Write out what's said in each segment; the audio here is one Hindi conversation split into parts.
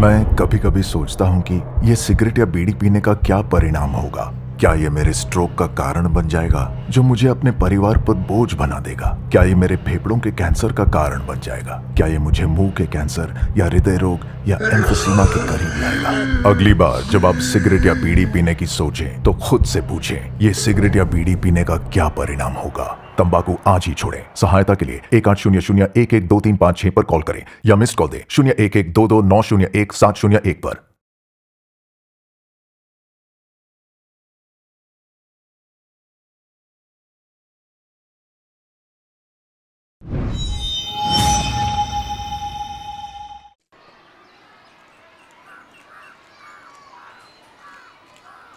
मैं कभी कभी सोचता हूँ कि ये सिगरेट या बीड़ी पीने का क्या परिणाम होगा। क्या ये मेरे स्ट्रोक का कारण बन जाएगा जो मुझे अपने परिवार पर बोझ बना देगा? क्या ये मेरे फेफड़ों के कैंसर का कारण बन जाएगा? क्या ये मुझे मुंह के कैंसर या हृदय रोग या एम्फीसीमा के करीब लाएगा? अगली बार जब आप सिगरेट या बीड़ी पीने की सोचें तो खुद से पूछें, ये सिगरेट या बीड़ी पीने का क्या परिणाम होगा? तंबाकू आज ही छोड़ें। सहायता के लिए 1800-112356 पर कॉल करें या मिस्ड कॉल दें 01122901-701 पर।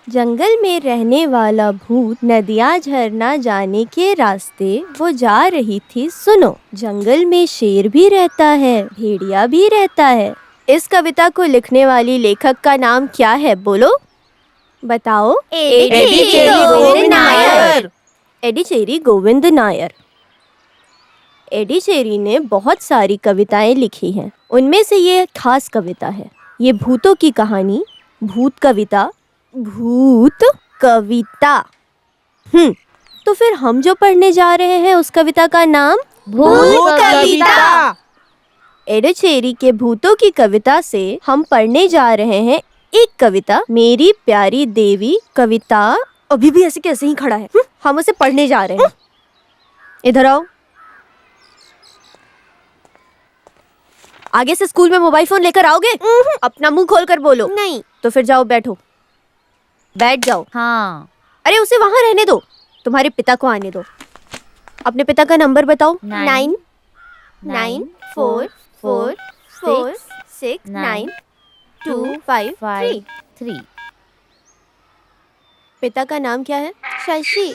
जंगल में रहने वाला भूत नदियाँ झरना जाने के रास्ते वो जा रही थी। सुनो, जंगल में शेर भी रहता है, भेड़िया भी रहता है। इस कविता को लिखने वाली लेखक का नाम क्या है? बोलो, बताओ। एडीचेरी गोविंद नायर। एडीचेरी गोविंद नायर। एडीचेरी ने बहुत सारी कविताएं लिखी हैं। उनमें से ये खास कविता है। ये भूतों की कहानी, भूत कविता। तो फिर हम जो पढ़ने जा रहे हैं उस कविता का नाम भूत कविता। एडीचेरी के भूतों की कविता से हम पढ़ने जा रहे हैं एक कविता, मेरी प्यारी देवी कविता। अभी भी ऐसे कैसे ही खड़ा है। हम उसे पढ़ने जा रहे हैं। इधर आओ। आगे से स्कूल में मोबाइल फोन लेकर आओगे? अपना मुंह खोल कर बोलो। नहीं। तो फिर जाओ, बैठो। बैठ जाओ। हाँ। अरे उसे वहाँ रहने दो, तुम्हारे पिता को आने दो। अपने पिता का नंबर बताओ। 994469253। पिता का नाम क्या है? शशि।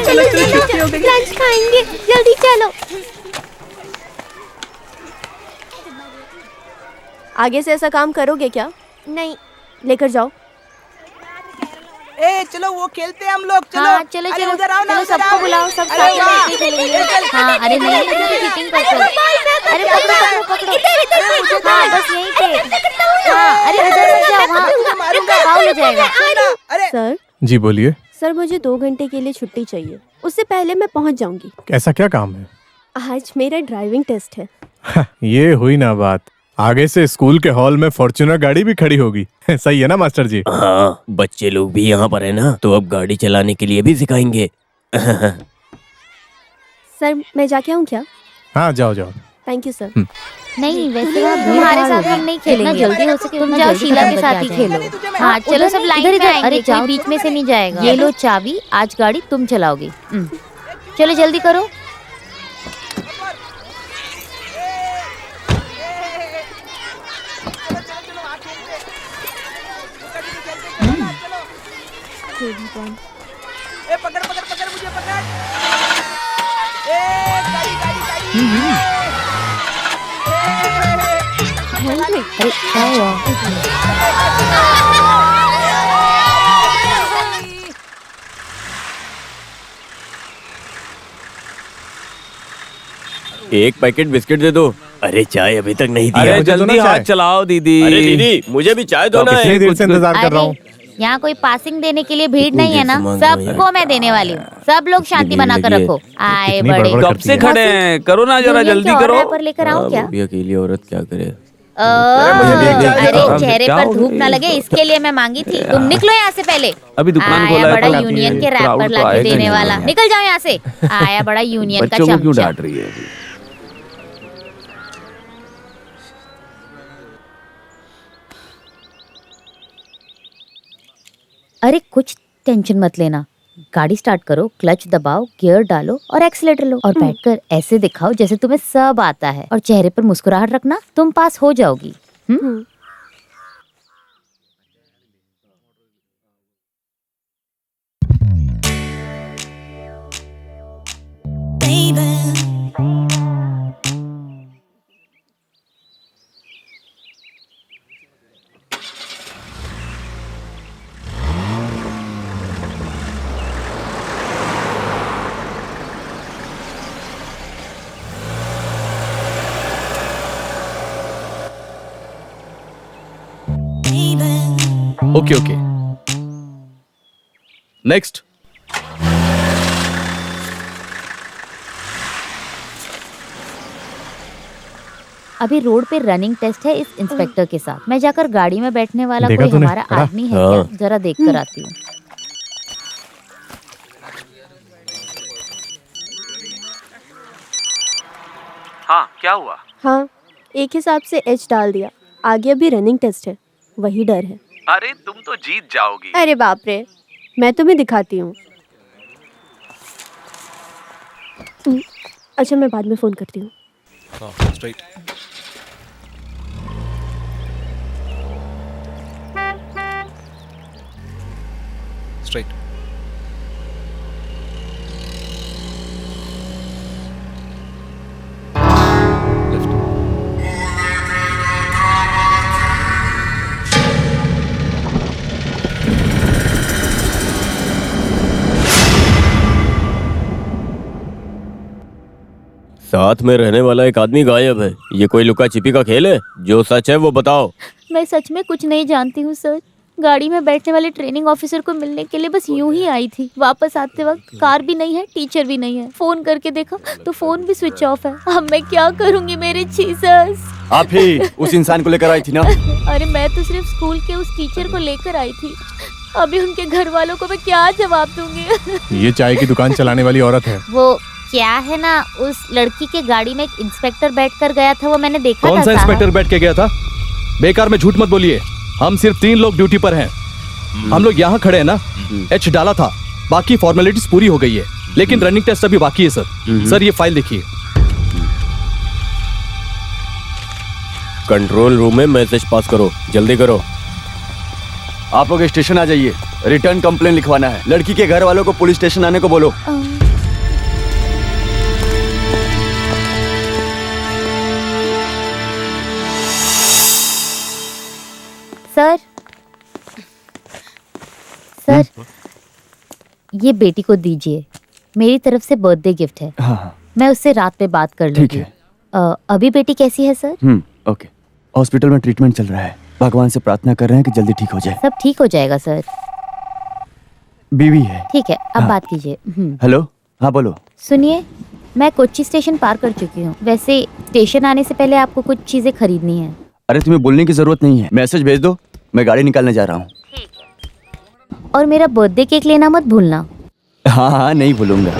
चलो लंच खाएंगे, जल्दी चलो। आगे से ऐसा काम करोगे क्या? नहीं। लेकर जाओ। ए चलो वो खेलते हैं हम लोग। चलो हाँ, चलो अरे चलो उधर आओ ना, चलो, उधर सबको आओ। बुलाओ, सब अरे साथ में वाह। बैठ के खेलेंगे। हाँ, अरे नहीं चीटिंग कर। अरे पकड़ो। हाँ, बस यहीं पे। हाँ, अरे उधर मत जाओ, वहाँ फाउल हो जाएगा। अरे सर। जी बोलिए। सर, मुझे 2 घंटे के लिए छुट्टी चाहिए। उससे पहले मैं पहुंच जाऊंगी। ऐसा क्या काम है? आज मेरा ड्राइविंग टेस्ट है। ये हुई ना बात। आगे से स्कूल के हॉल में फॉर्च्यूनर गाड़ी भी खड़ी होगी। सही है ना मास्टर जी? हाँ, बच्चे लोग भी यहाँ पर है ना, तो अब गाड़ी चलाने के लिए भी सिखाएंगे। सर, मैं जाके आऊँ क्या? हाँ जाओ जाओ। Thank you sir. नहीं, वैसे तुम्हारे साथ हम नहीं खेलेंगे। जल्दी हो सके तुम जाओ, शीला के साथ ही खेलो। हाँ, चलो सब लाइन में आएंगे। अरे कोई बीच में से नहीं जाएगा। ये लो चाबी, आज गाड़ी तुम चलाओगी। चलो जल्दी करो। ए पकड़ मुझे पकड़। ए गाड़ी। अरे क्या हुआ? एक पैकेट बिस्किट दे दो। अरे चाय अभी तक नहीं दिया। अरे जल्दी हाथ चलाओ दीदी। अरे दीदी, मुझे भी चाय दो ना। कितनी देर से इंतजार कर रहा हूँ। यहाँ कोई पासिंग देने के लिए भीड़ नहीं है ना, देर से मांग रहा हूँ सबको मैं देने वाली हूँ। सब लोग शांति बनाकर रखो। आए कितनी बड़े। बड़बड़ कब करती से है। खड़े हैं, करो ना जरा जल्दी करो। पर लेकर आऊँ क्या? अभी अकेली औरत क्या करे। अरे चेहरे पर धूप ना लगे इसके लिए मैं मांगी थी। तुम निकलो यहाँ से पहले। अभी दुकान खोला आया है, बड़ा कल आती यूनियन है। के रैपर क्राउड तो लाके आएगा देने ही वाला। नहीं। निकल जाओ यहाँ से। आया बड़ा यूनियन का बच्चों को क्यों चमचा। डांट रही है अभी? अरे कुछ टेंशन मत लेना। गाड़ी स्टार्ट करो, क्लच दबाओ, गियर डालो और एक्सीलेटर लो और बैठकर ऐसे दिखाओ जैसे तुम्हें सब आता है और चेहरे पर मुस्कुराहट रखना। तुम पास हो जाओगी। Okay okay, next. अभी रोड पे रनिंग टेस्ट है इस इंस्पेक्टर के साथ। मैं जाकर गाड़ी में बैठने वाला देखा कोई तूने? हमारा पढ़ा? आदमी है क्या, जरा देख कर आती हूँ। हाँ, क्या हुआ? हाँ, एक हिसाब से एच डाल दिया। आगे अभी रनिंग टेस्ट है, वही डर है। अरे तुम तो जीत जाओगी। अरे बाप रे, मैं तुम्हें दिखाती हूँ। अच्छा, मैं बाद में फोन करती हूँ। स्ट्रेट। स्ट्रेट। लेफ्ट। साथ में रहने वाला एक आदमी गायब है। ये कोई लुका छिपी का खेल है? जो सच है वो बताओ। मैं सच में कुछ नहीं जानती हूँ सर। गाड़ी में बैठने वाले ट्रेनिंग ऑफिसर को मिलने के लिए बस यूं ही आई थी। वापस आते वक्त कार भी नहीं है, टीचर भी नहीं है। फोन करके देखा तो फोन भी स्विच ऑफ है। अब मैं क्या करूँगी मेरे जीसस। आप ही उस इंसान को लेकर आई थी ना? अरे मैं तो सिर्फ स्कूल के उस टीचर को लेकर आई थी। अभी उनके घर वालों को मैं क्या जवाब दूंगी? ये चाय की दुकान चलाने वाली औरत है। वो क्या है ना, उस लड़की के गाड़ी में एक इंस्पेक्टर बैठकर गया था, वो मैंने देखा था। कौन सा साहब। इंस्पेक्टर बैठ के गया था? बेकार में झूठ मत बोलिए। हम सिर्फ 3 लोग ड्यूटी पर हैं। हम लोग यहाँ खड़े हैं ना। एच डाला था, बाकी फॉर्मेलिटीज पूरी हो गई है, लेकिन रनिंग टेस्ट अभी बाकी है सर। सर ये फाइल देखिए। कंट्रोल रूम में मैसेज पास करो, जल्दी करो। आप लोग स्टेशन आ जाइए, रिटर्न कंप्लेन लिखवाना है। लड़की के घर वालों को पुलिस स्टेशन आने को बोलो। सर, सर, ये बेटी को दीजिए, मेरी तरफ से बर्थडे गिफ्ट है। हाँ, मैं उससे रात में बात कर लूंगी। ठीक है। अभी बेटी कैसी है सर? ओके। हॉस्पिटल में ट्रीटमेंट चल रहा है। भगवान से प्रार्थना कर रहे हैं कि जल्दी ठीक हो जाए। सब ठीक हो जाएगा सर। बीवी है। ठीक है, अब हाँ। बात कीजिए। हेलो, हाँ बोलो। सुनिए, मैं कोच्चि स्टेशन पार कर चुकी हूँ। वैसे स्टेशन आने से पहले आपको कुछ चीजें खरीदनी है। अरे तुम्हें बोलने की जरूरत नहीं है, मैसेज भेज दो, मैं गाड़ी निकालने जा रहा हूँ। और मेरा बर्थडे केक लेना मत भूलना। हाँ हाँ, नहीं भूलूंगा।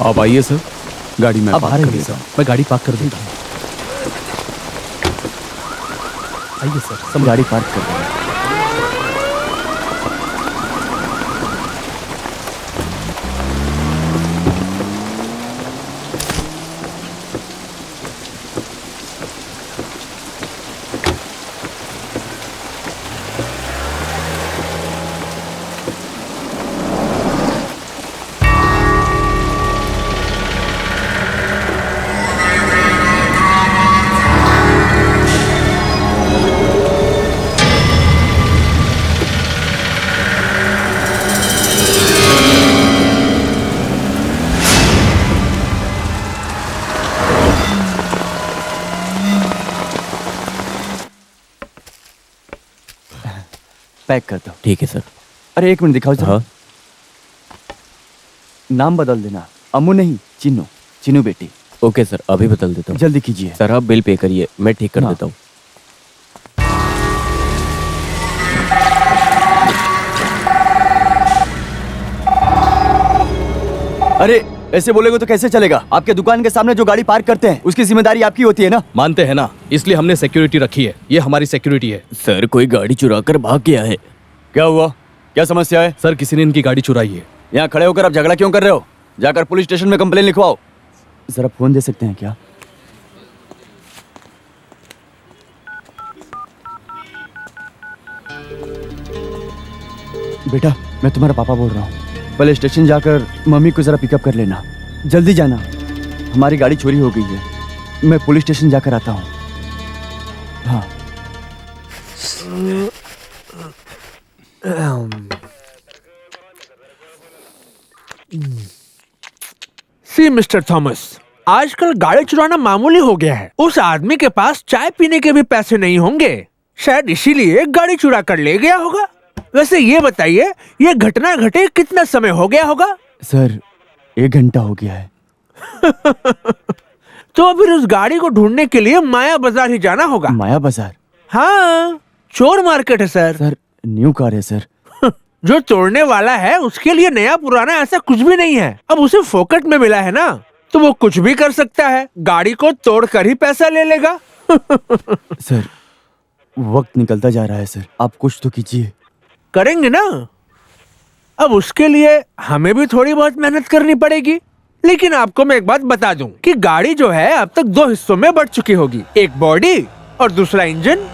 आप आइए सर, गाड़ी में आप पार्क बाहर कर आइए देता सर, हूँ। मैं गाड़ी पार्क कर देता हूँ। आइए सर, सब गाड़ी पार्क कर दो। पैक कर दो। ठीक है सर। अरे एक मिनट दिखाओ जरा। हाँ। नाम बदल देना, अम्मू नहीं, चिन्नू। चिन्नू बेटी। ओके सर, अभी बदल देता हूँ। जल्दी कीजिए। सर आप बिल पे करिए, मैं ठीक कर हाँ। देता हूँ। अरे ऐसे बोलेगे तो कैसे चलेगा? आपके दुकान के सामने जो गाड़ी पार्क करते हैं उसकी जिम्मेदारी आपकी होती है ना? मानते हैं ना, इसलिए हमने सिक्योरिटी रखी है। ये हमारी सिक्योरिटी है। सर कोई गाड़ी चुरा कर भाग गया है। क्या हुआ? क्या समस्या है? सर किसी ने इनकी गाड़ी चुराई है। यहाँ खड़े होकर आप झगड़ा क्यों कर रहे हो? जाकर पुलिस स्टेशन में कंप्लेन लिखवाओ। जरा फोन दे सकते हैं क्या? बेटा, मैं तुम्हारा पापा बोल रहा हूँ। पहले स्टेशन जाकर मम्मी को जरा पिकअप कर लेना। जल्दी जाना। हमारी गाड़ी चोरी हो गई है। मैं पुलिस स्टेशन जाकर आता हूँ। हाँ। सी मिस्टर थॉमस, आजकल गाड़ी चुराना मामूली हो गया है। उस आदमी के पास चाय पीने के भी पैसे नहीं होंगे, शायद इसीलिए गाड़ी चुरा कर ले गया होगा। वैसे ये बताइए, ये घटना घटे कितना समय हो गया होगा? सर 1 घंटा हो गया है। तो फिर उस गाड़ी को ढूंढने के लिए माया बाजार ही जाना होगा। माया बाजार? हाँ, चोर मार्केट है सर। सर न्यू कार है सर। जो तोड़ने वाला है उसके लिए नया पुराना ऐसा कुछ भी नहीं है। अब उसे फोकट में मिला है ना, तो वो कुछ भी कर सकता है। गाड़ी को तोड़ कर ही पैसा ले लेगा। सर वक्त निकलता जा रहा है सर, आप कुछ तो कीजिए। करेंगे ना। अब उसके लिए हमें भी थोड़ी बहुत मेहनत करनी पड़ेगी। लेकिन आपको मैं एक बात बता दूं कि गाड़ी जो है अब तक 2 हिस्सों में बढ़ चुकी होगी, एक बॉडी और दूसरा इंजन।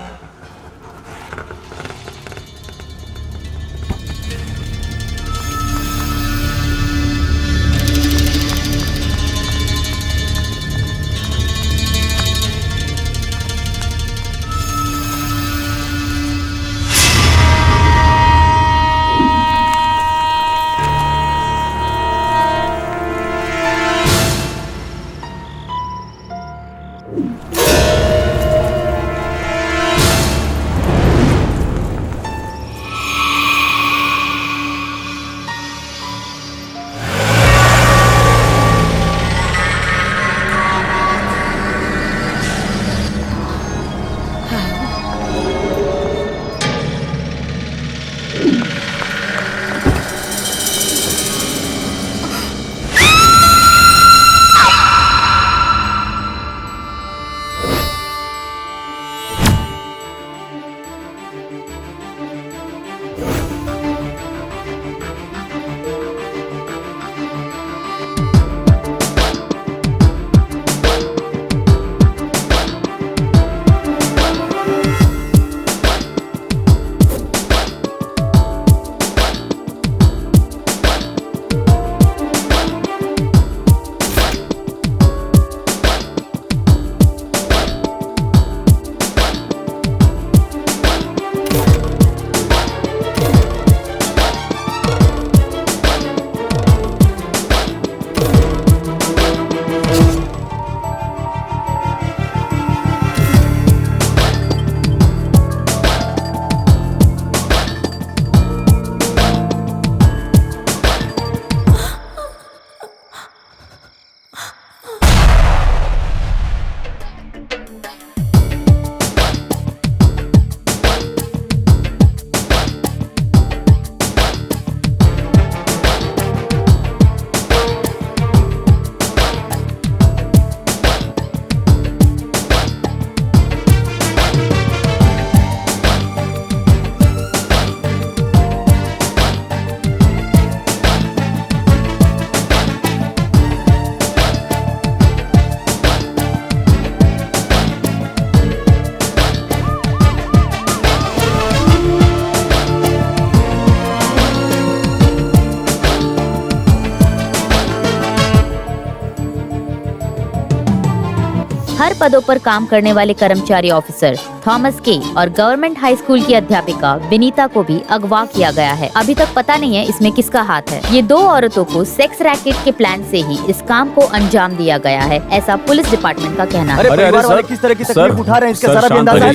हर पदों पर काम करने वाले कर्मचारी ऑफिसर थॉमस के और गवर्नमेंट हाई स्कूल की अध्यापिका विनीता को भी अगवा किया गया है। अभी तक पता नहीं है इसमें किसका हाथ है। ये 2 औरतों को सेक्स रैकेट के प्लान से ही इस काम को अंजाम दिया गया है, ऐसा पुलिस डिपार्टमेंट का कहना है। परिवार वाले किस तरह की तकलीफ उठा रहे हैं, इसका सारा अंदाजा है।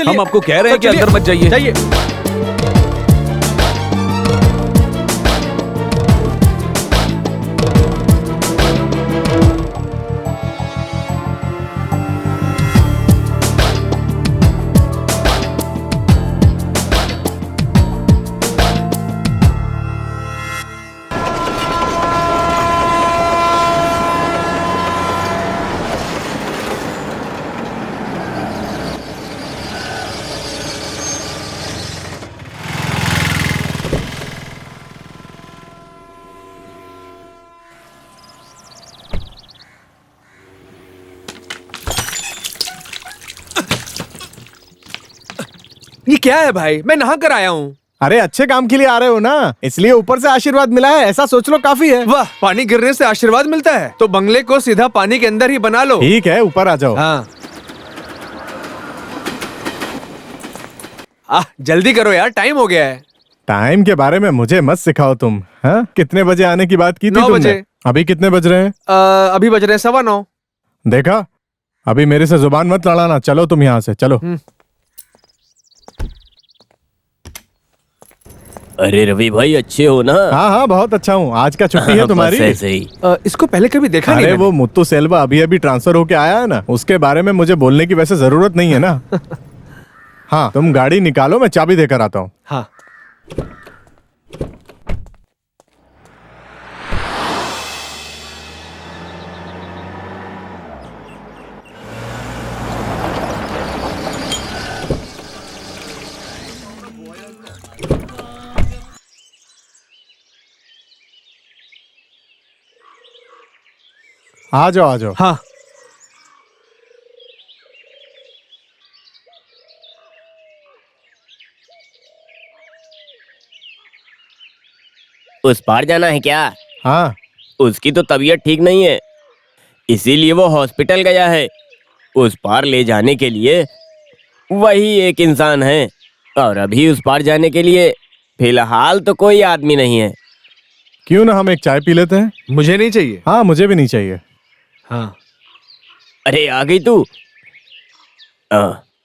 हम आपको कह रहे हैं कि अंदर मत जाइए। ये क्या है भाई? मैं नहा कर आया हूँ। अरे अच्छे काम के लिए आ रहे हो ना, इसलिए ऊपर से आशीर्वाद मिला है, ऐसा सोच लो काफी है। वाह, पानी गिरने से आशीर्वाद मिलता है? तो बंगले को सीधा पानी के अंदर ही बना लो। ठीक है, ऊपर आ जाओ। हाँ। जल्दी करो यार, टाइम हो गया है। टाइम के बारे में मुझे मत सिखाओ तुम। हाँ, कितने बजे आने की बात की थी 9 तुमने? बजे। अभी कितने बज रहे हैं? अभी बज रहे हैं 9:15। देखा, अभी मेरे से जुबान मत लड़ाना। चलो तुम यहाँ से, चलो। अरे रवि भाई, अच्छे हो ना? हाँ हाँ, बहुत अच्छा हूँ। आज का छुट्टी है तुम्हारी? बस ऐसे ही। इसको पहले कभी देखा नहीं अरे मैंने। वो मुत्तू सेल्वा अभी अभी ट्रांसफर होके आया है ना, उसके बारे में मुझे बोलने की वैसे जरूरत नहीं है ना। हाँ, तुम गाड़ी निकालो, मैं चाबी देकर आता हूँ। हाँ। आ जाओ, आ जाओ। हाँ। उस पार जाना है क्या? हाँ। उसकी तो तबीयत ठीक नहीं है, इसीलिए वो हॉस्पिटल गया है। उस पार ले जाने के लिए वही एक इंसान है, और अभी उस पार जाने के लिए फिलहाल तो कोई आदमी नहीं है। क्यों ना हम एक चाय पी लेते हैं? मुझे नहीं चाहिए। हाँ, मुझे भी नहीं चाहिए। हाँ। अरे आ गई तू।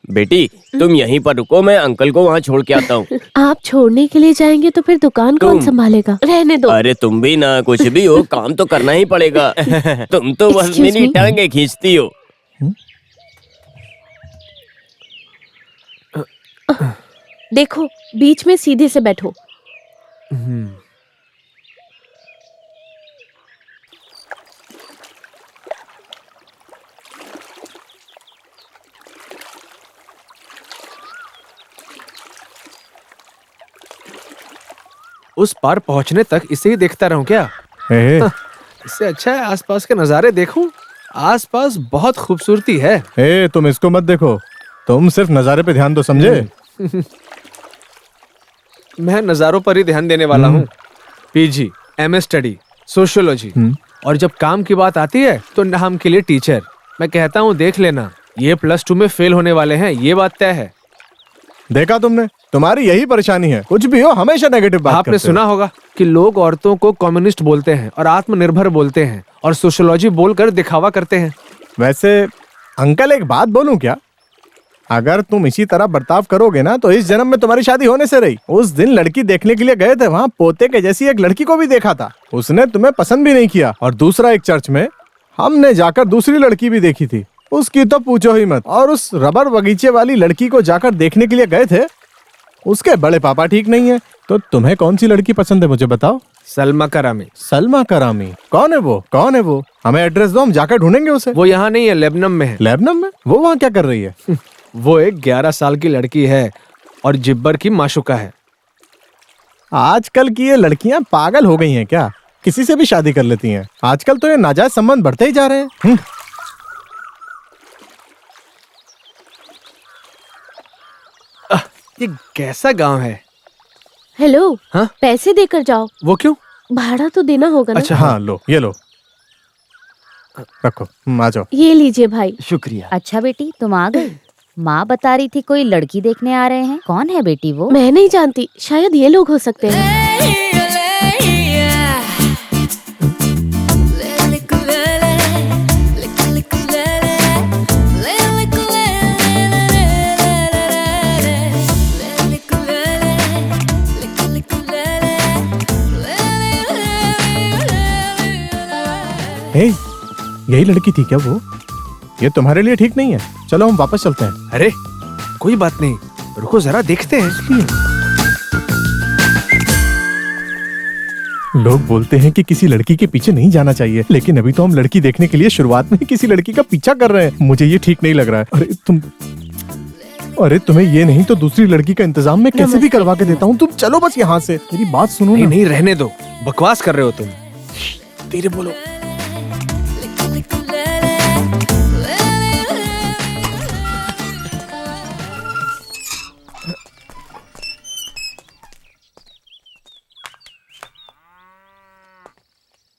बेटी, तुम यहीं पर रुको, मैं अंकल को वहाँ छोड़ के आता हूँ। आप छोड़ने के लिए जाएंगे तो फिर दुकान कौन तुम- संभालेगा? रहने दो। अरे तुम भी ना, कुछ भी हो, काम तो करना ही पड़ेगा। तुम तो बस Excuse मेरी me? टांगे खींचती हो। देखो, बीच में सीधे से बैठो। उस पार पहुंचने तक इसे ही देखता रहूं क्या? ए, इससे अच्छा है आसपास के नजारे देखूं। आसपास बहुत खूबसूरती है। ए, तुम इसको मत देखो, तुम सिर्फ नजारे पे ध्यान दो, समझे? मैं नजारों पर ही ध्यान देने वाला हूँ। पीजी, एमए स्टडी, सोशियोलॉजी, और जब काम की बात आती है तो नाम के लिए टीचर। मैं कहता हूँ देख लेना, ये +2 में फेल होने वाले हैं, ये बात तय है। देखा तुमने, तुम्हारी यही परेशानी है, कुछ भी हो हमेशा नेगेटिव बात आपने करते हो। सुना होगा कि लोग औरतों को कम्युनिस्ट बोलते हैं और आत्मनिर्भर बोलते हैं और सोशियोलॉजी बोलकर दिखावा करते हैं। वैसे अंकल, एक बात बोलूं क्या? अगर तुम इसी तरह बर्ताव करोगे ना तो इस जन्म में तुम्हारी शादी होने से रही। उस दिन लड़की देखने के लिए गए थे, वहाँ पोते के जैसी एक लड़की को भी देखा था, उसने तुम्हें पसंद भी नहीं किया। और दूसरा, एक चर्च में हमने जाकर दूसरी लड़की भी देखी थी, उसकी तो पूछो ही मत। और उस रबर बगीचे वाली लड़की को जाकर देखने के लिए गए थे, उसके बड़े पापा ठीक नहीं है। तो तुम्हें कौन सी लड़की पसंद है, मुझे बताओ। सलमा करामी। सलमा करामी? कौन है वो? कौन है वो? हमें एड्रेस दो, हम जाकर ढूंढेंगे उसे। वो यहाँ नहीं है, लेबनान में है। लेबनान में? वो वहाँ क्या कर रही है? वो एक 11 साल की लड़की है और जिब्बर की माशुका है। आजकल की ये लड़कियां पागल हो गई हैं क्या? किसी से भी शादी कर लेती हैं। आजकल तो ये नाजायज संबंध बढ़ते ही जा रहे हैं। ये कैसा गांव है? हेलो। हाँ? पैसे देकर जाओ। वो क्यों? भाड़ा तो देना होगा ना। अच्छा, हाँ, लो, ये लो, रखो, आ जाओ। ये लीजिए भाई। शुक्रिया। अच्छा बेटी, तुम आ गई। माँ बता रही थी कोई लड़की देखने आ रहे हैं। कौन है बेटी वो? मैं नहीं जानती, शायद ये लोग हो सकते हैं। हे, यही लड़की थी क्या वो? ये तुम्हारे लिए ठीक नहीं है, चलो हम वापस चलते हैं। अरे कोई बात नहीं, रुको जरा देखते हैं। लोग बोलते हैं कि किसी लड़की के पीछे नहीं जाना चाहिए, लेकिन अभी तो हम लड़की देखने के लिए शुरुआत में ही किसी लड़की का पीछा कर रहे हैं। मुझे ये ठीक नहीं लग रहा है। अरे तुम्हें ये नहीं तो दूसरी लड़की का इंतजाम मैं कैसे भी करवा के देता हूँ। तुम चलो बस यहाँ से, मेरी बात सुनो नहीं ना। नहीं, रहने दो, बकवास कर रहे हो तुम। धीरे बोलो।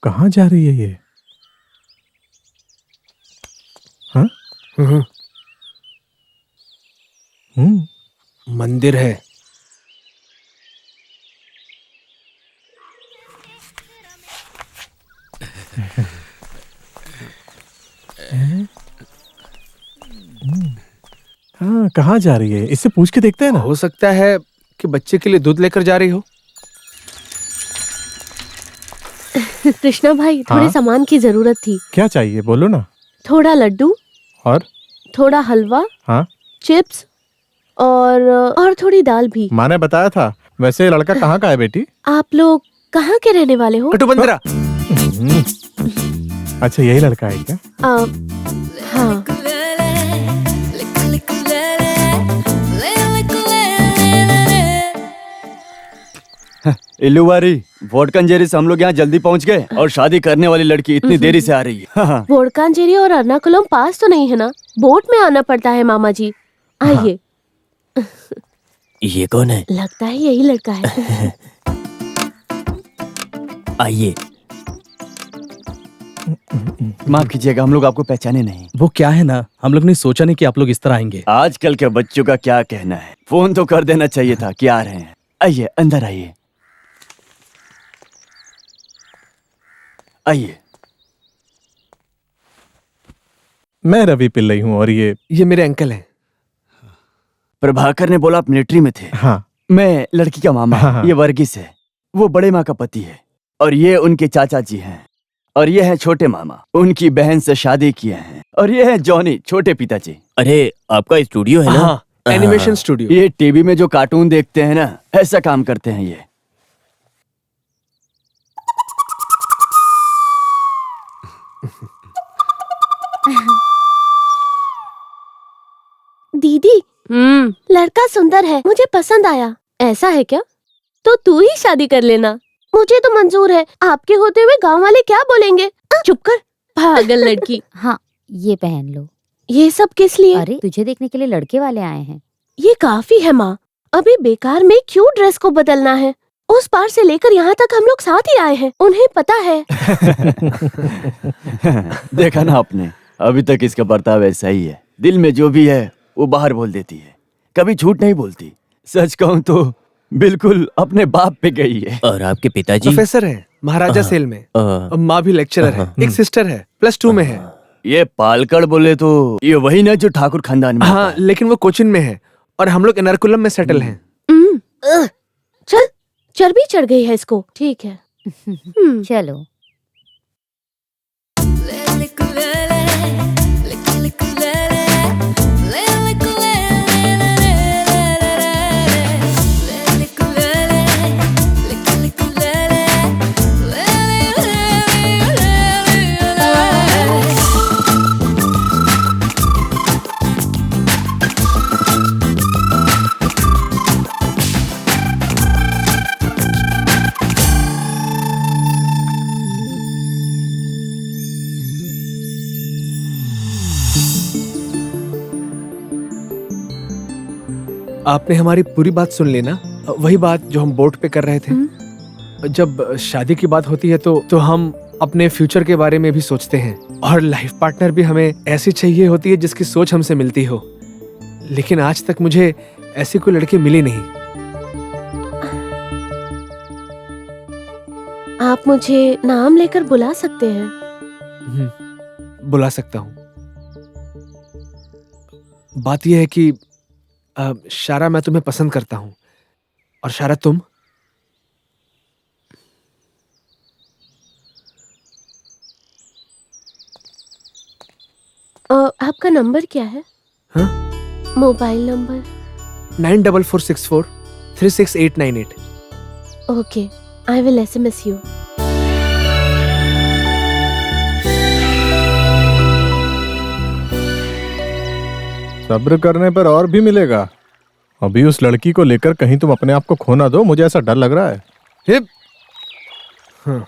कहाँ जा रही है ये? हाँ? मंदिर है। हाँ, कहाँ जा रही है? इससे पूछ के देखते हैं ना। हो सकता है कि बच्चे के लिए दूध लेकर जा रही हो। कृष्णा भाई, थोड़े हाँ? सामान की जरूरत थी। क्या चाहिए बोलो ना। थोड़ा लड्डू और थोड़ा हलवा, हाँ, चिप्स और थोड़ी दाल भी। माँ ने बताया था। वैसे ये लड़का कहाँ का है बेटी? आप लोग कहाँ के रहने वाले हो? कटुबंदरा। अच्छा, यही लड़का है क्या? हाँ। इल्लुवारी, वोडकंजेरी से हम लोग यहाँ जल्दी पहुँच गए और शादी करने वाली लड़की इतनी देरी से आ रही है। हाँ। वोडकांजेरी और अर्नाकुलम पास तो नहीं है ना? बोट में आना पड़ता है मामा जी। आइए। ये कौन है? लगता है यही लड़का है। आइए। माफ कीजिएगा, हम लोग आपको पहचाने नहीं। वो क्या है ना, हम लोग ने सोचा नहीं कि आप लोग इस तरह आएंगे। आजकल के बच्चों का क्या कहना है, फोन तो कर देना चाहिए था कि आ रहे हैं। आइए, अंदर आइए। आइए। मैं रवि पिल्लई हूँ और ये मेरे अंकल हैं। प्रभाकर ने बोला आप मिलिट्री में थे। हाँ। मैं लड़की का मामा। हाँ। ये वर्गीस है, वो बड़े माँ का पति है। और ये उनके चाचा जी हैं। और ये है छोटे मामा, उनकी बहन से शादी किए हैं। और ये है जॉनी, छोटे पिताजी। अरे, आपका स्टूडियो है ना? हाँ, एनिमेशन स्टूडियो। ये टीवी में जो कार्टून देखते हैं ना, ऐसा काम करते हैं ये। दीदी, लड़का सुंदर है, मुझे पसंद आया। ऐसा है क्या? तो तू ही शादी कर लेना। मुझे तो मंजूर है। आपके होते हुए गांव वाले क्या बोलेंगे? चुप कर, पागल लड़की। हाँ, ये पहन लो। ये सब किस लिए? अरे, तुझे देखने के लिए लड़के वाले आए हैं। ये काफी है माँ। अभी बेकार में क्यों ड्रेस को बदलना है? उस पार से लेकर यहाँ तक हम लोग साथ ही आए हैं, उन्हें पता है। देखा ना आपने, अभी तक इसका बर्ताव ऐसा ही है। दिल में जो भी है वो बाहर बोल देती है, कभी झूठ नहीं बोलती। सच कहूँ तो बिल्कुल अपने बाप पे गई है। और आपके पिताजी? प्रोफेसर हैं महाराजा सेल में। माँ भी लेक्चरर है। एक सिस्टर है, +2 में है। ये पालकड़ बोले तो ये वही ना जो ठाकुर खानदान में। हाँ, लेकिन वो कोचिन में है और हम लोग एर्नाकुलम में सेटल हैं। चल, चर्बी चढ़ गई है इसको। ठीक है। चलो। आपने हमारी पूरी बात सुन ली ना? वही बात जो हम बोट पे कर रहे थे। जब शादी की बात होती है तो हम अपने फ्यूचर के बारे में भी सोचते हैं। और लाइफ पार्टनर भी हमें ऐसी चाहिए होती है जिसकी सोच हमसे मिलती हो। लेकिन आज तक मुझे ऐसी कोई लड़की मिली नहीं। आप मुझे नाम लेकर बुला सकते हैं। बुला सकता हूँ। बात यह है कि शारा, मैं तुम्हें पसंद करता हूँ। और शारा, तुम? आपका नंबर क्या है? हाँ? Mobile number? 9446436898। Okay, I will SMS you. सब्र करने पर और भी मिलेगा। अभी उस लड़की को लेकर कहीं तुम अपने आप को खो ना दो, मुझे ऐसा डर लग रहा है। हाँ।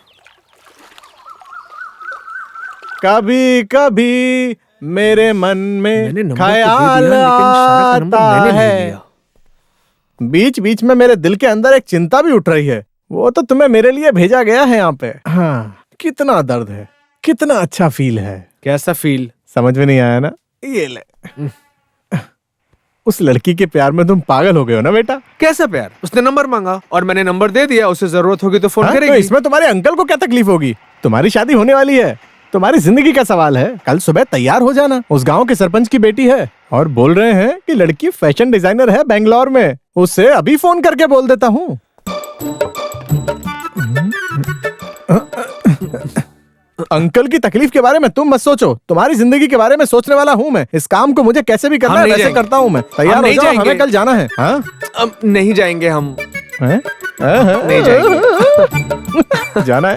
कभी कभी मेरे मन में ख्याल आता है, बीच बीच में मेरे दिल के अंदर एक चिंता भी उठ रही है। वो तो तुम्हें मेरे लिए भेजा गया है यहाँ पे। हाँ, कितना दर्द है, कितना अच्छा फील है। कैसा फील? समझ में नहीं आया ना? ये ले। उस लड़की के प्यार में तुम पागल हो गए हो ना बेटा? कैसा प्यार? उसने नंबर मांगा और मैंने नंबर दे दिया। उसे जरूरत होगी तो फोन हाँ, करेगी। तो इसमें तुम्हारे अंकल को क्या तकलीफ होगी? तुम्हारी शादी होने वाली है, तुम्हारी जिंदगी का सवाल है। कल सुबह तैयार हो जाना। उस गांव के सरपंच की बेटी है और बोल रहे हैं कि लड़की फैशन डिजाइनर है बेंगलोर में। उससे अभी फोन करके बोल देता हूँ। अंकल की तकलीफ के बारे में तुम मत सोचो, तुम्हारी जिंदगी के बारे में सोचने वाला हूँ मैं। इस काम को मुझे कैसे भी करना है वैसे करता हूँ मैं। तैयार हो जाओ, हमें कल जाना है। हाँ? अब नहीं जाएंगे हम। नहीं जाएंगे। जाना है?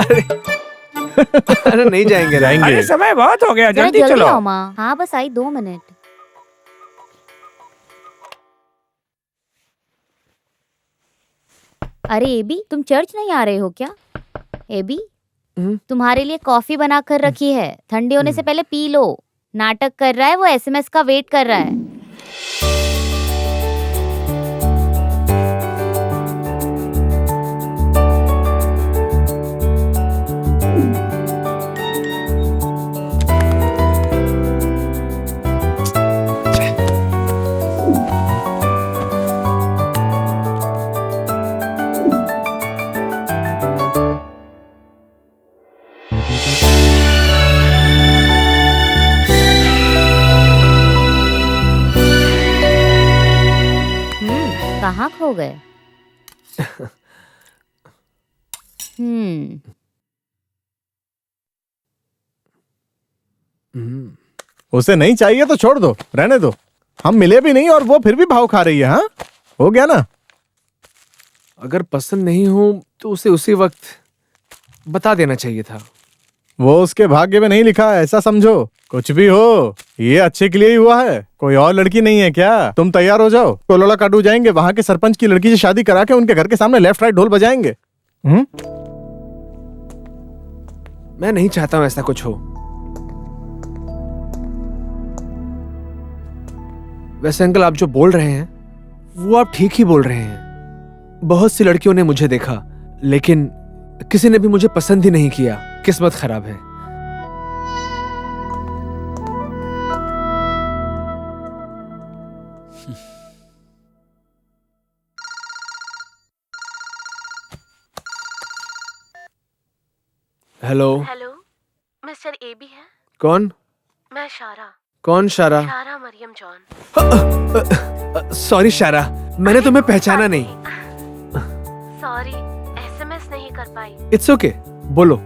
अरे नहीं जाएंगे। जाएंगे। समय बहुत हो गया, जल्दी चलो। आओ माँ। हाँ बस आई 2 मिनट। अरे एबी, तुम चर्च नहीं आ रहे हो क्या? एबी, तुम्हारे लिए कॉफी बना कर रखी है, ठंडे होने से पहले पी लो। नाटक कर रहा है वो, SMS का वेट कर रहा है। कहाँ खो गए? उसे नहीं चाहिए तो छोड़ दो, रहने दो। हम मिले भी नहीं और वो फिर भी भाव खा रही है। हाँ, हो गया ना? अगर पसंद नहीं हो तो उसे उसी वक्त बता देना चाहिए था। वो उसके भाग्य में नहीं लिखा है, ऐसा समझो। कुछ भी हो, ये अच्छे के लिए ही हुआ है। कोई और लड़की नहीं है क्या? तुम तैयार हो जाओ, कोलोला काटू जाएंगे। वहां के सरपंच की लड़की से शादी करा के उनके घर के सामने लेफ्ट राइट ढोल बजाएंगे। मैं नहीं चाहता हूं ऐसा कुछ हो। वैसे अंकल, आप जो बोल रहे हैं वो आप ठीक ही बोल रहे हैं। बहुत सी लड़कियों ने मुझे देखा, लेकिन किसी ने भी मुझे पसंद ही नहीं किया। किस्मत खराब है। हेलो हेलो, मिस्टर एबी है? कौन? मैं शारा। कौन शारा? शारा मरियम जॉन। सॉरी शारा, मैंने तुम्हें पहचाना नहीं। सॉरी, SMS नहीं कर पाई। इट्स ओके, बोलो।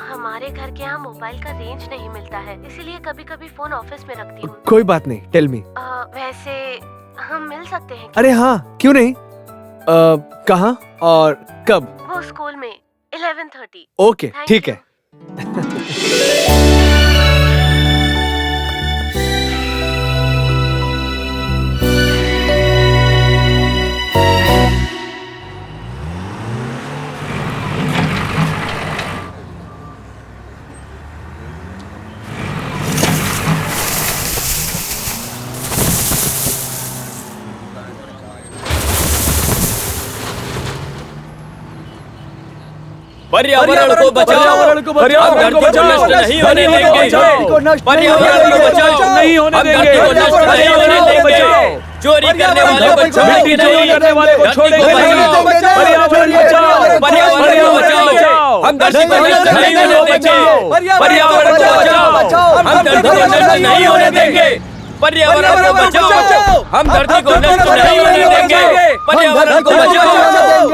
हमारे घर के यहाँ मोबाइल का रेंज नहीं मिलता है, इसीलिए कभी कभी फोन ऑफिस में रखती हूँ। कोई बात नहीं, टेल मी। वैसे हम मिल सकते हैं? अरे हाँ, क्यों नहीं। कहाँ और कब? वो स्कूल में 11:30। ओके, ठीक है। पर्यावरण को बचाओ, पर्यावरण को नष्ट नहीं होने देंगे। पर्यावरण को बचाओ, नहीं होने देंगे। नहीं होने देंगे। चोरी करने वाले को छोड़ेंगे नहीं। पर्यावरण बचाओ, पर्यावरण को बचाओ। हम धरती को नष्ट नहीं होने देंगे। पर्यावरण को बचाओ, हम धरती को नष्ट नहीं होने देंगे। पर्यावरण को बचाओ, हम धरती को नष्ट नहीं होने देंगे। पर्यावरण को बचाओ,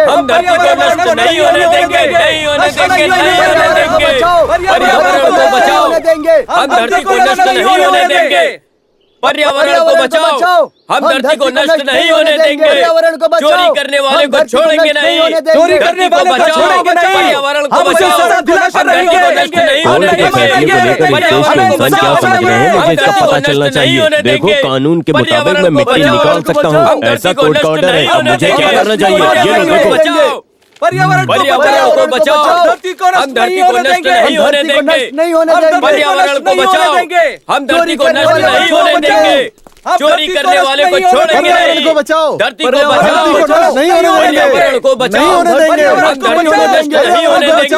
हम धरती को नष्ट नहीं होने देंगे। नहीं होने देंगे, नहीं होने देंगे। पर्यावरण को बचाओ, हम धरती को नष्ट नहीं होने देंगे। पर्यावरण को बचाओ, हम धरती को नष्ट नहीं होने देंगे। चोरी करने वाले को छोड़ेंगे नहीं। चोरी करने वाले को छोड़ेंगे नहीं। पर्यावरण को बचाओ, हम धरती को नष्ट नहीं होने देंगे। पर्यावरण को बचाओ, मुझे इसका पता चलना चाहिए। देखो, कानून के मुताबिक मैं मिट्टी निकाल सकता हूँ। ऐसा कोर्ट का ऑर्डर है। अब मुझे क्या करना चाहिए? ये लो देखो। पर्यावरण को बचाओ। धरती को हम धरती को नष्ट नहीं होने देंगे। पर्यावरण को बचाओ। हम धरती को नष्ट नहीं होने देंगे। चोरी करने वाले को छोड़ेंगे नहीं। धरती को बचाओ। नहीं होने देंगे। पर्यावरण को बचाओ। नहीं होने देंगे। हम धरती को नष्ट नहीं होने देंगे।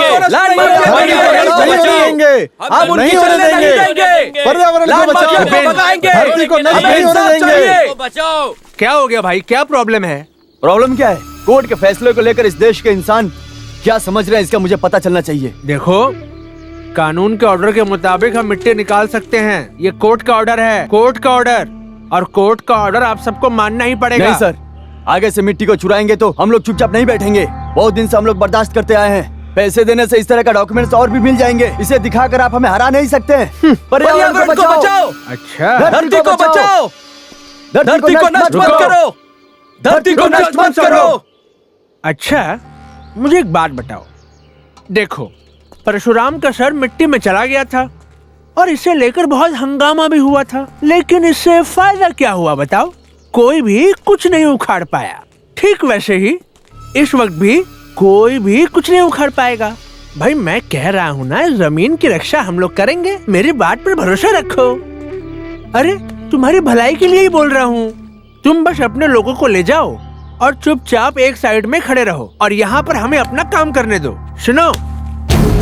पर्यावरण को बचाओ। हम नहीं होने देंगे। पर्यावरण को बचाओ। धरती को नष्ट नहीं होने देंगे। बचाओ। क्या हो गया भाई, क्या प्रॉब्लम है? प्रॉब्लम क्या है? कोर्ट के फैसले को लेकर इस देश के इंसान क्या समझ रहे हैं, इसका मुझे पता चलना चाहिए। देखो, कानून के ऑर्डर के मुताबिक हम मिट्टी निकाल सकते हैं। ये कोर्ट का ऑर्डर है, कोर्ट का ऑर्डर, और कोर्ट का ऑर्डर आप सबको मानना ही पड़ेगा। नहीं सर, आगे से मिट्टी को चुराएंगे तो हम लोग चुपचाप नहीं बैठेंगे। बहुत दिन से हम लोग बर्दाश्त करते आए हैं। पैसे देने से इस तरह का डॉक्यूमेंट्स और भी मिल जाएंगे। इसे दिखाकर आप हमें हरा नहीं सकते। पर्यावरण को बचाओ। अच्छा, धरती को बचाओ। धरती को नष्ट मत करो। धरती को नष्ट मत करो। अच्छा, मुझे एक बात बताओ। देखो, परशुराम का सर मिट्टी में चला गया था और इसे लेकर बहुत हंगामा भी हुआ था, लेकिन इससे फायदा क्या हुआ बताओ? कोई भी कुछ नहीं उखाड़ पाया। ठीक वैसे ही इस वक्त भी कोई भी कुछ नहीं उखाड़ पाएगा। भाई मैं कह रहा हूँ ना, जमीन की रक्षा हम लोग करेंगे। मेरी बात पर भरोसा रखो। अरे तुम्हारी भलाई के लिए ही बोल रहा हूँ। तुम बस अपने लोगों को ले जाओ और चुपचाप एक साइड में खड़े रहो और यहाँ पर हमें अपना काम करने दो। सुनो,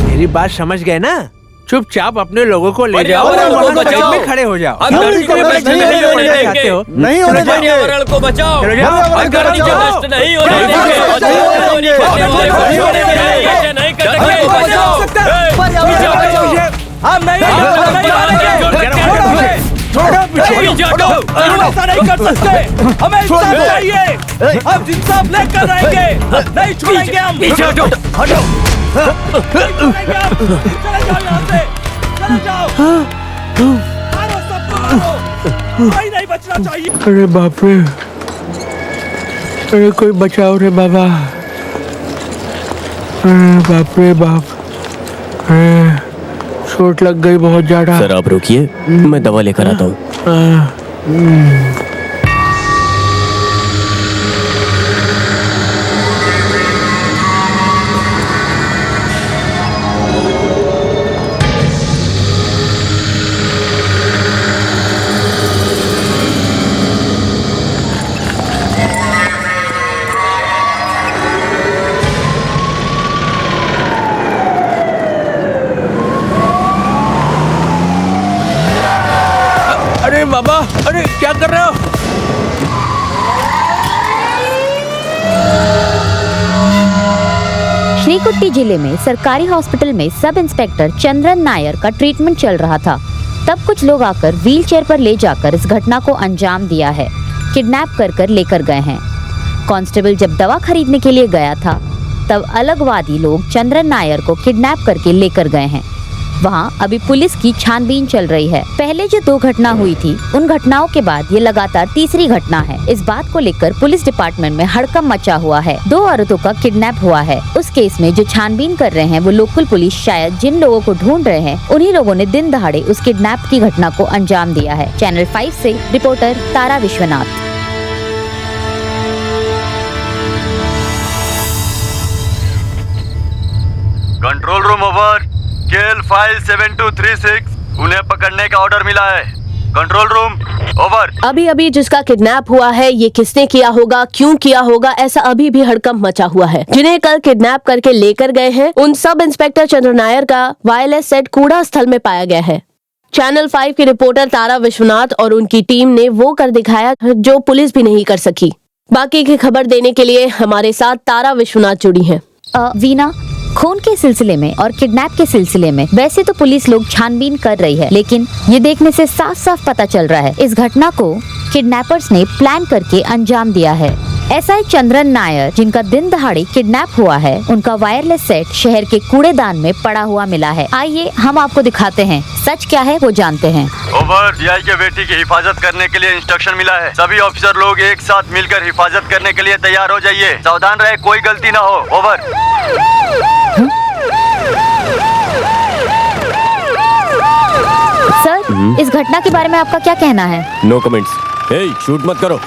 मेरी बात समझ गए ना? चुपचाप अपने लोगों को ले जाओ और वहाँ साइड में खड़े हो जाओ। हम धरती को नष्ट नहीं होने देंगे। नहीं होने देंगे। पर्यावरण को बचाओ। चलो जाओ। हम धरती को नष्ट नहीं होने देंगे। चोरी करने वाले को छोड़ेंगे नहीं। ऐसे नहीं करेंगे। हम नहीं छोड़ो पीछे। ऐसा नहीं कर सकते। हमें इंसाफ चाहिए। हम इंसाफ लेकर रहेंगे। नहीं छोड़ेंगे हम। पीछे हटो। चले जाओ यहाँ से। चले जाओ। मारो सबको मारो। कोई नहीं बचना चाहिए। अरे बाप रे, अरे कोई बचाओ रे बाबा। अरे बाप रे बाप, अरे चोट लग गई बहुत ज्यादा। सर आप रुकिए, मैं दवा लेकर आता हूँ। अरे बाबा, अरे क्या कर रहे हो? श्रीकुट्टी जिले में सरकारी हॉस्पिटल में सब इंस्पेक्टर चंद्रन नायर का ट्रीटमेंट चल रहा था। तब कुछ लोग आकर व्हीलचेयर पर ले जाकर इस घटना को अंजाम दिया है। किडनैप कर लेकर गए हैं। कांस्टेबल जब दवा खरीदने के लिए गया था तब अलगवादी लोग चंद्रन नायर को किडनैप करके लेकर गए हैं। वहाँ अभी पुलिस की छानबीन चल रही है। पहले जो 2 घटना हुई थी उन घटनाओं के बाद ये लगातार तीसरी घटना है। इस बात को लेकर पुलिस डिपार्टमेंट में हड़कंप मचा हुआ है। 2 औरतों का किडनैप हुआ है। उस केस में जो छानबीन कर रहे हैं वो लोकल पुलिस शायद जिन लोगों को ढूंढ रहे हैं उन्हीं लोगों ने दिन दहाड़े उस किडनैप की घटना को अंजाम दिया है। चैनल 5 से reporter Tara Vishwanath. Control room over. KL file 7236 उन्हें पकड़ने का ऑर्डर मिला है। Control room over. अभी जिसका किडनैप हुआ है ये किसने किया होगा, क्यों किया होगा, ऐसा अभी भी हड़कंप मचा हुआ है। जिन्हें कल किडनैप करके लेकर गए हैं उन सब इंस्पेक्टर चंद्र नायर का वायरलेस सेट कूड़ा स्थल में पाया गया है। चैनल 5 की रिपोर्टर तारा विश्वनाथ और उनकी टीम ने वो कर दिखाया जो पुलिस भी नहीं कर सकी। बाकी की खबर देने के लिए हमारे साथ तारा विश्वनाथ जुड़ी हैं। वीना, खून के सिलसिले में और किडनैप के सिलसिले में वैसे तो पुलिस लोग छानबीन कर रही है, लेकिन ये देखने से साफ साफ पता चल रहा है इस घटना को किडनैपर्स ने प्लान करके अंजाम दिया है। एसआई चंद्रन नायर जिनका दिन दहाड़े किडनैप हुआ है, उनका वायरलेस सेट शहर के कूड़ेदान में पड़ा हुआ मिला है। आइए हम आपको दिखाते हैं सच क्या है वो जानते हैं। ओवर। सीआई के बेटी की हिफाजत करने के लिए इंस्ट्रक्शन मिला है। सभी ऑफिसर लोग एक साथ मिलकर हिफाजत करने के लिए तैयार हो जाइए। सावधान रहे, कोई गलती ना हो। ओवर। सर, इस घटना के बारे में आपका क्या कहना है? No comments. शूट मत करो।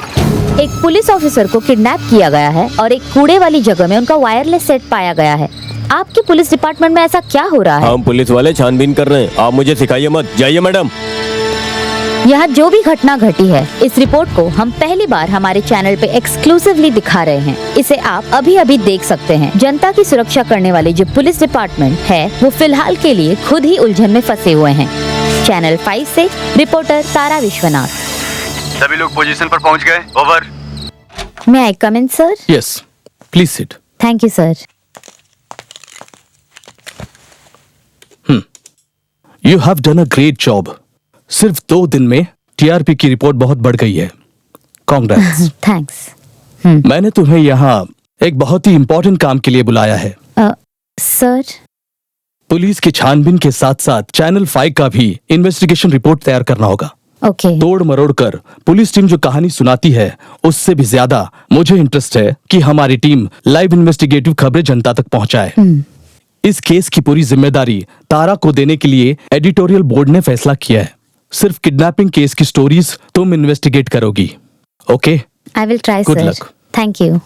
एक पुलिस ऑफिसर को किडनैप किया गया है और एक कूड़े वाली जगह में उनका वायरलेस सेट पाया गया है। आपके पुलिस डिपार्टमेंट में ऐसा क्या हो रहा है? हम पुलिस वाले छानबीन कर रहे हैं, आप मुझे सिखाइए मत। जाइए मैडम। यहाँ जो भी घटना घटी है, इस रिपोर्ट को हम पहली बार हमारे चैनल पे एक्सक्लूसिवली दिखा रहे हैं। इसे आप अभी अभी देख सकते हैं। जनता की सुरक्षा करने वाले जो पुलिस डिपार्टमेंट है, वो फिलहाल के लिए खुद ही उलझन में फंसे हुए हैं। चैनल 5 से रिपोर्टर तारा विश्वनाथ। सभी लोग पोजीशन पर पहुंच गए। Over. May I come in sir? Yes, please sit. Thank you sir. You have done a great job. सिर्फ 2 दिन में टीआरपी की रिपोर्ट बहुत बढ़ गई है। कांग्रेट्स। थैंक्स। मैंने तुम्हें यहाँ एक बहुत ही इम्पोर्टेंट काम के लिए बुलाया है। सर? पुलिस की छानबीन के साथ साथ चैनल 5 का भी इन्वेस्टिगेशन रिपोर्ट तैयार करना होगा। ओके। तोड़ मरोड़ कर पुलिस टीम जो कहानी सुनाती है, उससे भी ज्यादा मुझे इंटरेस्ट है कि हमारी टीम लाइव इन्वेस्टिगेटिव खबरें जनता तक पहुंचाए। इस केस की पूरी जिम्मेदारी तारा को देने के लिए एडिटोरियल बोर्ड ने फैसला किया है। सिर्फ किडनैपिंग केस की स्टोरीज तुम इन्वेस्टिगेट करोगी। Okay? I will try Good sir. luck. Thank you.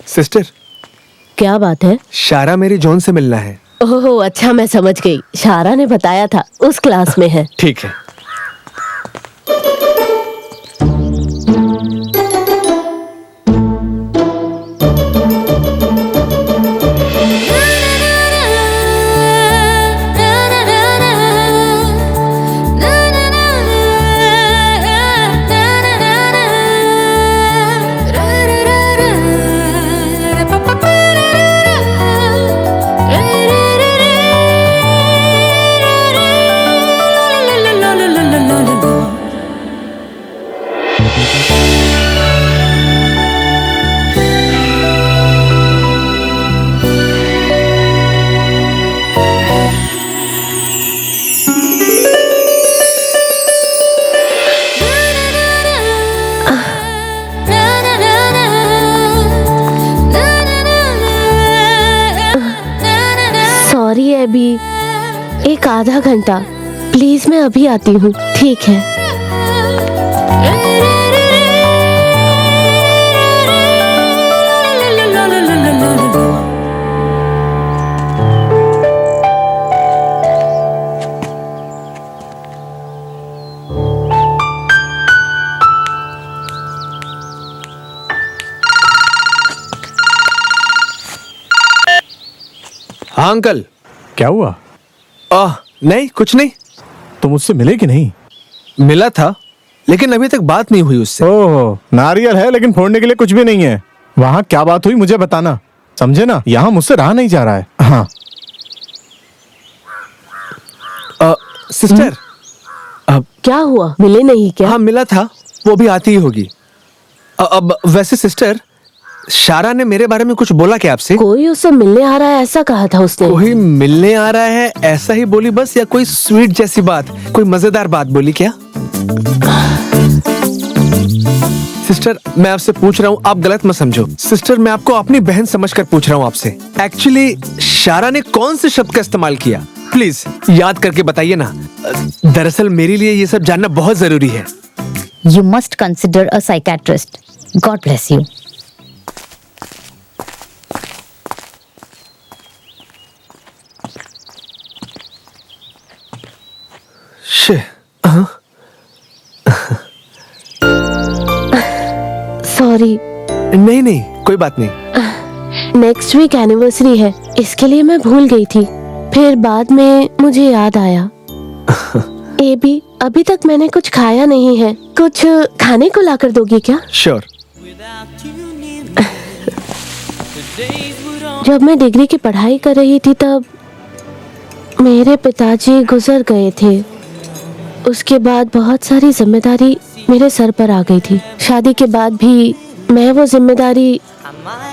Sister, क्या बात है? शारा मेरी जॉन से मिलना है। ओहो अच्छा, मैं समझ गई। शारा ने बताया था उस क्लास में है। ठीक है। सॉरी अभी, एक आधा घंटा प्लीज, मैं अभी आती हूँ। ठीक है। हाँ अंकल। क्या हुआ? नहीं कुछ नहीं। तुम उससे मिले कि नहीं? मिला था, लेकिन अभी तक बात नहीं हुई उससे। ओह, नारियल है लेकिन फोड़ने के लिए कुछ भी नहीं है। वहाँ क्या बात हुई मुझे बताना, समझे ना? यहाँ मुझसे रहा नहीं जा रहा है। हाँ। सिस्टर, क्या हुआ? मिले नहीं क्या? हाँ मिला था, वो भी आती ही होगी। अब वैसे सिस्टर, शारा ने मेरे बारे में कुछ बोला क्या आपसे? कोई उससे मिलने आ रहा है ऐसा कहा था उसने। कोई मिलने आ रहा है ऐसा ही बोली बस, या कोई स्वीट जैसी बात, कोई मजेदार बात बोली क्या? सिस्टर मैं आपसे पूछ रहा हूँ, आप गलत मत समझो। सिस्टर मैं आपको अपनी बहन समझकर पूछ रहा हूँ आपसे। एक्चुअली शारा ने कौन से शब्द का इस्तेमाल किया, प्लीज याद करके बताइए ना। दरअसल मेरे लिए ये सब जानना बहुत जरूरी है। You must consider a psychiatrist. God bless you. Sorry. नहीं नहीं कोई बात नहीं। नेक्स्ट वीक एनिवर्सरी है, इसके लिए मैं भूल गई थी। फिर बाद में मुझे याद आया। एबी, अभी तक मैंने कुछ खाया नहीं है, कुछ खाने को लाकर दोगी क्या? श्योर। जब मैं डिग्री की पढ़ाई कर रही थी तब मेरे पिताजी गुजर गए थे। उसके बाद बहुत सारी जिम्मेदारी मेरे सर पर आ गई थी। शादी के बाद भी मैं वो जिम्मेदारी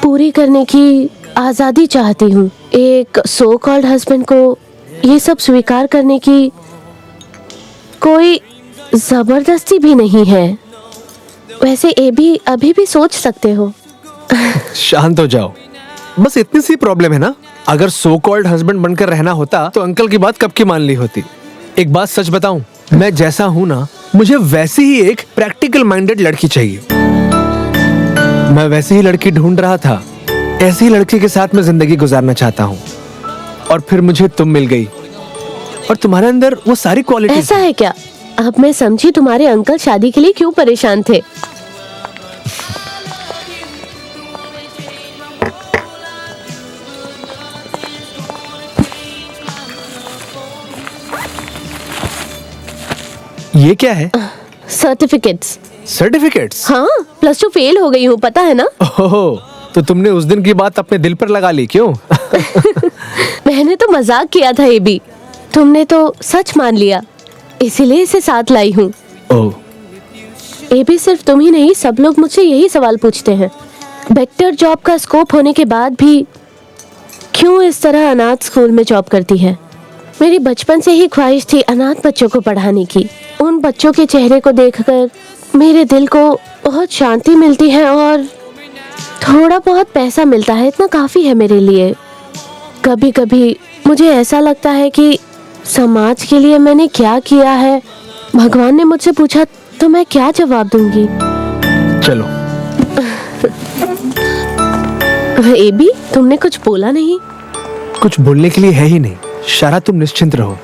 पूरी करने की आजादी चाहती हूँ। एक सो कॉल्ड हस्बैंड को ये सब स्वीकार करने की कोई जबरदस्ती भी नहीं है। वैसे ये भी अभी भी सोच सकते हो। शांत हो जाओ, बस इतनी सी प्रॉब्लम है ना। अगर सो कॉल्ड हस्बैंड बनकर रहना होता तो अंकल की बात कब की मान ली होती। एक बात सच बताऊं, मैं जैसा हूं ना, मुझे वैसी ही एक प्रैक्टिकल माइंडेड लड़की चाहिए। मैं वैसी ही लड़की ढूंढ रहा था, ऐसी ही लड़की के साथ मैं जिंदगी गुजारना चाहता हूँ। और फिर मुझे तुम मिल गई और तुम्हारे अंदर वो सारी क्वालिटी। ऐसा है क्या? अब मैं समझी तुम्हारे अंकल शादी के लिए क्यों परेशान थे। ये क्या है? सर्टिफिकेट्स। सर्टिफिकेट्स? हाँ, +2 फेल हो गई हूँ, पता है ना। ओहो, तो तुमने उस दिन की बात अपने दिल पर लगा ली क्यों? मैंने तो मजाक किया था, ये भी तुमने तो सच मान लिया, इसीलिए इसे साथ लाई हूँ। ओह, ये भी सिर्फ तुम ही नहीं, सब लोग मुझसे यही सवाल पूछते हैं। बेटर जॉब का स्कोप होने के बाद भी क्यों इस तरह अनाथ स्कूल में जॉब करती है। मेरी बचपन से ही ख्वाहिश थी अनाथ बच्चों को पढ़ाने की। उन बच्चों के चेहरे को देखकर मेरे दिल को बहुत शांति मिलती है और थोड़ा बहुत पैसा मिलता है, इतना काफी है मेरे लिए। कभी कभी मुझे ऐसा लगता है कि समाज के लिए मैंने क्या किया है। भगवान ने मुझसे पूछा तो मैं क्या जवाब दूंगी। चलो। ए बी, तुमने कुछ बोला नहीं? कुछ बोलने के लिए है ही नहीं। शारा, तुम निश्चिंत रहो,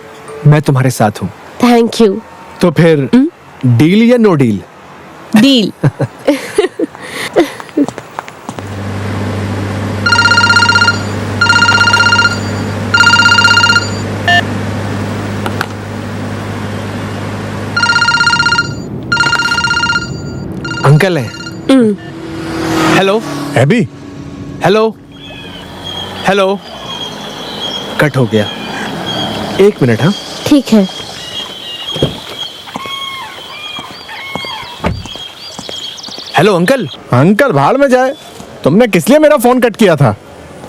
मैं तुम्हारे साथ हूँ। Thank you. तो फिर डील या नो डील? डील। अंकल है। Hello AB. Hello hello. Cut हो गया। 1 मिनट। हाँ ठीक है। Hello uncle. अंकल भाड़ में जाए, तुमने किस लिए मेरा फोन कट किया था?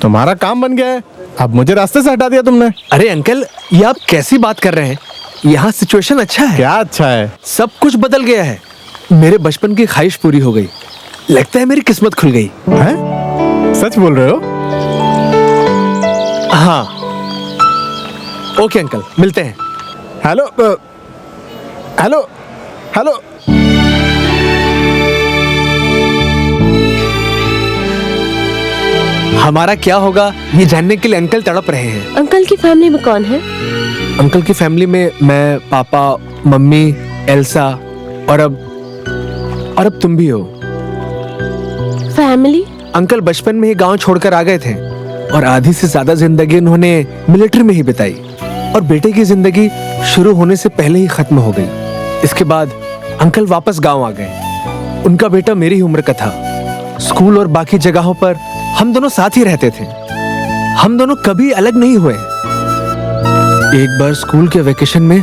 तुम्हारा काम बन गया है, अब मुझे रास्ते से हटा दिया तुमने। अरे अंकल, ये आप कैसी बात कर रहे हैं? यहाँ सिचुएशन अच्छा है। क्या अच्छा है? सब कुछ बदल गया है। मेरे बचपन की ख्वाहिश पूरी हो गई। लगता है मेरी किस्मत खुल गई है? सच बोल रहे हो? हाँ। ओके अंकल, मिलते हैं। Hello hello hello. हमारा क्या होगा ये जानने के लिए अंकल तड़प रहे हैं। अंकल की फैमिली में कौन है? अंकल की फैमिली में मैं, पापा, मम्मी, एल्सा और अब तुम भी हो। फैमिली? अंकल बचपन में ही गांव छोड़कर आ गए थे और आधी से ज्यादा जिंदगी उन्होंने मिलिट्री में ही बिताई और बेटे की जिंदगी शुरू होने से पहले ही खत्म हो गई। इसके बाद अंकल वापस गांव आ गए। उनका बेटा मेरी ही उम्र का था। स्कूल और बाकी जगहों पर हम दोनों साथ ही रहते थे। हम दोनों कभी अलग नहीं हुए। एक बार स्कूल के वेकेशन में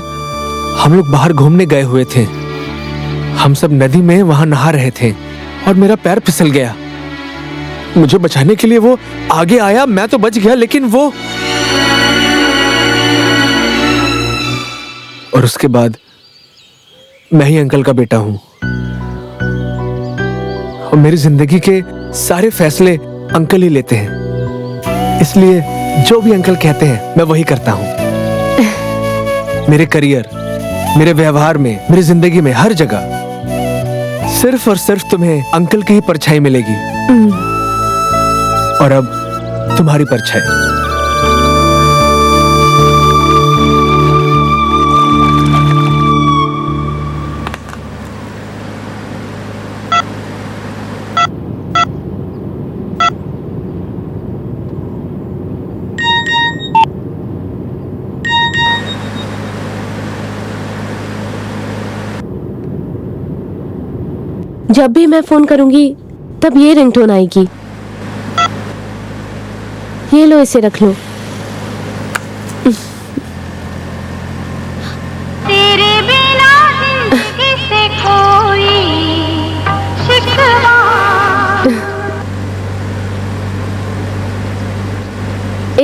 हम लोग बाहर घूमने गए हुए थे। हम सब नदी में वहां नहा रहे थे और मेरा पैर फिसल गया। मुझे बचाने के लिए वो आगे आया, मैं तो बच गया, लेकिन वो और उसके बाद मैं ही अंकल का बेटा हूं और मेरी जिंदगी के सारे फैसले अंकल ही लेते हैं। इसलिए जो भी अंकल कहते हैं मैं वही करता हूं। मेरे करियर, मेरे व्यवहार में, मेरी जिंदगी में, हर जगह सिर्फ और सिर्फ तुम्हें अंकल की ही परछाई मिलेगी और अब तुम्हारी परछाई। जब भी मैं फोन करूंगी तब ये रिंगटोन आएगी। ये लो, इसे रख लो। तेरे बिना जिंदगी से कोई शिकवा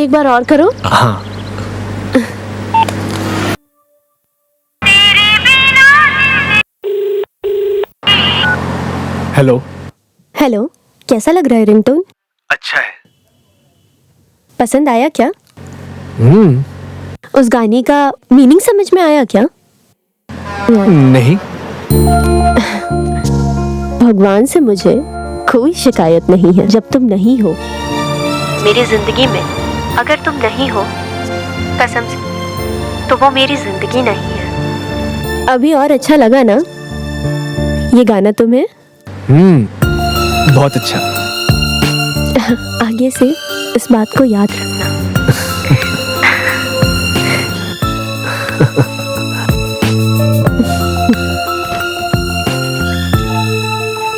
एक बार और करो। हाँ। हेलो। हेलो, कैसा लग रहा है रिंगटोन? अच्छा है। पसंद आया क्या? हम्म। उस गाने का मीनिंग समझ में आया क्या? नहीं। भगवान से मुझे कोई शिकायत नहीं है। जब तुम नहीं हो मेरी जिंदगी में, अगर तुम नहीं हो कसम से, तो वो मेरी जिंदगी नहीं है। अभी और अच्छा लगा ना ये गाना तुम्हें? बहुत अच्छा। आगे से इस बात को याद रखना।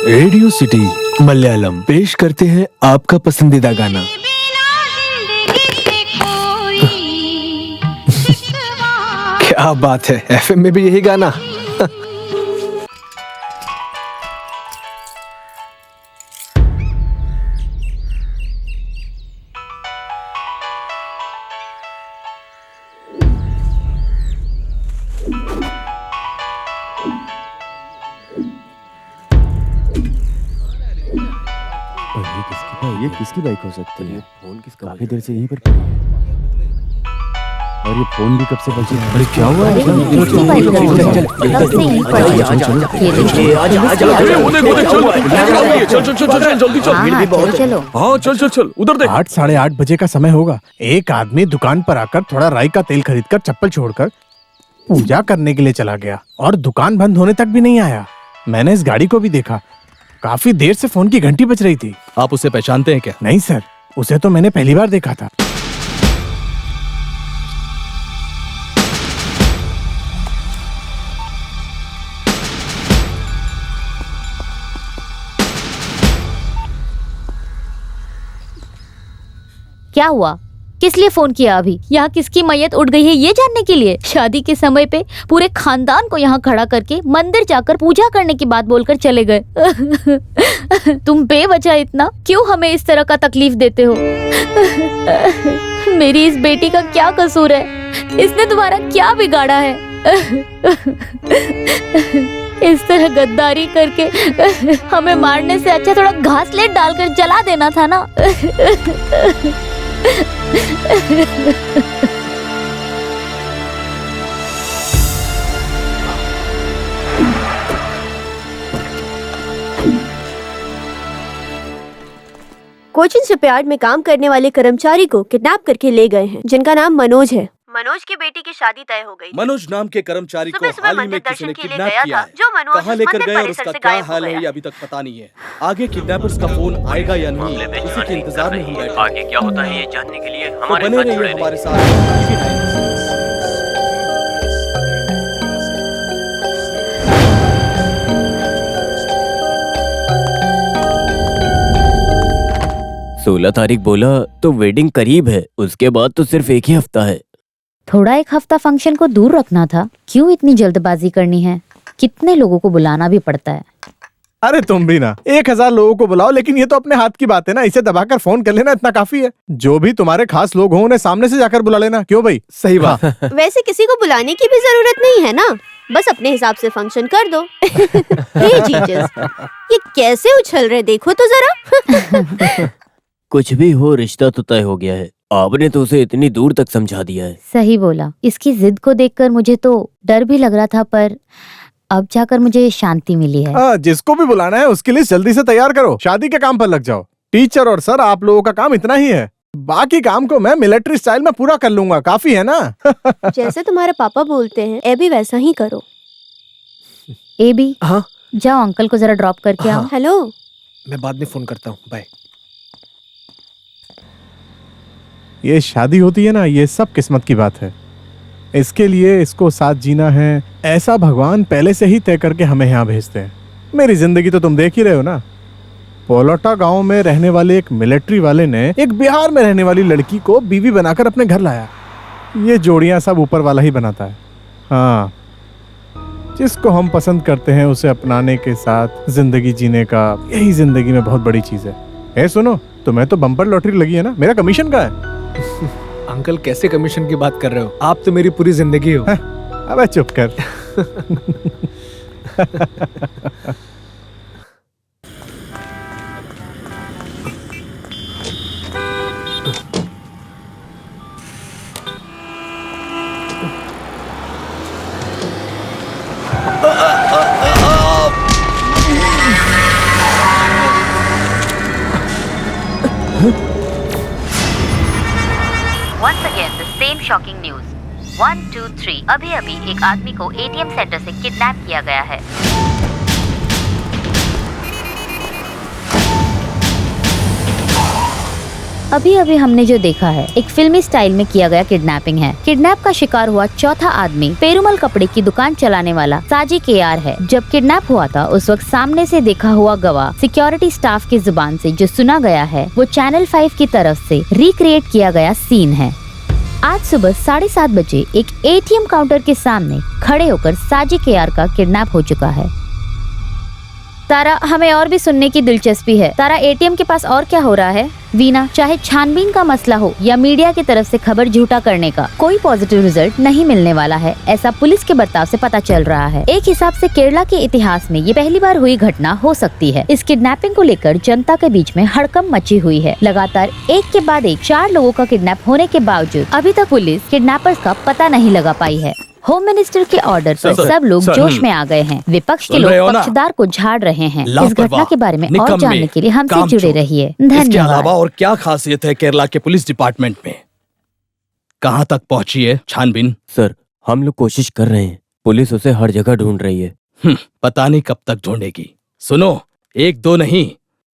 रेडियो सिटी मलयालम पेश करते हैं आपका पसंदीदा गाना। क्या बात है, एफएम में भी यही गाना। ये किसकी बाइक हो सकती है? फोन किसका? काफी देर से यहीं पर पड़ी है और ये फोन भी कब से बची है? अरे क्या हुआ? चल उधर देख। 8 साढ़े 8 बजे का समय होगा। एक आदमी दुकान पर आकर थोड़ा राई का तेल खरीदकर चप्पल छोड़कर पूजा करने के लिए चला गया और दुकान बंद होने तक भी नहीं आया। मैंने इस गाड़ी को भी देखा, काफी देर से फोन की घंटी बज रही थी। आप उसे पहचानते हैं क्या? नहीं सर, उसे तो मैंने पहली बार देखा था। क्या हुआ? किस लिए फोन किया अभी? यहाँ किसकी मैयत उठ गई है ये जानने के लिए? शादी के समय पे पूरे खानदान को यहाँ खड़ा करके मंदिर जाकर पूजा करने की बात बोलकर चले गए। तुम बेवजह इतना क्यों हमें इस तरह का तकलीफ देते हो? मेरी इस बेटी का क्या कसूर है? इसने तुम्हारा क्या बिगाड़ा है? इस तरह गद्दारी करके हमें मारने से अच्छा थोड़ा घासलेट डालकर जला देना था ना। कोचिंग शिपयार्ड में काम करने वाले कर्मचारी को किडनैप करके ले गए हैं, जिनका नाम मनोज है। मनोज की बेटी की शादी तय हो गई। मनोज नाम के कर्मचारी को हाल ही में किसी ने किडनैप किया है। जो मनोज कहाँ लेकर गए और उसका क्या हाल है ये अभी तक पता नहीं है। आगे किडनैपर्स का फोन आएगा या नहीं, इसी के इंतजार में हम बैठे। आगे क्या होता है ये जानने के लिए तो बने रहिए हमारे साथ। सोलह तारीख बोला तो वेडिंग करीब है, उसके बाद तो सिर्फ एक ही हफ्ता है। थोड़ा एक हफ्ता फंक्शन को दूर रखना था, क्यों इतनी जल्दबाजी करनी है? कितने लोगों को बुलाना भी पड़ता है। अरे तुम भी ना, 1000 लोगों को बुलाओ, लेकिन ये तो अपने हाथ की बात है ना। इसे दबाकर फोन कर लेना इतना काफी है। जो भी तुम्हारे खास लोग हों उन्हें सामने से जाकर बुला लेना। क्यों भाई? सही बात। वैसे किसी को बुलाने की भी जरूरत नहीं है ना, बस अपने हिसाब से फंक्शन कर दो। हे जीजस, ये कैसे उछल रहे देखो तो जरा। कुछ भी हो, रिश्ता तो तय हो गया है। आपने तो उसे इतनी दूर तक समझा दिया है। सही बोला। इसकी जिद को देखकर मुझे तो डर भी लग रहा था, पर अब जाकर मुझे शांति मिली है। जिसको भी बुलाना है उसकी लिस्ट जल्दी से तैयार करो, शादी के काम पर लग जाओ। टीचर और सर, आप लोगों का काम इतना ही है, बाकी काम को मैं मिलिट्री स्टाइल में पूरा कर लूंगा। काफी है ना? जैसे तुम्हारे पापा बोलते हैं, ए भी वैसा ही करो। ए भी? हाँ। जाओ अंकल को जरा ड्रॉप करके आओ। हेलो, मैं बाद में फोन करता हूँ, बाय। ये शादी होती है ना, ये सब किस्मत की बात है। इसके लिए इसको साथ जीना है, ऐसा भगवान पहले से ही तय करके हमें यहाँ भेजते हैं। मेरी जिंदगी तो तुम देख ही रहे हो ना। पोलोटा गांव में रहने वाले एक मिलिट्री वाले ने एक बिहार में रहने वाली लड़की को बीवी बनाकर अपने घर लाया। ये जोड़ियां सब ऊपर वाला ही बनाता है। हाँ, जिसको हम पसंद करते हैं उसे अपनाने के साथ जिंदगी जीने का, यही जिंदगी में बहुत बड़ी चीज है। सुनो, तुम्हें तो बम्पर लॉटरी लगी है ना, मेरा कमीशन का है। अंकल कैसे कमीशन की बात कर रहे हो? आप तो मेरी पूरी जिंदगी हो। अबे चुप कर। Once again, the same shocking news. 1, 2, 3 अभी एक आदमी को एटीएम सेंटर से किडनैप किया गया है। अभी हमने जो देखा है एक फिल्मी स्टाइल में किया गया किडनैपिंग है। किडनैप का शिकार हुआ चौथा आदमी पेरुमल कपड़े की दुकान चलाने वाला साजी केआर है। जब किडनैप हुआ था उस वक्त सामने से देखा हुआ गवाह सिक्योरिटी स्टाफ की जुबान से जो सुना गया है वो चैनल 5 की तरफ से रिक्रिएट किया गया सीन है। आज सुबह 7:30 बजे एक एटीएम काउंटर के सामने खड़े होकर साजी केआर का किडनैप हो चुका है। तारा, हमें और भी सुनने की दिलचस्पी है। तारा, एटीएम के पास और क्या हो रहा है? वीना, चाहे छानबीन का मसला हो या मीडिया की तरफ से खबर झूठा करने का, कोई पॉजिटिव रिजल्ट नहीं मिलने वाला है, ऐसा पुलिस के बर्ताव से पता चल रहा है। एक हिसाब से केरला के इतिहास में ये पहली बार हुई घटना हो सकती है। इस किडनैपिंग को लेकर जनता के बीच में हड़कंप मची हुई है। लगातार एक के बाद एक 4 लोगों का किडनैप होने के बावजूद अभी तक पुलिस किडनैपर्स का पता नहीं लगा पाई है। होम मिनिस्टर के ऑर्डर पर सब लोग जोश में आ गए हैं। विपक्ष के लोग पक्षधर को झाड़ रहे हैं। इस घटना के बारे में और जानने के लिए हमसे जुड़े रहिए। इसके अलावा और क्या खासियत है केरला के पुलिस डिपार्टमेंट में? कहाँ तक पहुँची है छानबीन? सर, हम लोग कोशिश कर रहे हैं। पुलिस उसे हर जगह ढूंढ रही है। पता नहीं कब तक ढूंढेगी। सुनो, 1-2 नहीं,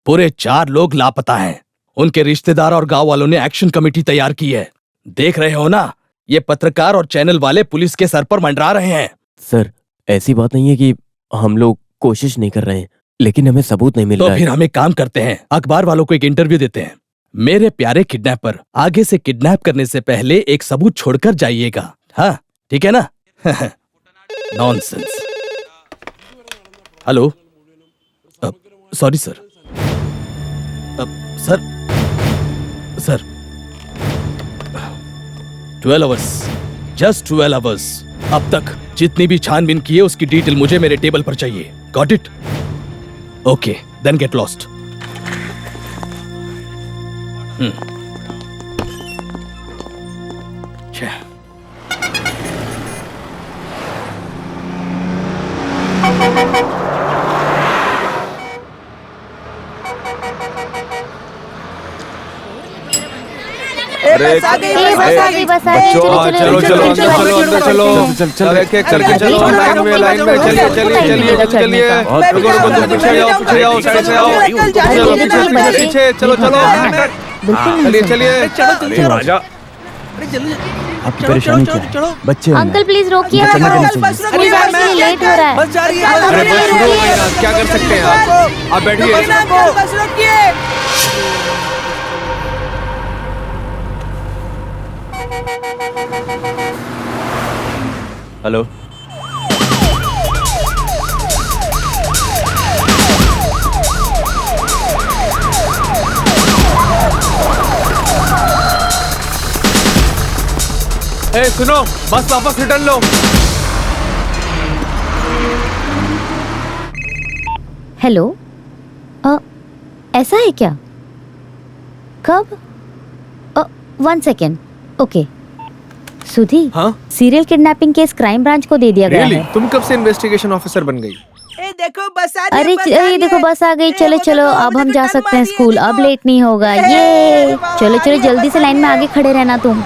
पूरे 4 लोग लापता हैं। उनके रिश्तेदार और गांव वालों ने एक्शन कमेटी तैयार की है। देख रहे हो ना, ये पत्रकार और चैनल वाले पुलिस के सर पर मंडरा रहे हैं। सर, ऐसी बात नहीं है कि हम लोग कोशिश नहीं कर रहे हैं, लेकिन हमें सबूत नहीं मिल रहा है। तो फिर हम एक काम करते हैं, अखबार वालों को एक इंटरव्यू देते हैं। मेरे प्यारे किडनैपर, आगे से किडनैप करने से पहले एक सबूत छोड़कर जाइएगा। हाँ, ठीक है ना? Nonsense. Hello, sorry sir. Sir 12 hours, just 12 hours. अब तक जितनी भी छानबीन की है उसकी डिटेल मुझे मेरे टेबल पर चाहिए। Got it? Okay, then get lost. Bus आ गई। चलो चलो चलो अंदर चलो अंदर चलो चल एक एक करके चलो लाइन में चलिए चलिए चलिए चलिए रुको रुको तुम पीछे जाओ साइड से आओ चलो पीछे चलो चलो चलिए चलिए राजा आपकी परेशानी क्या है? बच्चे अंकल प्लीज रोकिए, स्कूल जाने के लिए लेट हो रहा है। अरे बस शुरू हो गई ना, क्या कर सकते हैं आप बैठिए। हेलो, ए सुनो, बस वापस रिटर्न लो। हेलो, ऐसा है क्या? कब? 1 सेकेंड। ओके सुधी, हाँ? Serial kidnapping case crime branch को दे दिया गया है। तुम कब से इन्वेस्टिगेशन ऑफिसर बन गई? देखो बस आ अरे देखो बस आ गई। चलो चलो अब हम जा सकते हैं स्कूल, अब लेट नहीं होगा। ये चलो चलो जल्दी से लाइन में आगे खड़े रहना तुम।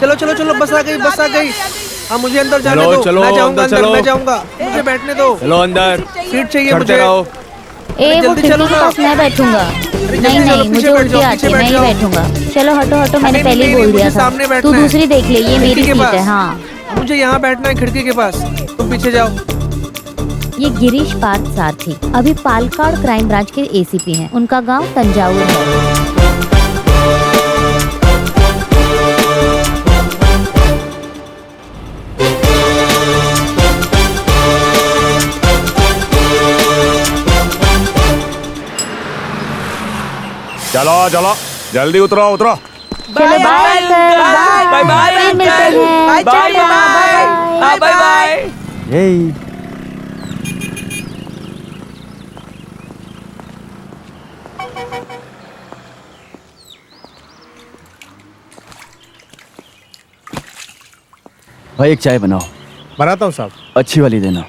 चलो चलो चलो बस आ गई। अब मुझे अंदर जाने दो। चलो मैं जाऊंगा अंदर, अंदर, मैं जाऊंगा, मुझे बैठने दो। चलो अंदर, सीट चाहिए मुझे। वो खिड़की के पास मैं बैठूंगा। नहीं मुझे उल्टी आती है, मैं ही बैठूंगा। चलो हटो हटो, मैंने पहले ही बोल दिया था। तू दूसरी देख ले, ये मेरी सीट है। हाँ मुझे यहाँ बैठना है खिड़की के पास, तुम पीछे जाओ। ये गिरीश पार्थ सारथी अभी पालक्काड क्राइम ब्रांच के एसीपी हैं। उनका गांव तंजावुर है। क्या चलो चलो जल्दी उतरो उतरो। चलो बाय अंकल, बाय बाय फिर मिलते हैं। Bye Charlie, bye bye bye. यही भाई एक चाय बनाओ। बनाता हूँ साहब। अच्छी वाली देना।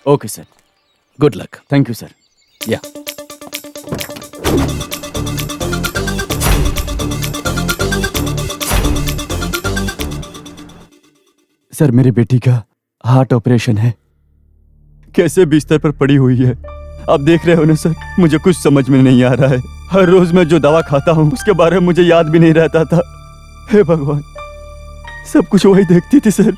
Okay sir. Good luck. Thank you sir. या सर मेरी बेटी का हार्ट ऑपरेशन है, कैसे बिस्तर पर पड़ी हुई है। आप देख रहे हो ना सर, मुझे कुछ समझ में नहीं आ रहा है। हर रोज मैं जो दवा खाता हूँ उसके बारे में मुझे याद भी नहीं रहता था। हे भगवान, सब कुछ वही देखती थी सर।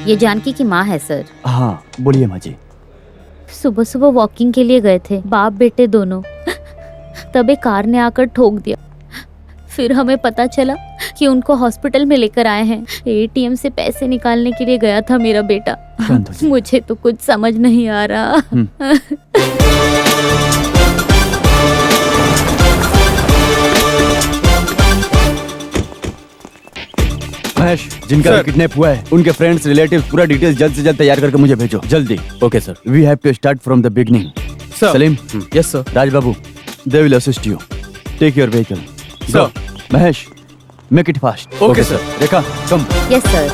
ये जानकी की माँ है सर। हाँ बोलिए माँ जी। सुबह सुबह वॉकिंग के लिए गए थे बाप बेटे दोनों, तब एक कार ने आकर ठोक दिया। फिर हमें पता चला कि उनको हॉस्पिटल में लेकर आए हैं। एटीएम से पैसे निकालने के लिए गया था मेरा बेटा। मुझे तो कुछ समझ नहीं आ रहा। महेश, जिनका किडनैप हुआ है उनके फ्रेंड्स रिलेटिव्स पूरा डिटेल्स जल्द से जल्द तैयार करके मुझे भेजो जल्दी। Okay sir. We have to start from the beginning. Salim. Yes sir. Raj Babu, they will assist you. Take your vehicle. Sir. Mahesh, make it fast. Okay sir. Rekha, come. Yes sir.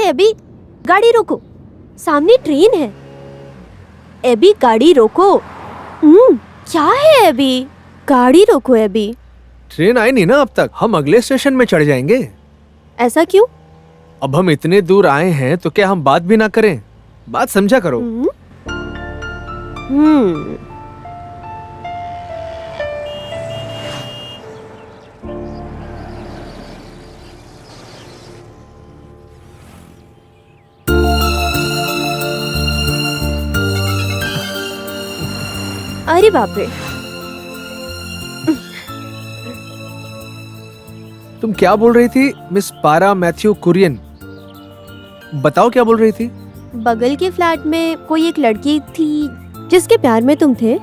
AB, गाड़ी रोको, सामने ट्रेन है। एबी गाड़ी रोको। क्या है एबी? गाड़ी रोको एबी। ट्रेन आई नहीं ना अब तक, हम अगले स्टेशन में चढ़ जाएंगे। ऐसा क्यों? अब हम इतने दूर आए हैं तो क्या हम बात भी ना करें? बात समझा करो। अरे बाप रे, तुम क्या बोल रही थी मिस पारा मैथ्यू कुरियन? बताओ क्या बोल रही थी? बगल के फ्लैट में कोई एक लड़की थी जिसके प्यार में तुम थे।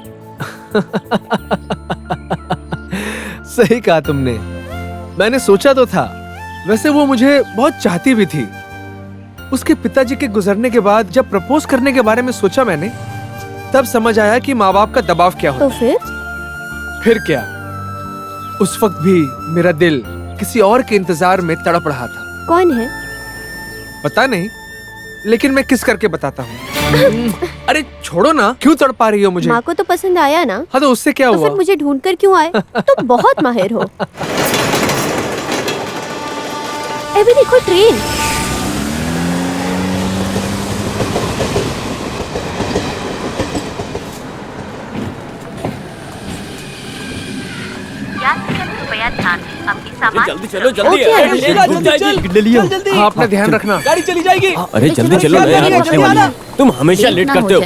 सही कहा तुमने, मैंने सोचा तो था। वैसे वो मुझे बहुत चाहती भी थी। उसके पिताजी के गुजरने के बाद जब प्रपोज करने के बारे में सोचा मैंने, तब समझ आया कि माँ बाप का दबाव क्या होता। तो फिर क्या? उस वक्त भी मेरा दिल किसी और के इंतजार में तड़प रहा था। कौन है? पता नहीं, लेकिन मैं किस करके बताता हूँ। अरे छोड़ो ना, क्यों तड़पा रही हो मुझे? माँ को तो पसंद आया ना? हाँ तो उससे क्या हुआ? फिर मुझे ढूंढ कर क्यों आए? तुम बहुत माहिर हो। अभी देखो ट्रेन। जल्दी चलो जल्दी। हाँ अपना ध्यान रखना। गाड़ी चली जाएगी। अरे जल्दी चलो यार, पहुंचने वाली है। तुम हमेशा लेट करते हो।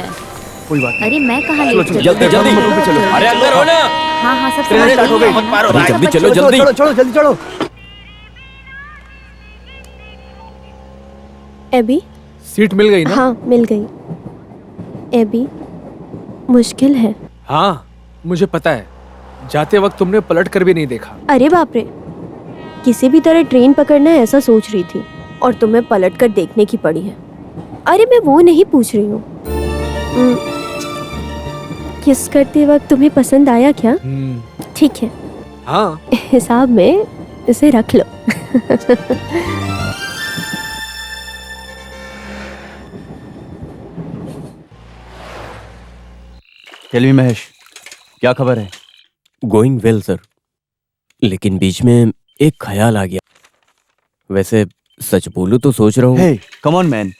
कोई बात अरे मैं कहाँ लेट? जल्दी जल्दी चलो। अरे अंदर हो ना। हाँ हाँ सब ट्रेन स्टार्ट हो गई। अरे जल्दी चलो जल्दी। चलो जल्दी चलो। एबी, सीट मिल गई ना? हाँ मिल गई। एबी, मुश्किल है। हाँ मुझे पता है, जाते वक्त तुमने पलट कर भी नहीं देखा। अरे बाप रे, किसी भी तरह ट्रेन पकड़ना है ऐसा सोच रही थी और तुम्हें पलट कर देखने की पड़ी है। अरे मैं वो नहीं पूछ रही हूँ, किस करते वक्त तुम्हें पसंद आया क्या? ठीक है, हाँ हिसाब में इसे रख लो। टेल मी महेश, क्या खबर है? गोइंग वेल सर, लेकिन बीच में एक ख्याल आ गया। वैसे सच बोलूं तो सोच रहा हूँ। हे कम ऑन मैन।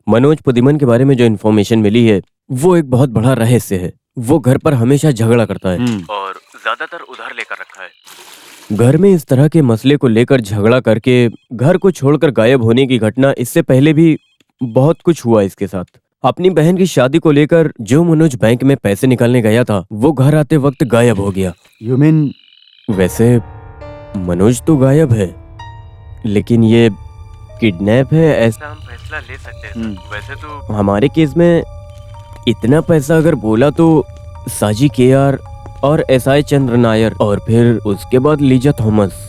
मनोज पुदिमन के बारे में जो इन्फॉर्मेशन मिली है वो एक बहुत बड़ा रहस्य है। वो घर पर हमेशा झगड़ा करता है और ज्यादातर उधार लेकर रखा है। घर में इस तरह के मसले को लेकर झगड़ा करके घर को छोड़कर गायब होने की घटना इससे पहले भी बहुत कुछ हुआ इसके साथ। अपनी बहन की शादी को लेकर जो मनोज बैंक में पैसे निकालने गया था वो घर आते वक्त गायब हो गया। You mean? वैसे मनोज तो गायब है, लेकिन ये किडनैप है ऐसा हम फैसला ले सकते हैं। वैसे तो हमारे केस में इतना पैसा अगर बोला तो साजी केआर और एसआई चंद्र नायर और फिर उसके बाद लीजा थॉमस।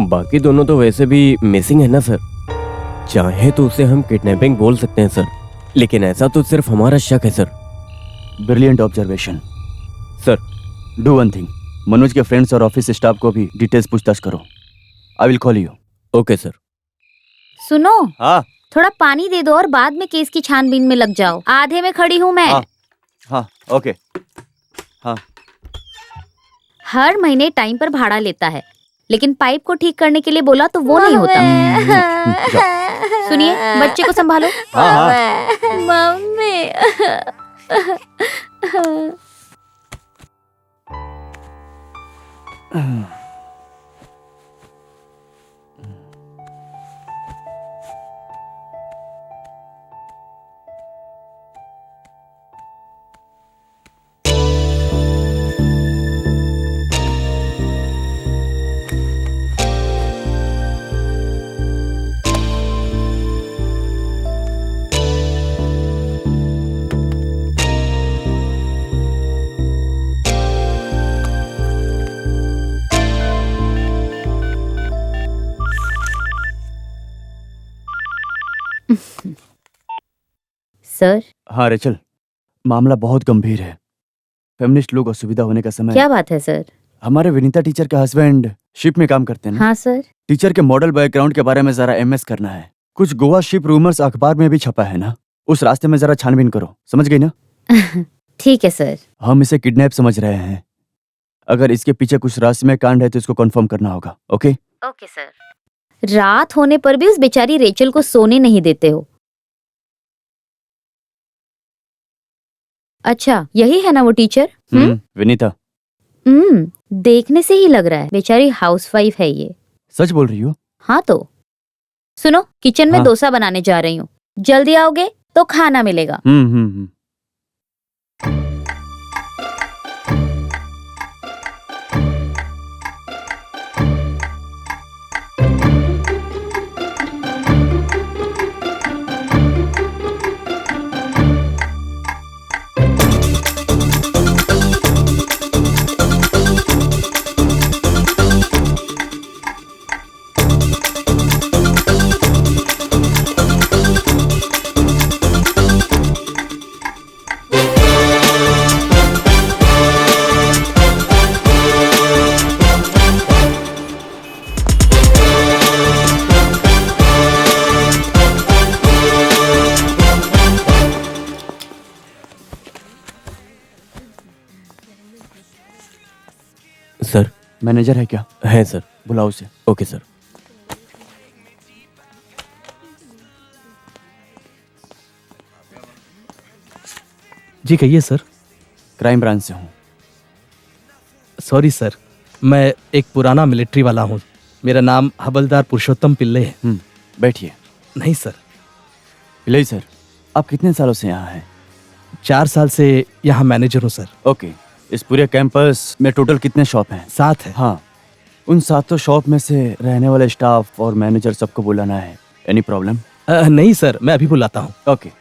बाकी दोनों तो वैसे भी मिसिंग है ना सर। चाहे तो उसे हम किडनैपिंग बोल सकते हैं सर, लेकिन ऐसा तो सिर्फ हमारा शक है sir. Brilliant observation sir. Do one thing, Manoj के फ्रेंड्स और ऑफिस स्टाफ को भी डिटेल्स पूछताछ करो। I will call you. Okay sir. सुनो, हाँ थोड़ा पानी दे दो और बाद में केस की छानबीन में लग जाओ। आधे में खड़ी हूँ मैं। हाँ ओके। हाँ हर महीने टाइम पर भाड़ा लेता है, लेकिन पाइप को ठीक करने के लिए बोला तो वो नहीं होता। सुनिए, बच्चे को संभालो। मम्मी। सर। हाँ रेचल, मामला बहुत गंभीर है। फेमिनिस्ट लोग असुविधा होने का समय। क्या बात है सर? हमारे विनीता टीचर के हस्बैंड शिप में काम करते हैं ना? हाँ सर। टीचर के मॉडल बैकग्राउंड के बारे में जरा एमएस करना है। कुछ गोवा शिप रूमर्स अखबार में भी छपा है ना, उस रास्ते में जरा छानबीन करो। समझ गई ना? ठीक है सर। हम इसे किडनैप समझ रहे हैं। अगर इसके पीछे कुछ रहस्यमय कांड है तो इसको कंफर्म करना होगा। ओके? Okay sir. रात होने पर भी उस बेचारी रेचल को सोने नहीं देते हो। अच्छा, यही है ना वो टीचर? विनीता। देखने से ही लग रहा है बेचारी हाउसवाइफ है ये। सच बोल रही हो? हाँ तो सुनो, किचन में डोसा बनाने जा रही हूँ, जल्दी आओगे तो खाना मिलेगा। सर। मैनेजर है क्या? है सर। बुलाओ उसे। Okay sir. जी कहिए सर। क्राइम ब्रांच से हूँ। सॉरी सर, मैं एक पुराना मिलिट्री वाला हूँ। मेरा नाम हवलदार पुरुषोत्तम पिल्ले है। बैठिए। नहीं सर। पिल्ले सर, आप कितने सालों से यहाँ हैं? 4 साल से यहाँ मैनेजर हूँ सर। ओके। इस पूरे कैंपस में टोटल कितने शॉप हैं? 7 है। हाँ, उन 7 शॉप में से रहने वाले स्टाफ और मैनेजर सबको बुलाना है। Any problem? नहीं सर, मैं अभी बुलाता हूँ। ओके।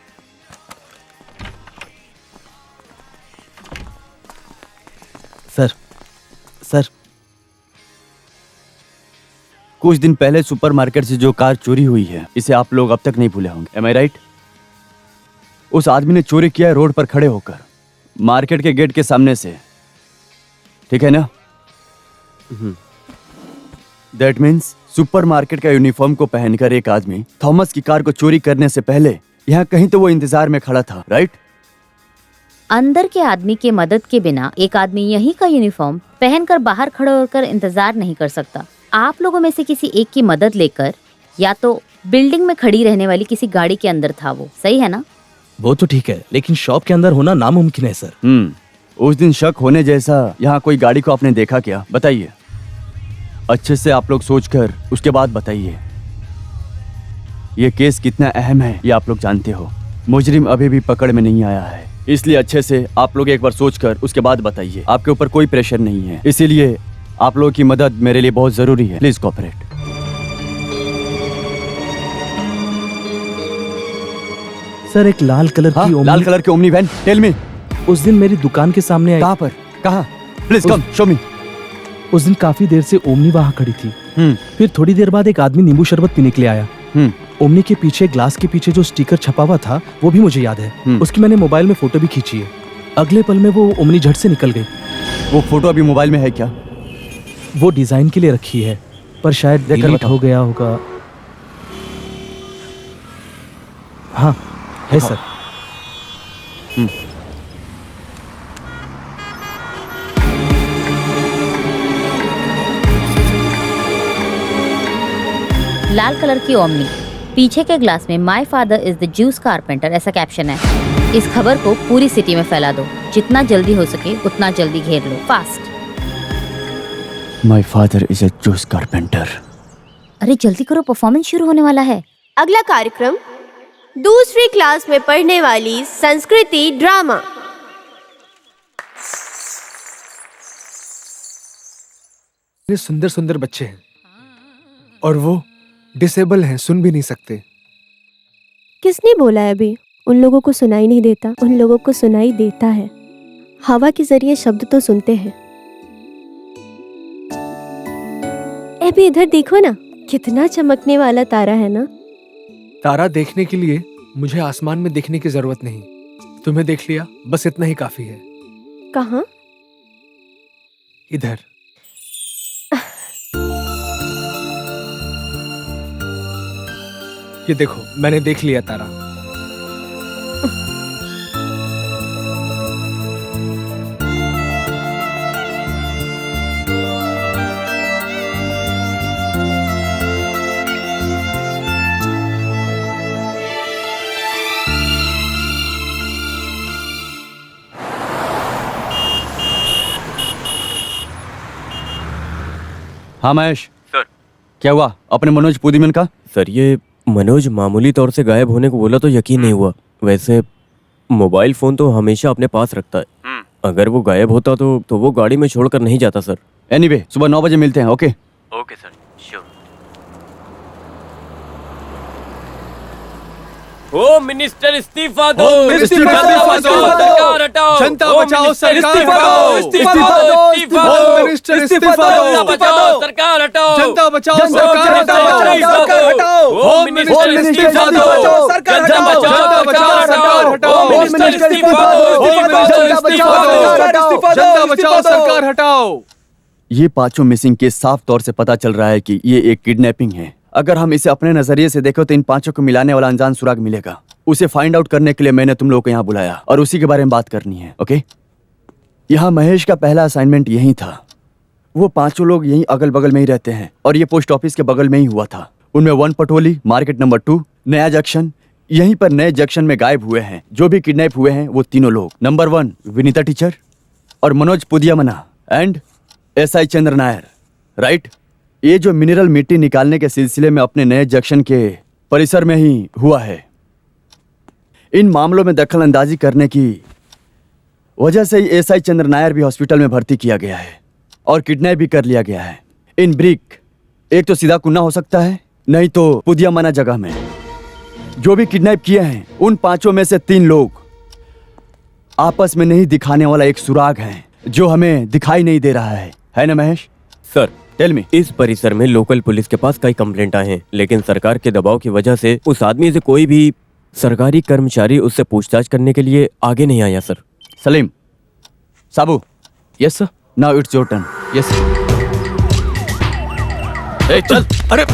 सर सर, कुछ दिन पहले सुपरमार्केट से जो कार चोरी हुई है, इसे आप लोग अब तक नहीं भूले होंगे। M I right? उस आदमी ने चोरी किया है रोड पर खड़े होकर, मार्केट के गेट के सामने से, ठीक है ना? दैट मीन्स सुपरमार्केट का यूनिफॉर्म को पहनकर एक आदमी थॉमस की कार को चोरी करने से पहले यहाँ कहीं तो वो इंतजार में खड़ा था, राइट? अंदर के आदमी के मदद के बिना एक आदमी यहीं का यूनिफॉर्म पहनकर बाहर खड़े होकर इंतजार नहीं कर सकता। आप लोगों में से किसी एक की मदद लेकर या तो बिल्डिंग में खड़ी रहने वाली किसी गाड़ी के अंदर था वो, सही है ना? वो तो ठीक है, लेकिन शॉप के अंदर होना नामुमकिन है सर। उस दिन शक होने जैसा यहाँ कोई गाड़ी को आपने देखा क्या? बताइए, अच्छे से आप लोग सोचकर उसके बाद बताइए। ये केस कितना अहम है ये आप लोग जानते हो। मुजरिम अभी भी पकड़ में नहीं आया है, इसलिए अच्छे से आप लोग एक बार सोचकर उसके बाद बताइए। आपके ऊपर कोई प्रेशर नहीं है, इसीलिए आप लोगों की मदद मेरे लिए बहुत जरूरी है। Please cooperate. सर, एक लाल कलर की ओमनी, लाल कलर की ओमनी वैन, टेल मी। उस दिन मेरी दुकान के सामने आई। कहाँ पर? कहाँ? प्लीज कम शो मी। उस दिन काफी देर से ओमनी वहाँ खड़ी थी। फिर थोड़ी देर बाद एक आदमी नींबू शरबत पीने के लिए आया। ओमनी के पीछे, ग्लास के पीछे जो स्टिकर छपा हुआ था वो भी मुझे याद है। उसकी मैंने मोबाइल में फोटो भी खींची है। अगले पल में वो ओमनी झट से निकल गई। वो फोटो अभी मोबाइल में है क्या? वो डिजाइन के लिए रखी है, पर शायद डिलीट हो गया होगा। हाँ है सर। लाल कलर की ओमनी, पीछे के ग्लास में my father is the juice carpenter ऐसा कैप्शन है। इस खबर को पूरी सिटी में फैला दो, जितना जल्दी हो सके उतना जल्दी घेर लो, fast. My father is a juice carpenter. अरे जल्दी करो, परफॉर्मेंस शुरू होने वाला है। अगला कार्यक्रम दूसरी क्लास में पढ़ने वाली संस्कृति ड्रामा। सुंदर सुंदर बच्चे हैं और वो डिसेबल हैं, सुन भी नहीं सकते। किसने बोला है अभी? उन लोगों को सुनाई नहीं देता, उन लोगों को सुनाई देता है। हवा के जरिए शब्द तो सुनते हैं। अभी इधर देखो ना, कितना चमकने वाला तारा है ना। तारा देखने के लिए मुझे आसमान में देखने की जरूरत नहीं, तुम्हें देख लिया बस इतना ही काफी है। कहाँ? इधर। ये देखो, मैंने देख लिया तारा। हाँ महेश सर। क्या हुआ अपने मनोज पुदीमन का? सर, ये मनोज मामूली तौर से गायब होने को बोला तो यकीन नहीं हुआ। वैसे मोबाइल फोन तो हमेशा अपने पास रखता है। अगर वो गायब होता तो वो गाड़ी में छोड़कर नहीं जाता सर। एनीवे, सुबह 9 बजे मिलते हैं। Okay okay sir, sure. Home minister इस्तीफा दो, सरकार हटाओ, जनता बचाओ, सरकार हटाओ, इस्तीफा दो, इस्तीफा होम दो, मिनिस्टर इस्तीफा दो, बचाओ, सरकार हटाओ, जनता बचाओ, सरकार हटाओ, होम मिनिस्टर इस्तीफा दो, सरकार जनता बचाओ, सरकार हटाओ, होम मिनिस्टर इस्तीफा दो, जनता बचाओ, सरकार हटाओ। ये पांचों मिसिंग केस साफ तौर से पता चल रहा है कि ये एक किडनैपिंग है। अगर हम इसे अपने नजरिए से देखें तो इन पांचों को मिलाने वाला अनजान सुराग मिलेगा। उसे फाइंड आउट करने के लिए मैंने तुम लोग को यहाँ बुलाया और उसी के बारे में बात करनी है। ओके, यहाँ महेश का पहला असाइनमेंट यही था। वो पांचों लोग यहीं अगल बगल में ही रहते हैं और ये पोस्ट ऑफिस के बगल में ही हुआ था। उनमें 1 पटोली, मार्केट नंबर 2, नया जंक्शन, यहीं पर नए जंक्शन में गायब हुए हैं। जो भी किडनैप हुए हैं वो तीनों लोग, नंबर 1 विनीता टीचर और Manoj Pudiyamana and SI Chandra Nair, right? ये जो मिनरल मिट्टी निकालने के सिलसिले में अपने नए जंक्शन के परिसर में ही हुआ है। इन मामलों में दखल अंदाजी करने की वजह से ही SI चंद्र नायर भी हॉस्पिटल में भर्ती किया गया है और किडनैप भी कर लिया गया है। इन ब्रिक एक तो सीधा कुन्ना हो सकता है, नहीं तो पुदियामना जगह में। जो भी किडनैप किए हैं उन पांचों में से 3 लोग आपस में नहीं दिखाने वाला एक सुराग है जो हमें दिखाई नहीं दे रहा है। है ना महेश? Sir, tell me. इस परिसर में लोकल पुलिस के पास कई कंप्लेंट आए हैं, लेकिन सरकार के दबाव की वजह से उस आदमी से कोई भी सरकारी कर्मचारी उससे पूछताछ करने के लिए आगे नहीं आया sir. Salim, Sabu. Yes sir. Now it's your turn. Yes. चल। अरे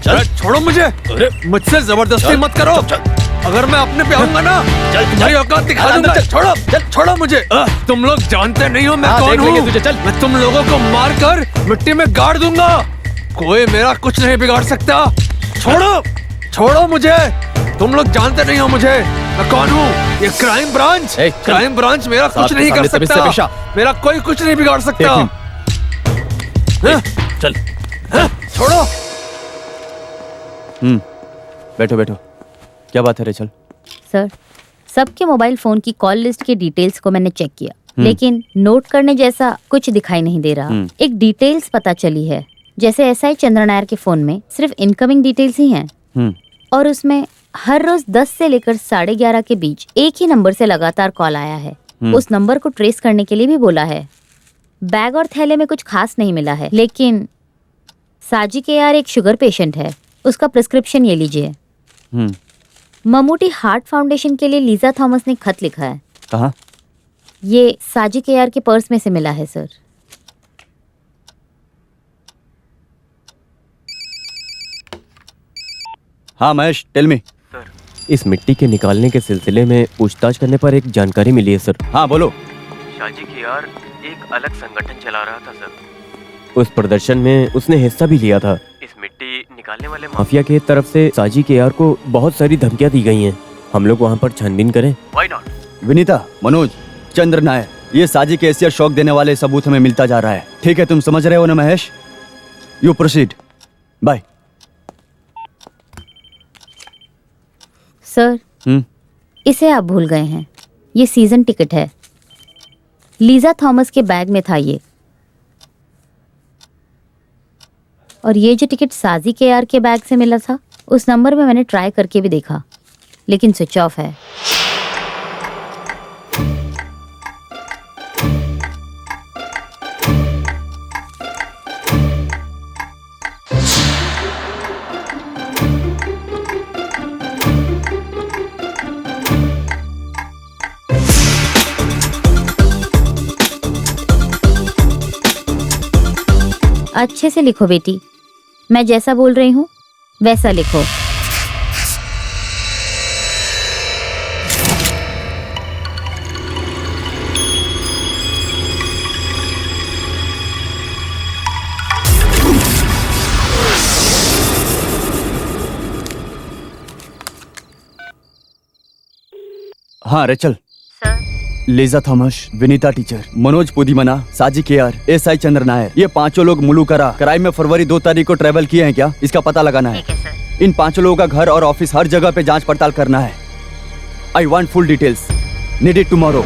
चल, छोड़ो मुझे। अरे मुझसे जबरदस्ती मत करो। अगर मैं अपने पे आऊंगा ना, तुम्हारी औकात दिखा दूंगा। छोड़ो, छोड़ो मुझे। तुम लोग जानते नहीं हो मैं कौन हूँ। मैं तुम लोगों को मार कर मिट्टी में गाड़ दूंगा। कोई मेरा कुछ नहीं बिगाड़ सकता। छोड़ो, छोड़ो मुझे। तुम लोग जानते नहीं हो मुझे, मैं कौन हूँ। ये क्राइम ब्रांच, क्राइम ब्रांच मेरा कुछ नहीं कर सकता। मेरा कोई कुछ नहीं बिगाड़ सकता। चल। छोड़ो। बैठो बैठो। क्या बात है रेचल? सर, सबके मोबाइल फोन की कॉल लिस्ट के डिटेल्स को मैंने चेक किया, लेकिन नोट करने जैसा कुछ दिखाई नहीं दे रहा। एक डिटेल्स पता चली है, जैसे एसआई चंद्र नायर के फोन में सिर्फ इनकमिंग डिटेल्स ही हैं, और उसमें हर रोज 10 से लेकर 11:30 के बीच एक ही नंबर से लगातार कॉल आया है। उस नंबर को ट्रेस करने के लिए भी बोला है। बैग और थैले में कुछ खास नहीं मिला है, लेकिन साजी के यार एक शुगर पेशेंट है, उसका प्रिस्क्रिप्शन ये लीजिए। ममूटी हार्ट फाउंडेशन के लिए लीजा थॉमस ने खत लिखा है। कहाँ? ये साजी के यार के पर्स में से मिला है सर। हाँ महेश, टेल मी। सर, इस मिट्टी के निकालने के सिलसिले में पूछताछ करने पर एक जानकारी मिली है सर। हाँ बोलो। साजी के यार एक अलग संगठन चला रहा था सर। उस प्रदर्शन में उसने हिस्सा भी लिया था। इस मिट्टी निकालने वाले माफिया की तरफ से साजी के यार को बहुत सारी धमकियां दी गई हैं। हम लोग वहां पर छानबीन करें? Why not? विनीता, मनोज, चंद्र नायर, ये साजी के हैसियत शौक देने वाले सबूत हमें मिलता जा रहा है। ठीक है, तुम समझ रहे हो ना Mahesh? You proceed. Bye. Sir, इसे आप भूल गए हैं। ये सीजन टिकट है। लीजा थॉमस के बैग में था ये, और ये जो टिकट साजी के यार के बैग से मिला था, उस नंबर में मैंने ट्राई करके भी देखा, लेकिन स्विच ऑफ है। अच्छे से लिखो बेटी, मैं जैसा बोल रही हूँ वैसा लिखो। हाँ Rachel. Lisa Thomas, Vinita teacher, Manoj Pudiyamana, Saji KR, SI Chandra Nair, ये पांचों लोग मुलुकरा क्राइम में फरवरी 2 तारीख को ट्रेवल किए हैं क्या? इसका पता लगाना है। इन पांचों लोगों का घर और ऑफिस हर जगह पे जांच पड़ताल करना है। I want full details. Need it tomorrow.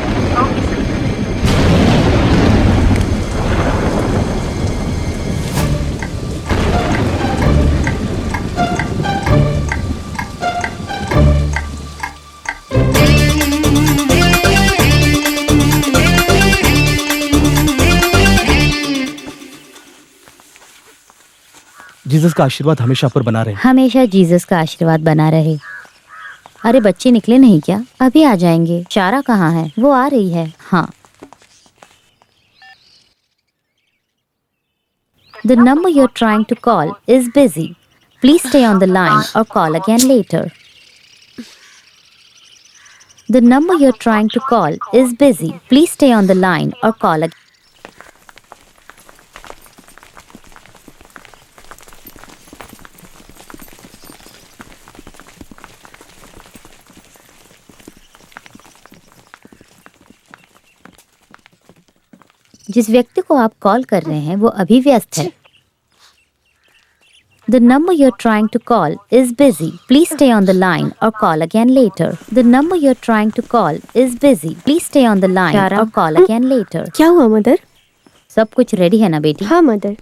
Jesus का आशीर्वाद हमेशा पर बना रहे। हमेशा जीसस का आशीर्वाद बना रहे। अरे बच्चे निकले नहीं क्या? अभी आ जाएंगे। चारा कहाँ है? वो आ रही है। हाँ। The number you're trying to call is busy. Please stay on the line or call again later. The number you're trying to call is busy. Please stay on the line or call again. जिस व्यक्ति को आप कॉल कर रहे हैं वो अभी व्यस्त है। The number you're trying to call is busy. Please stay on the line or call again later. The number you're trying to call is busy. Please stay on the line or call again later. क्या हुआ मदर? सब कुछ रेडी है ना बेटी? हाँ मदर।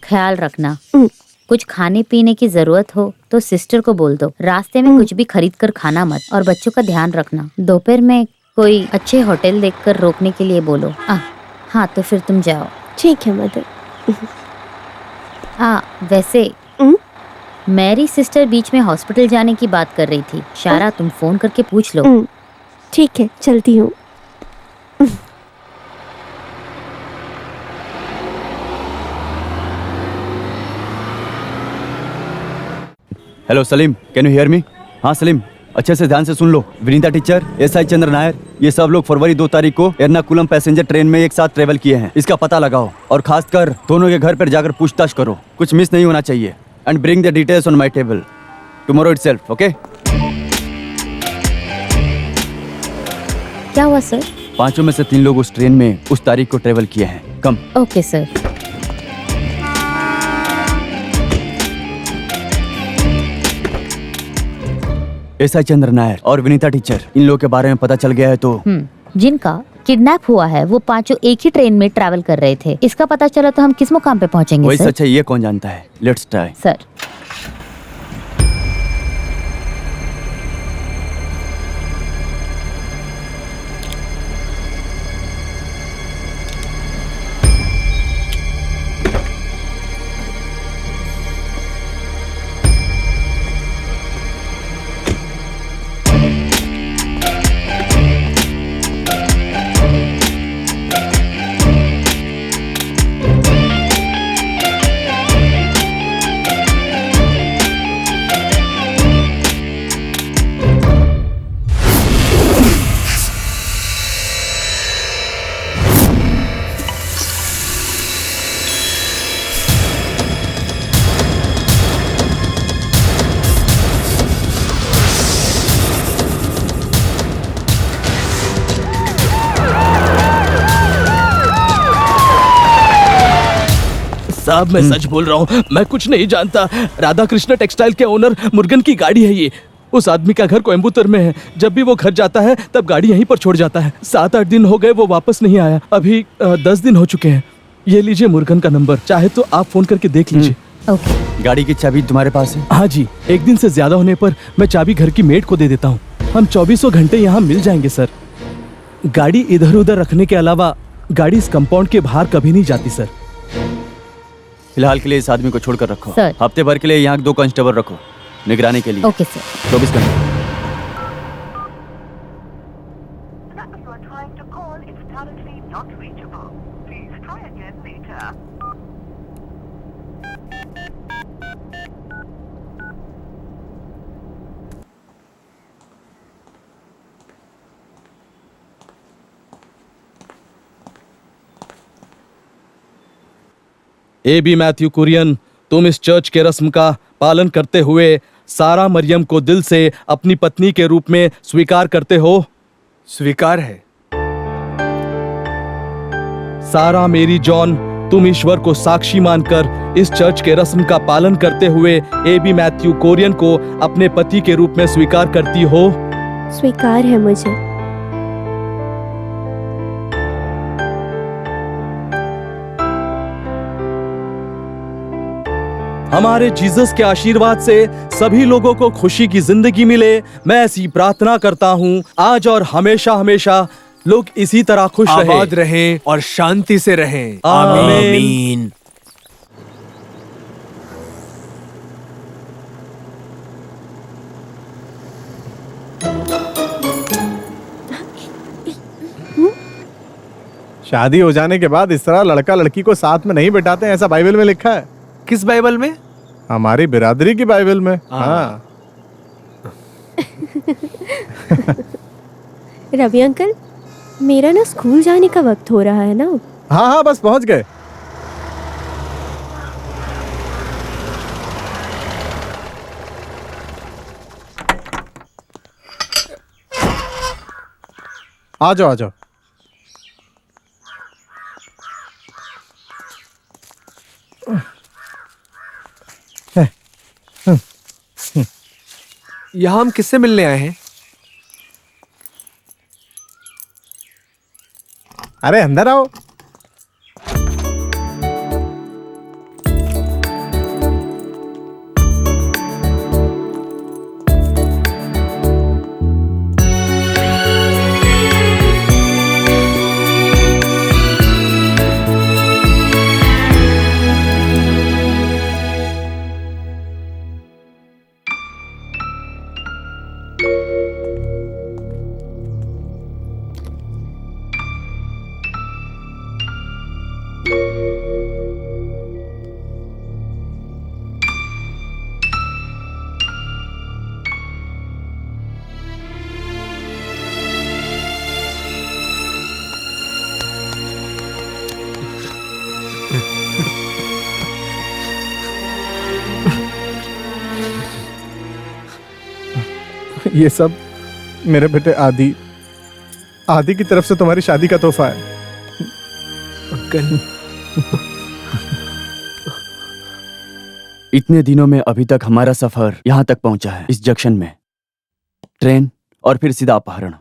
ख्याल रखना। कुछ खाने पीने की जरूरत हो तो सिस्टर को बोल दो। रास्ते में कुछ भी खरीद कर खाना मत, और बच्चों का ध्यान रखना। दोपहर में कोई अच्छे होटल देखकर रोकने के लिए बोलो। हाँ तो फिर तुम जाओ। ठीक है मदर। हाँ वैसे मेरी सिस्टर बीच में हॉस्पिटल जाने की बात कर रही थी। शारा तुम फोन करके पूछ लो। ठीक है, चलती हूँ। Hello Salim, can you hear me? हाँ सलीम, अच्छे से ध्यान से सुन लो। विनीता टीचर, एसआई चंद्र नायर, ये सब लोग फरवरी 2 तारीख को एर्नाकुलम पैसेंजर ट्रेन में एक साथ ट्रेवल किए हैं। इसका पता लगाओ और खासकर दोनों के घर पर जाकर पूछताछ करो। कुछ मिस नहीं होना चाहिए। And bring the details on my table tomorrow itself, okay? क्या हुआ सर? 5 में से 3 लोग उस ट्रेन में उस तारीख को ट्रेवल किए हैं। Come. Okay sir. SI Chandra Nair और विनीता टीचर, इन लोगों के बारे में पता चल गया है तो जिनका किडनैप हुआ है वो पांचों एक ही ट्रेन में ट्रैवल कर रहे थे। इसका पता चला तो हम किस मुकाम पे पहुंचेंगे? वही सच है, ये कौन जानता है। Let's try. सर साहब मैं सच बोल रहा हूँ, मैं कुछ नहीं जानता। राधा कृष्ण टेक्सटाइल के ओनर मुर्गन की गाड़ी है ये। उस आदमी का घर कोयम्बटूर में है। जब भी वो घर जाता है तब गाड़ी यहीं पर छोड़ जाता है। 7-8 दिन हो गए वो वापस नहीं आया। अभी 10 दिन हो चुके हैं। ये लीजिए मुर्गन का नंबर, चाहे तो आप फोन करके देख लीजिए। ओके। गाड़ी की चाबी तुम्हारे पास है? हाँ जी, एक दिन से ज्यादा होने पर मैं चाबी घर की मेड को दे देता हूँ। हम 24 घंटे यहाँ मिल जाएंगे सर। गाड़ी इधर उधर रखने के अलावा गाड़ी इस कंपाउंड के बाहर कभी नहीं जाती सर। फिलहाल के लिए इस आदमी को छोड़कर रखो। सर। हफ्ते भर के लिए यहाँ 2 कांस्टेबल रखो निगरानी के लिए। Okay sir. 24 घंटे। A.B. मैथ्यू कुरियन, तुम इस चर्च के रस्म का पालन करते हुए सारा मरियम को दिल से अपनी पत्नी के रूप में स्वीकार करते हो? स्वीकार है। सारा मेरी जॉन, तुम ईश्वर को साक्षी मानकर इस चर्च के रस्म का पालन करते हुए A.B. मैथ्यू कुरियन को अपने पति के रूप में स्वीकार करती हो? स्वीकार है मुझे। हमारे जीसस के आशीर्वाद से सभी लोगों को खुशी की जिंदगी मिले, मैं ऐसी प्रार्थना करता हूँ। आज और हमेशा हमेशा लोग इसी तरह खुश रहें, आबाद रहें और शांति से रहें। आमीन। शादी हो जाने के बाद इस तरह लड़का लड़की को साथ में नहीं बिठाते, ऐसा बाइबल में लिखा है। किस बाइबल में? हमारी बिरादरी की बाइबल में। हाँ। रवि अंकल, मेरा ना स्कूल जाने का वक्त हो रहा है ना। हाँ हाँ, बस पहुंच गए। आ जाओ आ जाओ। यहाँ हम किससे मिलने आए हैं? अरे अंदर आओ। ये सब मेरे बेटे आदि की तरफ से तुम्हारी शादी का तोहफा है। अंकल, इतने दिनों में अभी तक हमारा सफर यहाँ तक पहुंचा है, इस जंक्शन में ट्रेन और फिर सीधा अपहरण।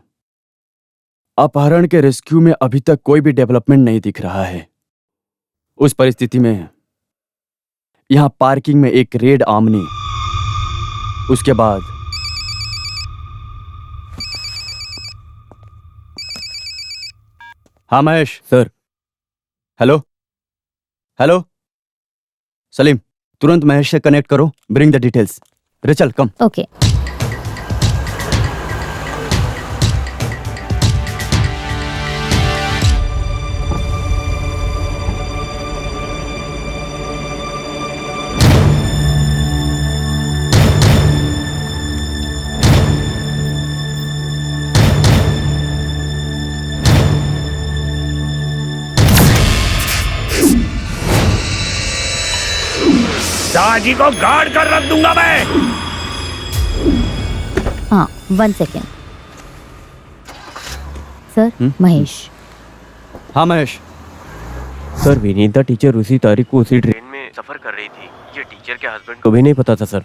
अपहरण के रेस्क्यू में अभी तक कोई भी डेवलपमेंट नहीं दिख रहा है। उस परिस्थिति में यहाँ पार्किंग में एक रेड आमनी, उसके बाद हाँ Mahesh sir. Hello hello Salim, तुरंत महेश से कनेक्ट करो, bring the details. Rachel come. Okay. Shahji को गार्ड कर रख दूंगा मैं। हाँ 1 सेकेंड सर। महेश। हाँ महेश। सर विनीता टीचर उसी तारीख को उसी ट्रेन में सफर कर रही थी। ये टीचर के हस्बैंड को भी नहीं पता था सर।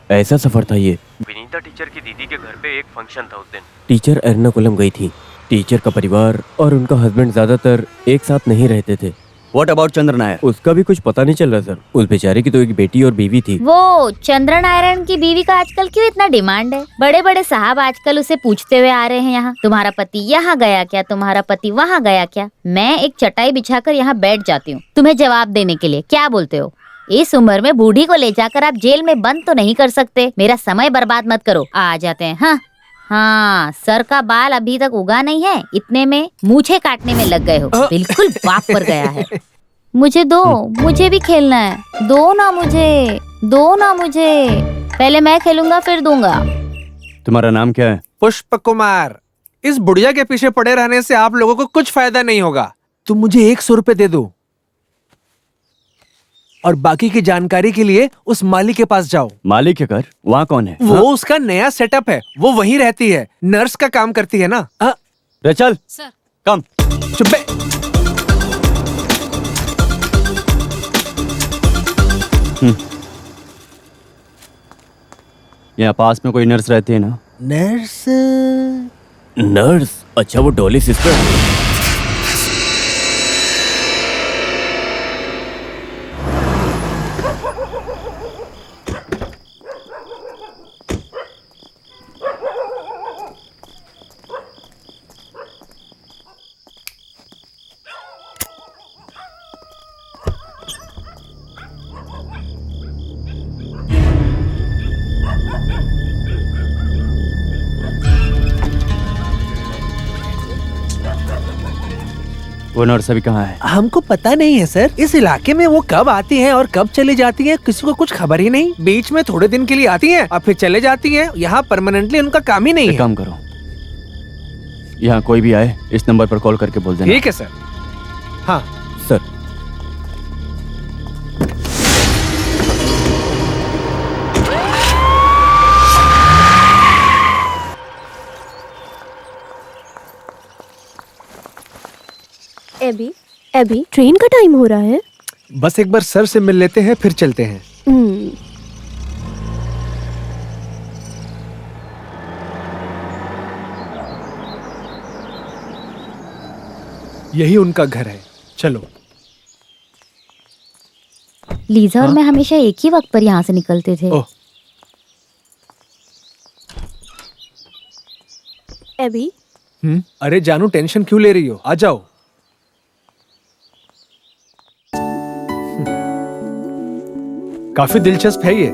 ऐसा सफर था ये। विनीता टीचर की दीदी के घर पे एक फंक्शन था उस दिन। टीचर एर्नाकुलम गई थी। टीचर का परिवार और उनका हस्बैंड ज्यादातर एक साथ नहीं रहते थे। व्हाट अबाउट चंद्र नायर? उसका भी कुछ पता नहीं चल रहा सर। उस बेचारे की तो एक बेटी और बीवी थी। वो चंद्र नारायण की बीवी का आजकल क्यों इतना डिमांड है? बड़े बड़े साहब आजकल उसे पूछते हुए आ रहे हैं यहाँ, तुम्हारा पति यहाँ गया क्या, तुम्हारा पति वहाँ गया क्या। मैं एक चटाई बिछाकर यहाँ बैठ जाती हूँ तुम्हें जवाब देने के लिए। क्या बोलते हो? इस उम्र में बूढ़ी को ले जाकर आप जेल में बंद तो नहीं कर सकते। मेरा समय बर्बाद मत करो। आ जाते हैं। हाँ हाँ, सर का बाल अभी तक उगा नहीं है, इतने में मूछें काटने में लग गए हो। बिल्कुल बाप पर गया है। मुझे दो, मुझे भी खेलना है। दो ना मुझे, दो ना मुझे। पहले मैं खेलूंगा फिर दूंगा। तुम्हारा नाम क्या है? पुष्प कुमार। इस बुढ़िया के पीछे पड़े रहने से आप लोगों को कुछ फायदा नहीं होगा। तुम मुझे 100 रुपए दे दो और बाकी की जानकारी के लिए उस माली के पास जाओ। माली के घर? वहाँ कौन है? वो उसका नया सेटअप है, वो वहीं रहती है, नर्स का काम करती है ना। चल सर कम। चुप बे। यहाँ पास में कोई नर्स रहती है ना? नर्स? नर्स? अच्छा वो डॉली सिस्टर। वो नर्स अभी कहाँ है? हमको पता नहीं है सर। इस इलाके में वो कब आती हैं और कब चली जाती हैं, किसी को कुछ खबर ही नहीं। बीच में थोड़े दिन के लिए आती हैं और फिर चले जाती हैं। यहाँ परमानेंटली उनका काम ही नहीं है। काम करो, यहाँ कोई भी आए इस नंबर पर कॉल करके बोल देना। ठीक है सर। हाँ सर। एबी ट्रेन का टाइम हो रहा है। बस एक बार सर से मिल लेते हैं फिर चलते हैं। यही उनका घर है, चलो। लीजा और मैं हमेशा एक ही वक्त पर यहाँ से निकलते थे। एबी। अरे जानू, टेंशन क्यों ले रही हो? आ जाओ। काफी दिलचस्प है ये।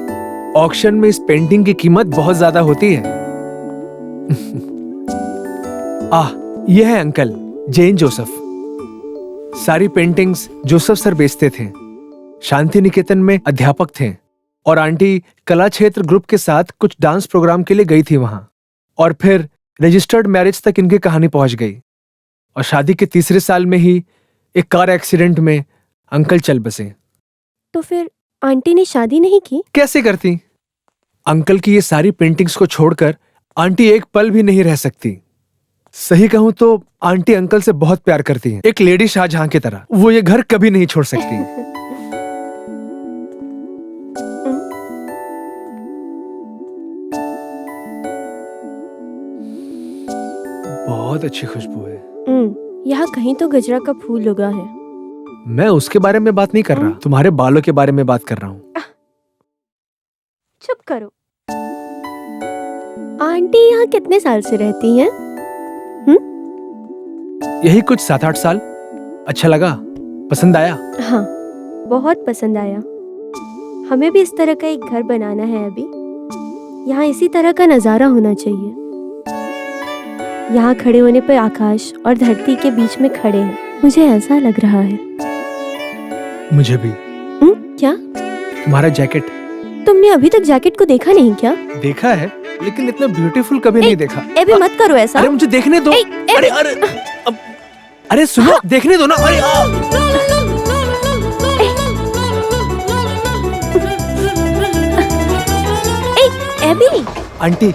ऑक्शन में इस पेंटिंग की कीमत बहुत ज्यादा होती है। ये है अंकल जैन जोसेफ। सारी पेंटिंग्स जोसेफ सर बेचते थे। शांति निकेतन में अध्यापक थे और आंटी कला क्षेत्र ग्रुप के साथ कुछ डांस प्रोग्राम के लिए गई थी वहां, और फिर रजिस्टर्ड मैरिज तक इनकी कहानी पहुंच गई। और शादी के तीसरे साल में ही एक कार एक्सीडेंट में अंकल चल बसे। तो फिर आंटी ने शादी नहीं की? कैसे करती? अंकल की ये सारी पेंटिंग्स को छोड़कर आंटी एक पल भी नहीं रह सकती। सही कहूं तो आंटी अंकल से बहुत प्यार करती हैं, एक लेडी शाहजहां की तरह। वो ये घर कभी नहीं छोड़ सकती। बहुत अच्छी खुशबू है। यहाँ कहीं तो गजरा का फूल उगा है। मैं उसके बारे में बात नहीं कर रहा, तुम्हारे बालों के बारे में बात कर रहा हूँ। चुप करो। आंटी यहाँ कितने साल से रहती हैं? यही कुछ 7-8 साल। अच्छा लगा? पसंद आया? हाँ, बहुत पसंद आया। हमें भी इस तरह का एक घर बनाना है अभी। यहाँ इसी तरह का नजारा होना चाहिए। यहाँ खड़े होने पर आकाश और धरती के बीच में खड़े हैं। मुझे ऐसा लग रहा है। मुझे भी। क्या? तुम्हारा जैकेट। तुमने अभी तक जैकेट को देखा नहीं क्या? देखा है, लेकिन इतना ब्यूटीफुल कभी नहीं देखा। एबी मत करो ऐसा। अरे मुझे देखने दो। अरे सुनो, देखने दो ना। अरे एबी। आंटी।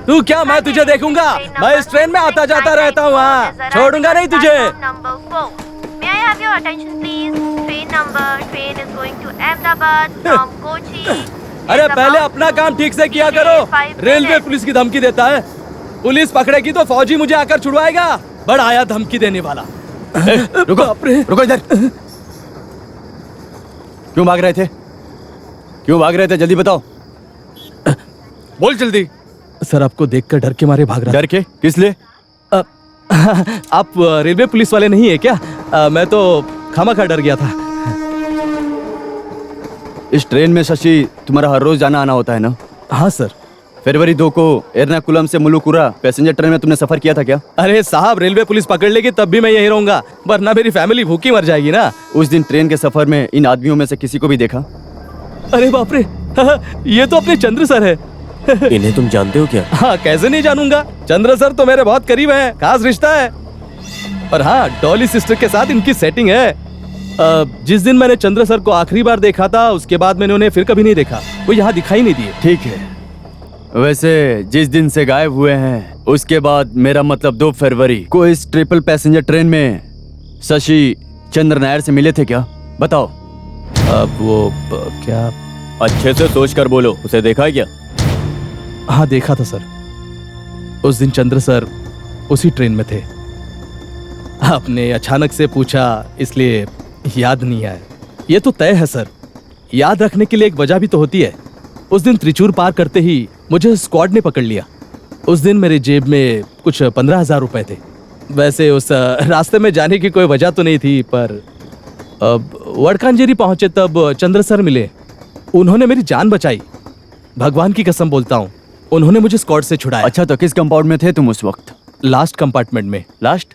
तू क्या, मैं तुझे देखूंगा? मैं इस ट्रेन में आता जाता रहता हूँ, वहाँ छोड़ूंगा नहीं तुझे। अरे पहले अपना काम ठीक से किया करो। रेलवे पुलिस की धमकी देता है। पुलिस पकड़ेगी तो फौजी मुझे आकर छुड़वाएगा। बड़ा आया धमकी देने वाला। रुको इधर। क्यों भाग रहे थे? क्यों भाग रहे थे? जल्दी बताओ। बोल जल्दी। सर, आपको देखकर डर के मारे भाग रहा। डर के? किस लिए? आप रेलवे पुलिस वाले नहीं है क्या? मैं तो खामखा डर गया था। इस ट्रेन में शशि तुम्हारा हर रोज जाना आना होता है ना? हाँ सर। फरवरी 2 को एर्नाकुलम से मुलुकुरा पैसेंजर ट्रेन में तुमने सफर किया था क्या? अरे साहब, रेलवे पुलिस पकड़ लेगी तब भी मैं यहीं रहूंगा, वरना मेरी फैमिली भूखी मर जाएगी ना। उस दिन ट्रेन के सफर में इन आदमियों में से किसी को भी देखा? अरे बाप रे, ये तो अपने चंद्र सर है। इन्हें तुम जानते हो क्या? हाँ, कैसे नहीं जानूंगा। चंद्र सर तो मेरे बहुत करीब हैं, खास रिश्ता है। और हाँ, डॉली सिस्टर के साथ इनकी सेटिंग है। जिस दिन मैंने चंद्र सर को आखिरी बार देखा था, उसके बाद मैंने उन्हें फिर कभी नहीं देखा। वो यहाँ दिखाई नहीं दिए। ठीक है, वैसे जिस दिन से गायब हुए हैं उसके बाद, मेरा मतलब 2 फरवरी को इस ट्रिपल पैसेंजर ट्रेन में शशि चंद्र नायर से मिले थे क्या? बताओ। अब वो क्या? अच्छे से सोच कर बोलो, उसे देखा है क्या? हाँ, देखा था सर। उस दिन चंद्र सर उसी ट्रेन में थे। आपने अचानक से पूछा इसलिए याद नहीं आया। ये तो तय है सर, याद रखने के लिए एक वजह भी तो होती है। उस दिन त्रिचूर पार करते ही मुझे स्क्वाड ने पकड़ लिया। उस दिन मेरी जेब में कुछ 15,000 रुपए थे। वैसे उस रास्ते में जाने की कोई वजह तो नहीं थी, पर वडकांजेरी पहुंचे तब चंद्र सर मिले। उन्होंने मेरी जान बचाई, भगवान की कसम बोलता हूँ। उन्होंने मुझे स्क्वाड से छुड़ाया। अच्छा, तो किस कंपाउंड में थे तुम उस वक्त? लास्ट कंपार्टमेंट में। लास्ट?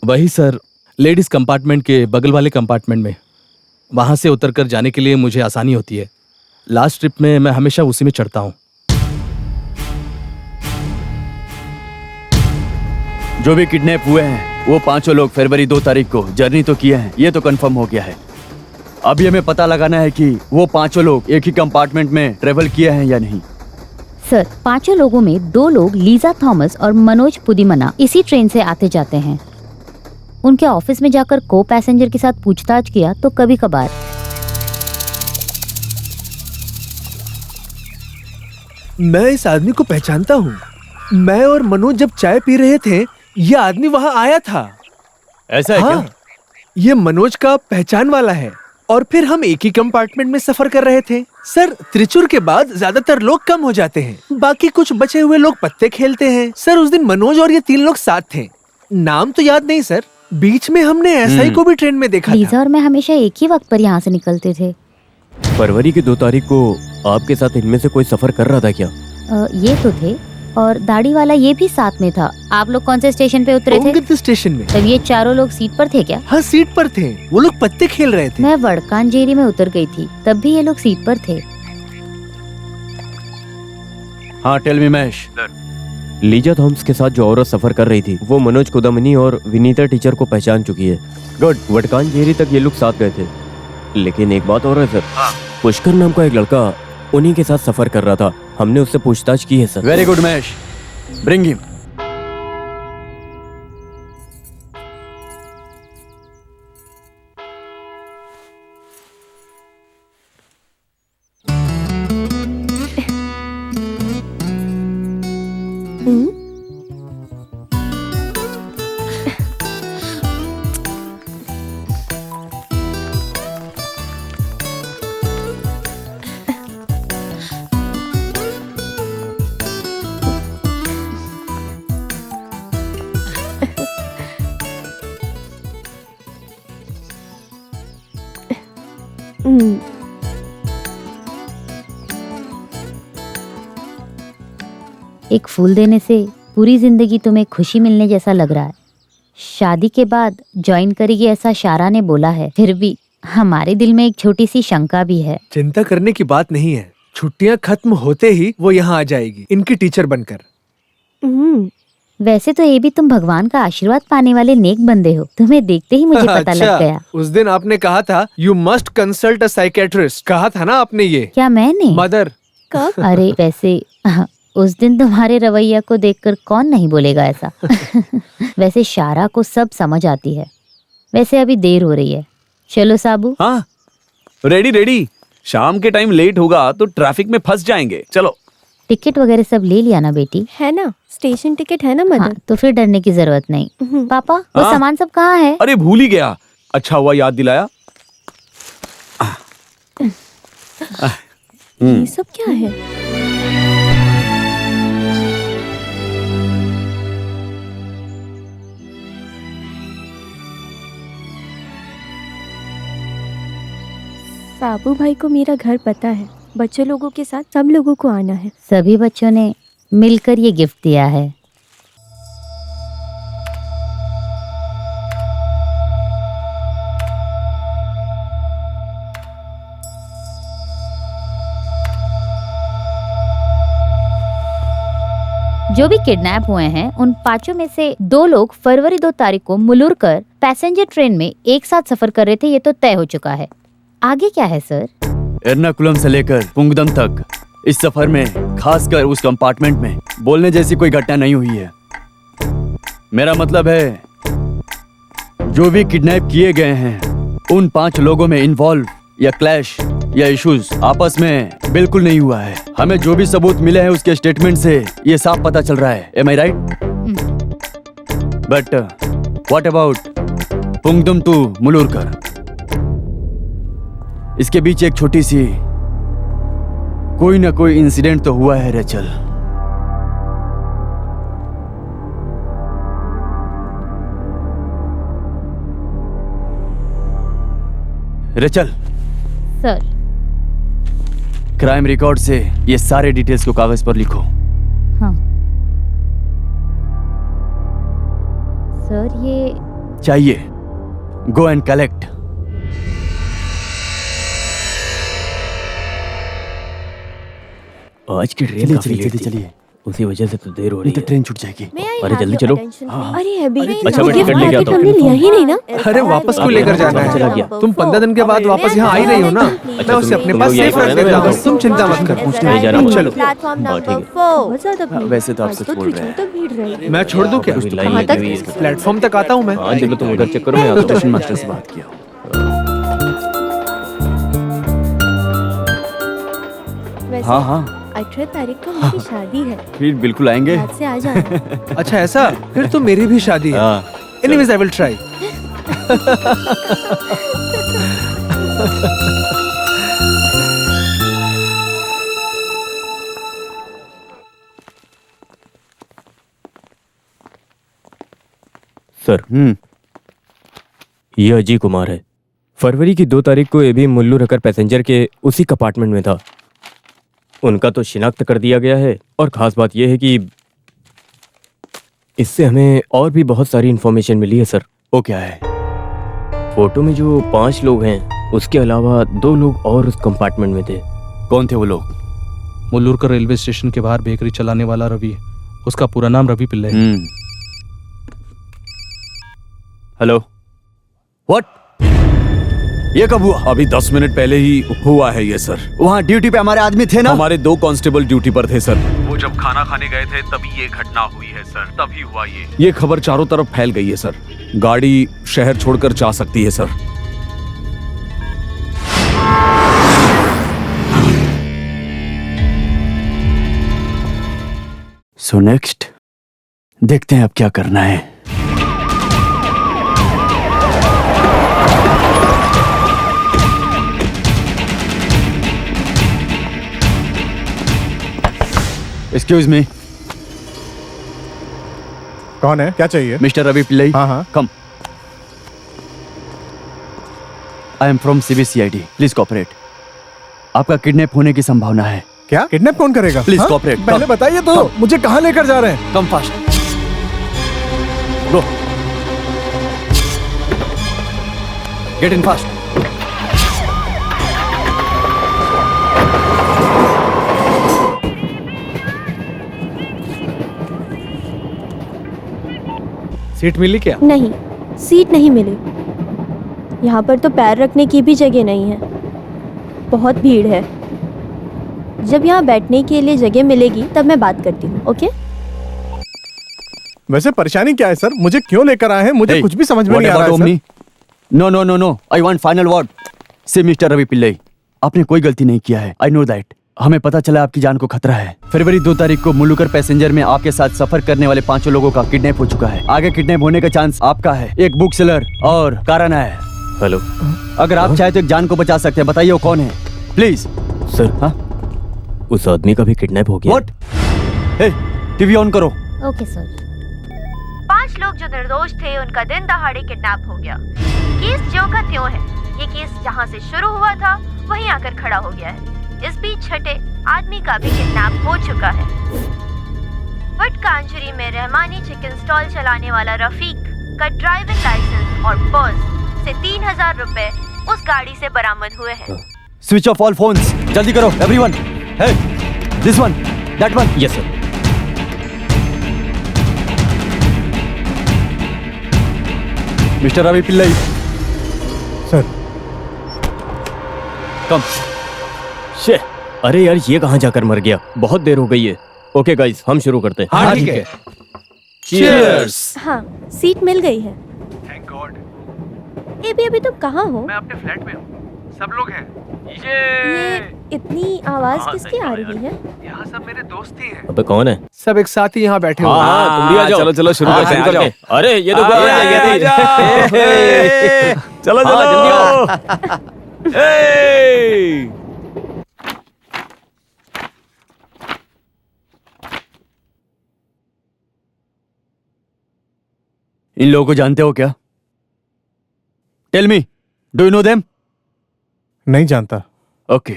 वही सर, लेडीज कंपार्टमेंट के बगल वाले कंपार्टमेंट में। वहां से उतरकर जाने के लिए मुझे आसानी होती है। लास्ट ट्रिप में मैं हमेशा उसी में चढ़ता हूँ। जो भी किडनैप हुए हैं वो 5 लोग फरवरी 2 तारीख को जर्नी तो किए हैं, ये तो कंफर्म हो गया है। अभी हमें पता लगाना है कि वो 5 लोग एक ही कंपार्टमेंट में ट्रेवल किए हैं या नहीं। सर, 5 लोगों में 2 लोग लीजा थॉमस और मनोज पुदीमना इसी ट्रेन से आते जाते हैं। उनके ऑफिस में जाकर को पैसेंजर के साथ पूछताछ किया तो कभी कभार। मैं इस आदमी को पहचानता हूँ। मैं और मनोज जब चाय पी रहे थे, ये आदमी वहाँ आया था। ऐसा है हाँ, क्या? ये मनोज का पहचान वाला है। और फिर हम एक ही कंपार्टमेंट में सफर कर रहे थे। सर, त्रिचुर के बाद ज्यादातर लोग कम हो जाते हैं, बाकी कुछ बचे हुए लोग पत्ते खेलते हैं। सर, उस दिन मनोज और ये 3 लोग साथ थे। नाम तो याद नहीं सर। बीच में हमने एसआई को भी ट्रेन में देखा लीजा और मैं हमेशा एक ही वक्त पर यहाँ से निकलते थे। फरवरी की 2 तारीख को आपके साथ इनमें से कोई सफर कर रहा था क्या? ये तो थे, और दाढ़ी वाला ये भी साथ में था। आप लोग कौन से स्टेशन पे उतरे थे? स्टेशन में। तब ये चारों लोग सीट पर थे क्या? हाँ, सीट पर थे। वो लोग पत्ते खेल रहे थे। मैं वड़कानजेरी में उतर गई थी, तब भी ये लोग सीट पर थे। हाँ, tell me Mahesh. Lisa Thomas के साथ जो औरत सफर कर रही थी वो मनोज कुदमनी और विनीता टीचर को पहचान चुकी है। गुड। वडकानजेरी तक ये लोग साथ गए थे, लेकिन एक बात और है सर, पुष्कर नाम का एक लड़का उन्हीं के साथ सफर कर रहा था। हमने उससे पूछताछ की है sir. Very good Mahesh, bring him. एक फूल देने से पूरी जिंदगी तुम्हें खुशी मिलने जैसा लग रहा है। शादी के बाद ज्वाइन करेगी ऐसा शारा ने बोला है, फिर भी हमारे दिल में एक छोटी सी शंका भी है। चिंता करने की बात नहीं है, छुट्टियां खत्म होते ही वो यहाँ आ जाएगी, इनकी टीचर बनकर। वैसे तो ये भी तुम भगवान का आशीर्वाद पाने वाले नेक बंदे हो, तुम्हें देखते ही मुझे पता लग गया। उस दिन आपने कहा था you must consult a psychiatrist, कहा था ना आपने ये? क्या मैंने? मदर। कब? अरे वैसे उस दिन तुम्हारे रवैया को देखकर कौन नहीं बोलेगा ऐसा। वैसे शारा को सब समझ आती है। वैसे अभी देर हो रही है, चलो साबू। हाँ, रेडी। शाम के टाइम लेट होगा तो ट्रैफिक में फंस जाएंगे। चलो। टिकट वगैरह सब ले लिया ना बेटी? है ना, स्टेशन टिकट है ना मदर? हाँ, तो फिर डरने की जरूरत नहीं। पापा, वो सामान सब कहाँ है? अरे भूल ही गया, अच्छा हुआ याद दिलाया। ये सब क्या है? साबू भाई को मेरा घर पता है, बच्चों लोगों के साथ सब लोगों को आना है। सभी बच्चों ने मिलकर ये गिफ्ट दिया है। जो भी किडनैप हुए हैं उन 5 में से 2 लोग फरवरी 2 तारीख को मुलुरकर पैसेंजर ट्रेन में एक साथ सफर कर रहे थे, ये तो तय हो चुका है। आगे क्या है सर? एर्नाकुलम से लेकर पुंगदम तक इस सफर में, खासकर उस कंपार्टमेंट में, बोलने जैसी कोई घटना नहीं हुई है। मेरा मतलब है जो भी किडनैप किए गए हैं उन 5 लोगों में इन्वॉल्व या क्लैश या इश्यूज आपस में बिल्कुल नहीं हुआ है। हमें जो भी सबूत मिले हैं उसके स्टेटमेंट से ये साफ पता चल रहा है। Am I right? But what about Pungadam to Mulurkar? इसके बीच एक छोटी सी कोई ना कोई इंसिडेंट तो हुआ है Rachel. Rachel sir, crime record से ये सारे डिटेल्स को कागज पर लिखो। हाँ सर, ये चाहिए। Go and collect. आज की ट्रेन काफी लेट थी, उसी वजह से तो देर हो रही है। तो ट्रेन छूट जाएगी। अरे जल्दी चलो। अरे अभी अच्छा, मैं टिकट लेके आता हूँ। हमने लिया ही नहीं ना। अरे वापस क्यों लेकर जाना है? तुम 15 दिन के बाद वापस यहाँ आ ही रही हो ना, मैं उसे अपने पास सेफ रख देता हूँ, तुम चिंता मत करो। चलो। प्लेटफॉर्म नंबर 4 बहुत ज्यादा भीड़। वैसे तो आप सच बोल रहे हैं। तो भीड़ रहेगी। मैं छोड़ दूं क्या? कहाँ तक? प्लेटफॉर्म तक आता हूँ मैं। हाँ चलो, तुम उधर चेक करो, मैं आता स्टेशन मास्टर से बात किया। हाँ हाँ, 18 तारीख को मेरी शादी है, फिर बिल्कुल आएंगे। याद से आ जाना। अच्छा ऐसा? फिर तो मेरी भी शादी है। Anyways I will try. Sir ये अजय कुमार है। फरवरी की 2 तारीख को ये भी मुल्लू रखकर पैसेंजर के उसी कंपार्टमेंट में था। उनका तो शिनाख्त कर दिया गया है और खास बात यह है कि इससे हमें और भी बहुत सारी इंफॉर्मेशन मिली है सर। वो क्या है? फोटो में जो 5 लोग हैं उसके अलावा 2 लोग और उस कंपार्टमेंट में थे। कौन थे वो लोग? मुल्लूरकर रेलवे स्टेशन के बाहर बेकरी चलाने वाला रवि, उसका पूरा नाम रवि पिल्ले है। Hello, what? ये कब हुआ? अभी 10 मिनट पहले ही हुआ है ये सर। वहाँ ड्यूटी पे हमारे आदमी थे ना? हमारे 2 कांस्टेबल ड्यूटी पर थे सर। वो जब खाना खाने गए थे तभी ये घटना हुई है सर, तभी हुआ ये खबर चारों तरफ फैल गई है सर। गाड़ी शहर छोड़कर जा सकती है सर। सो नेक्स्ट देखते हैं अब क्या करना है। Excuse me. कौन है? क्या चाहिए? मिस्टर रवि पिल्लई। हाँ, come. I am from CBCID, please cooperate. आपका किडनैप होने की संभावना है। क्या? किडनैप कौन करेगा? Please cooperate. पहले बताइए तो, मुझे कहाँ लेकर जा रहे हैं? Come fast. Go. Get in fast. Seat मिली क्या? नहीं, सीट नहीं मिली। यहाँ पर तो पैर रखने की भी जगह नहीं है, बहुत भीड़ है। जब यहाँ बैठने के लिए जगह मिलेगी तब मैं बात करती हूँ, ओके? वैसे परेशानी क्या है सर? मुझे क्यों लेकर आए हैं? मुझे कुछ भी समझ में नहीं आ रहा है sir. No no no no, I want final word. से मिस्टर रवि पिल्लई, आपने कोई गलती नहीं किया है। I know that. हमें पता चला आपकी जान को खतरा है। फरवरी 2 तारीख को मुल्लूकर पैसेंजर में आपके साथ सफर करने वाले 5 लोगों का किडनैप हो चुका है। आगे किडनैप होने का चांस आपका है। एक बुक सेलर और कारण है। हेलो, अगर आप चाहे तो एक जान को बचा सकते हैं। बताइए वो कौन है प्लीज। सर हाँ, उस आदमी का भी किडनैप हो गया। व्हाट? हे, टीवी ऑन करो। Okay sir. 5 लोग जो निर्दोष थे उनका दिन दहाड़े किडनैप हो गया। केस ज्यों का त्यों है। ये केस जहाँ से शुरू हुआ था वहीं आकर खड़ा हो गया है। इस बीच छठे आदमी का भी किडनैप हो चुका है। वटकांजरी में रहमानी चिकन स्टॉल चलाने वाला रफीक का ड्राइविंग लाइसेंस और पर्स से 3000 रुपए उस गाड़ी से बरामद हुए हैं। Switch off all phones. जल्दी करो everyone. Hey, this one, that one. Yes sir. Mister Ravi Pillai. Sir. Come. शे, अरे यार ये कहाँ जाकर मर गया? बहुत देर हो गई है। ओके गाइस, हम शुरू करते हैं। हाँ ठीक है। चीयर्स। हाँ, सीट मिल गई है। Thank God. ए भी अभी तुम कहाँ हो? मैं अपने फ्लैट में हूँ। सब लोग हैं। ये इतनी आवाज किसकी आ रही है? यहाँ सब मेरे दोस्त ही हैं। अबे कौन है? सब एक साथ ही यहाँ बैठे हुए हाँ, हैं। तुम भी आ जाओ। चलो चलो शुरू करते हैं। अरे ये तो चलो जल्दी आओ। इन लोगों को जानते हो क्या? Tell me, do you know them? नहीं जानता। ओके।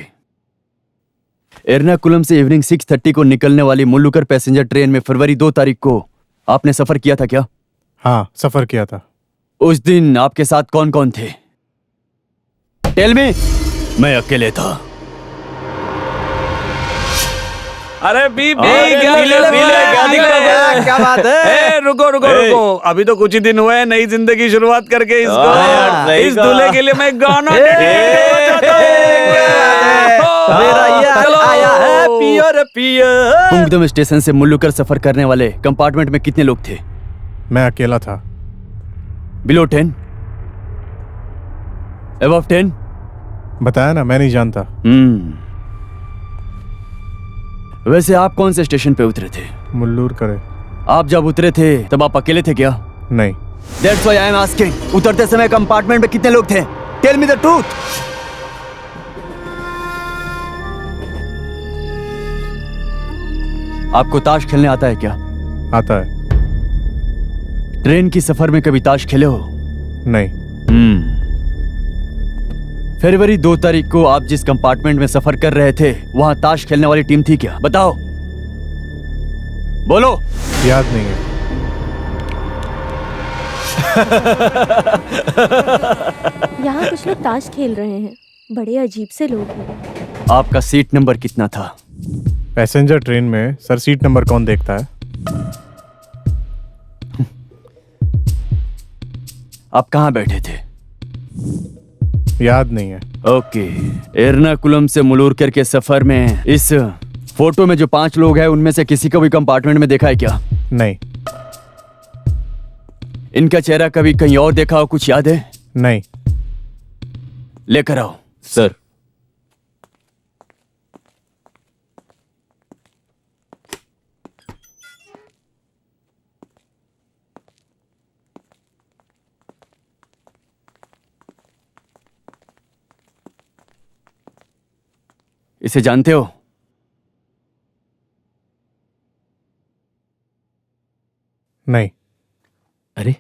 एर्नाकुलम से इवनिंग 6:30 को निकलने वाली मुल्लूकर पैसेंजर ट्रेन में फरवरी 2 तारीख को आपने सफर किया था क्या? हाँ, सफर किया था। उस दिन आपके साथ कौन कौन थे? Tell me. मैं अकेले था। अरे क्या बात है? रुको रुको रुको, अभी तो कुछ ही दिन हुए हैं नई जिंदगी शुरुआत करके। इसको इस दूल्हे के लिए मैं गाना पुंगदम स्टेशन से मुल्लूकर सफर करने वाले कंपार्टमेंट में कितने लोग थे? मैं अकेला था। बिलो 10? अबव 10? बताया ना, मैं नहीं जानता। वैसे आप कौन से स्टेशन पे उतरे थे? मुल्लूर करे। आप जब उतरे थे तब आप अकेले थे क्या? नहीं। That's why I am asking. उतरते समय कंपार्टमेंट में कितने लोग थे? Tell me the truth. आपको ताश खेलने आता है क्या? आता है। ट्रेन की सफर में कभी ताश खेले हो? नहीं। फरवरी 2 तारीख को आप जिस कंपार्टमेंट में सफर कर रहे थे वहां ताश खेलने वाली टीम थी क्या? बताओ, बोलो। याद नहीं है। यहाँ कुछ लोग ताश खेल रहे हैं, बड़े अजीब से लोग हैं। आपका सीट नंबर कितना था? पैसेंजर ट्रेन में सर सीट नंबर कौन देखता है? आप कहाँ बैठे थे? याद नहीं है। ओके। एर्नाकुलम से मुलुरकर के सफर में इस फोटो में जो 5 लोग हैं उनमें से किसी को भी कंपार्टमेंट में देखा है क्या? नहीं। इनका चेहरा कभी कहीं और देखा हो, कुछ याद है? नहीं। लेकर आओ। सर। इसे जानते हो? नहीं। अरे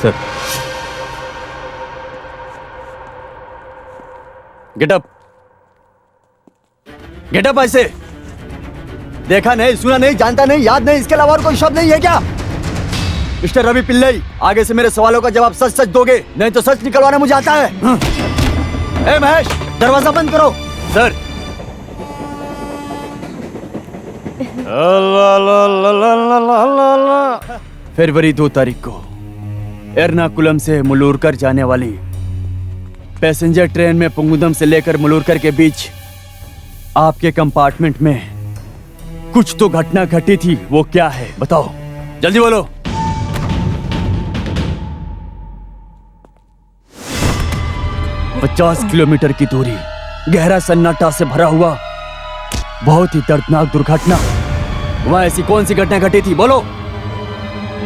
sir. Get up. Get up. ऐसे देखा नहीं, सुना नहीं, जानता नहीं, याद नहीं, इसके अलावा और कोई शब्द नहीं है क्या? मिस्टर रवि पिल्लई, आगे से मेरे सवालों का जवाब सच सच दोगे, नहीं तो सच निकलवाना मुझे आता है। ए महेश, दरवाजा बंद करो। सर। फरवरी 2 तारीख को एर्नाकुलम से मुलुरकर जाने वाली पैसेंजर ट्रेन में पुंगुदम से लेकर मुलुरकर के बीच आपके कंपार्टमेंट में कुछ तो घटना घटी थी, वो क्या है बताओ, जल्दी बोलो। "50 किलोमीटर की दूरी, गहरा सन्नाटा से भरा हुआ, बहुत ही दर्दनाक दुर्घटना। वहां ऐसी कौन सी घटना घटी थी, बोलो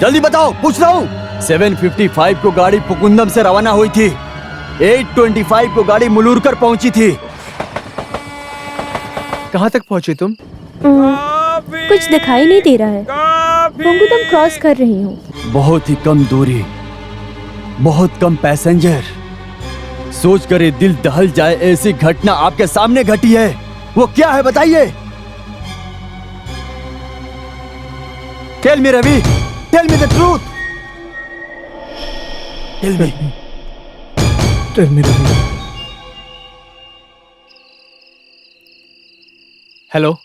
जल्दी बताओ, पूछ रहा हूं। 7:55 को गाड़ी पुकुंदम से रवाना हुई थी, 8:25 को गाड़ी मुलुरकर पहुंची थी। कहाँ तक पहुंची तुम? कुछ दिखाई नहीं दे रहा है, पुंगुदम क्रॉस कर रही हूँ। बहुत ही कम दूरी, बहुत कम पैसेंजर, सोच कर दिल दहल जाए ऐसी घटना आपके सामने घटी है, वो क्या है बताइए। Tell me Ravi, tell me the truth, tell me. Tell me Ravi. Hello.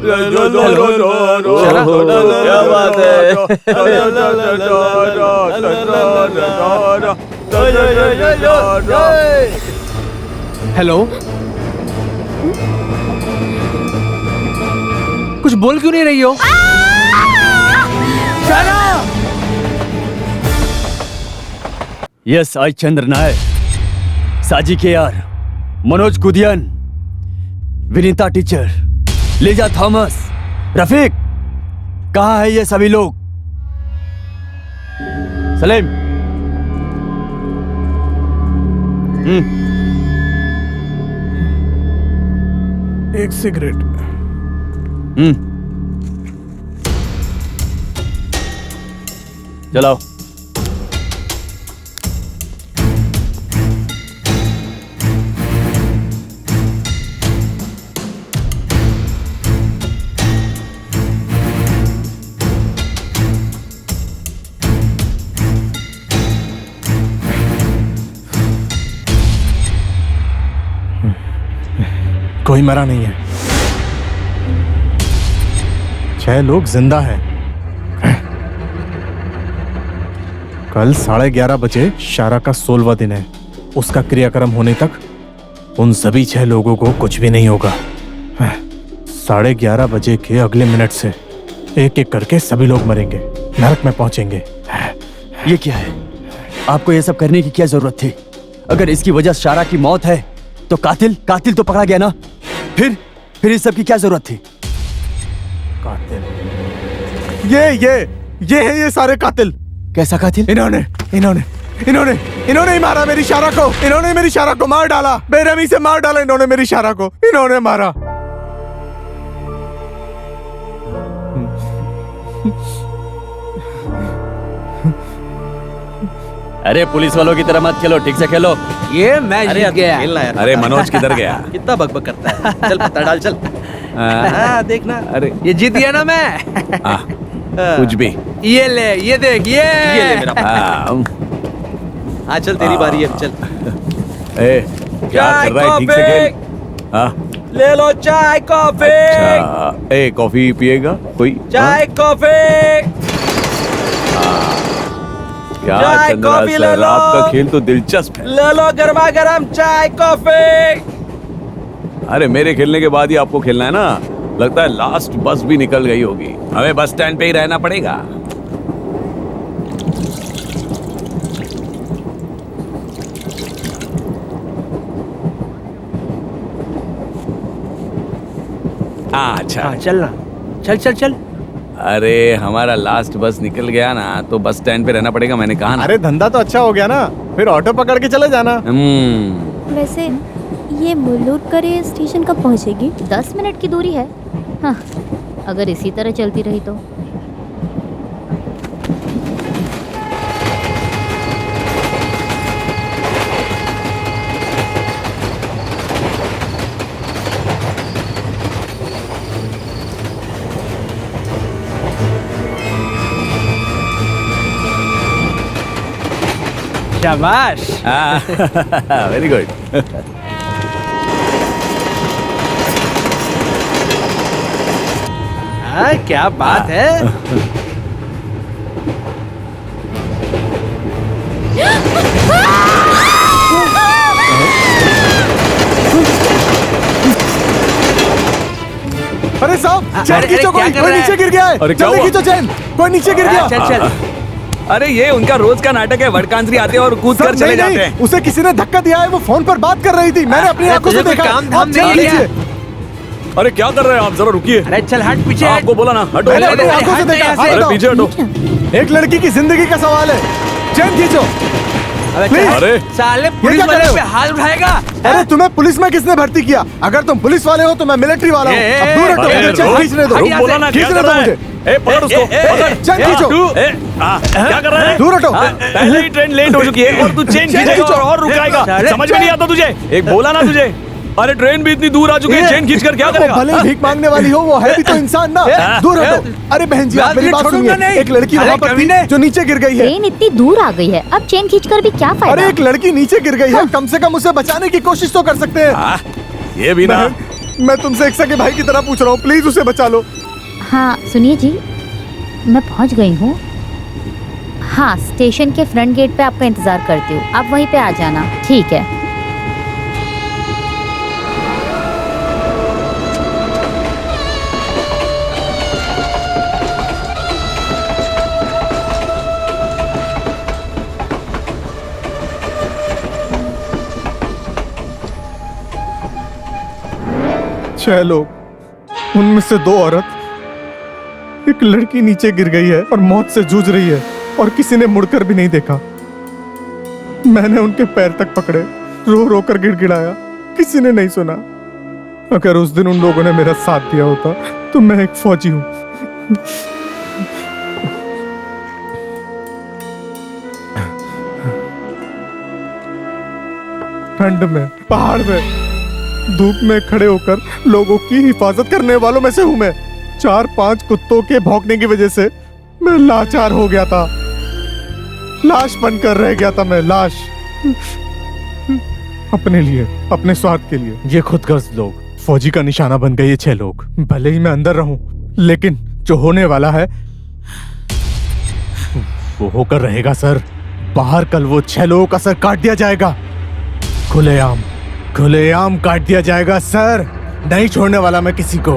क्या बात है? हेलो। कुछ बोल क्यों नहीं रही हो? यस, आई चंद्र नायर, साजी के यार, मनोज कुदियन, विनीता टीचर, लीजा थॉमस, रफीक, कहाँ है ये सभी लोग? सलीम। एक सिगरेट। चलाओ। कोई मरा नहीं है, 6 लोग जिंदा हैं। कल 11:30 बजे शारा का 16वां दिन है। उसका क्रियाक्रम होने तक उन सभी 6 लोगों को कुछ भी नहीं होगा। 11:30 बजे के अगले मिनट से एक एक करके सभी लोग मरेंगे, नरक में पहुंचेंगे। ये क्या है? आपको ये सब करने की क्या जरूरत थी? अगर इसकी वजह शारा की मौत है तो कातिल तो पकड़ा गया ना? फिर इस सब की क्या जरूरत थी? कातिल ये है ये सारे कातिल। कैसा कातिल? इन्होंने ही मारा मेरी शारा को। इन्होंने मेरी शारा को मार डाला, बेरहमी से मार डाला इन्होंने मेरी शारा को। इन्होंने मारा। अरे पुलिस वालों की तरह मत खेलो, ठीक से खेलो। ये मैच जीत गया। अरे मनोज किधर गया? कितना बकबक करता है। चल पत्ता डाल चल। देखना। अरे ये जीत गया ना मैं। कुछ भी। ये ले, ये देख, ये ले मेरा। हाँ चल तेरी बारी है, चल। ए, क्या कर रहा है? ठीक से खेल। ले लो चाय कॉफी। अच्छा, ए कॉफी पिएगा कोई? चाय कॉफी। क्या चाय चंद्रा कॉफी ले सर, लो। आपका खेल तो दिलचस्प है। ले लो गर्मा गर्म चाय कॉफी। अरे मेरे खेलने के बाद ही आपको खेलना है ना? लगता है लास्ट बस भी निकल गई होगी। हमें बस स्टैंड पे ही रहना पड़ेगा। अच्छा चल ना, चल। अरे हमारा लास्ट बस निकल गया ना, तो बस स्टैंड पे रहना पड़ेगा, मैंने कहा ना। अरे धंधा तो अच्छा हो गया ना, फिर ऑटो पकड़ के चले जाना। वैसे ये मुल्लूर करे स्टेशन कब पहुंचेगी? 10 मिनट की दूरी है। हाँ, अगर इसी तरह चलती रही तो। शाबाश। Very good. क्या बात है। अरे साहब, चैन अरे, खींचो, क्या कोई कर रहा है? नीचे गिर गया है। अरे, क्या जल्दी हुआ? खींचो चैन, कोई नीचे गिर गया। चल। अरे ये उनका रोज का नाटक है, वडकांतरी आते हैं और कूद कर चले जाते हैं। उसे किसी ने धक्का दिया है, वो फोन पर बात कर रही थी, मैंने अपनी आंखों से देखा। काम धाम आप चैन नहीं खींचिए। अरे क्या कर रहे हैं आप? जरा रुकिए। अरे चल हट पीछे। आपको बोला ना, हटो। मैंने अपनी आंखों से देखा। हाथ अरे हटाओ। पीछे हटो। एक लड़की की जिंदगी का सवाल है, चैन खींचो। अरे साले पुलिस वाले पे हाथ उठाएगा। अरे तुम्हें पुलिस में किसने भर्ती किया? अगर तुम पुलिस वाले हो तो मैं मिलिट्री वाला हूँ। अब दूर हटो, मुझे चैन खींचने दो। बोला ना, क्या खींचने कर दो रहा है? मुझे। ए, पकड़ उसको, पकड़। चैन खींचो। क्या कर रहा है? दूर हटो। पहले ही ट्रेन लेट हो चुकी है और तू चेन खींचेगा और रुकाएगा। समझ में नहीं आता तुझे? एक बोला ना तुझे। अरे ट्रेन भी इतनी दूर आ चुकी है, चेन खींच कर क्या करेगा? भले ही भीख मांगने वाली हो, वो है भी तो इंसान ना। दूर हटो। अरे बहन जी, आप मेरी बात सुनिए। एक लड़की वहाँ पर थी जो नीचे गिर गई है। ट्रेन इतनी दूर आ गई है, अब चेन खींचकर भी क्या फायदा? अरे एक लड़की नीचे गिर गई है, कम से कम उसे बचाने की कोशिश तो कर सकते हैं। ये भी ना। मैं तुमसे एक सगे भाई की तरह पूछ रहा हूँ, प्लीज उसे बचा लो। हाँ सुनिए जी, मैं पहुंच गई हूँ। हाँ, स्टेशन के फ्रंट गेट पे आपका इंतजार करती हूँ, आप वहीं पे आ जाना। ठीक है। छह लोग, उनमें से 2 औरत, एक लड़की नीचे गिर गई है और मौत से जूझ रही है और किसी ने मुड़कर भी नहीं देखा। मैंने उनके पैर तक पकड़े, रो रो कर गिड़गिड़ाया, किसी ने नहीं सुना। अगर उस दिन उन लोगों ने मेरा साथ दिया होता तो मैं एक फौजी हूं। ठंड में, पहाड़ में, धूप में खड़े होकर लोगों की हिफाजत करने वालों में से हूं मैं। 4-5 कुत्तों के भौंकने की वजह से मैं लाचार हो गया था, लाश बनकर रह गया था मैं, लाश। अपने लिए, अपने स्वार्थ के लिए ये खुदगर्ज लोग फौजी का निशाना बन गए। ये 6 लोग, भले ही मैं अंदर रहूं, लेकिन जो होने वाला है वो होकर रहेगा सर। बाहर कल वो 6 लोगों का सर काट दिया जाएगा, खुलेआम काट दिया जाएगा सर। नहीं छोड़ने वाला मैं किसी को।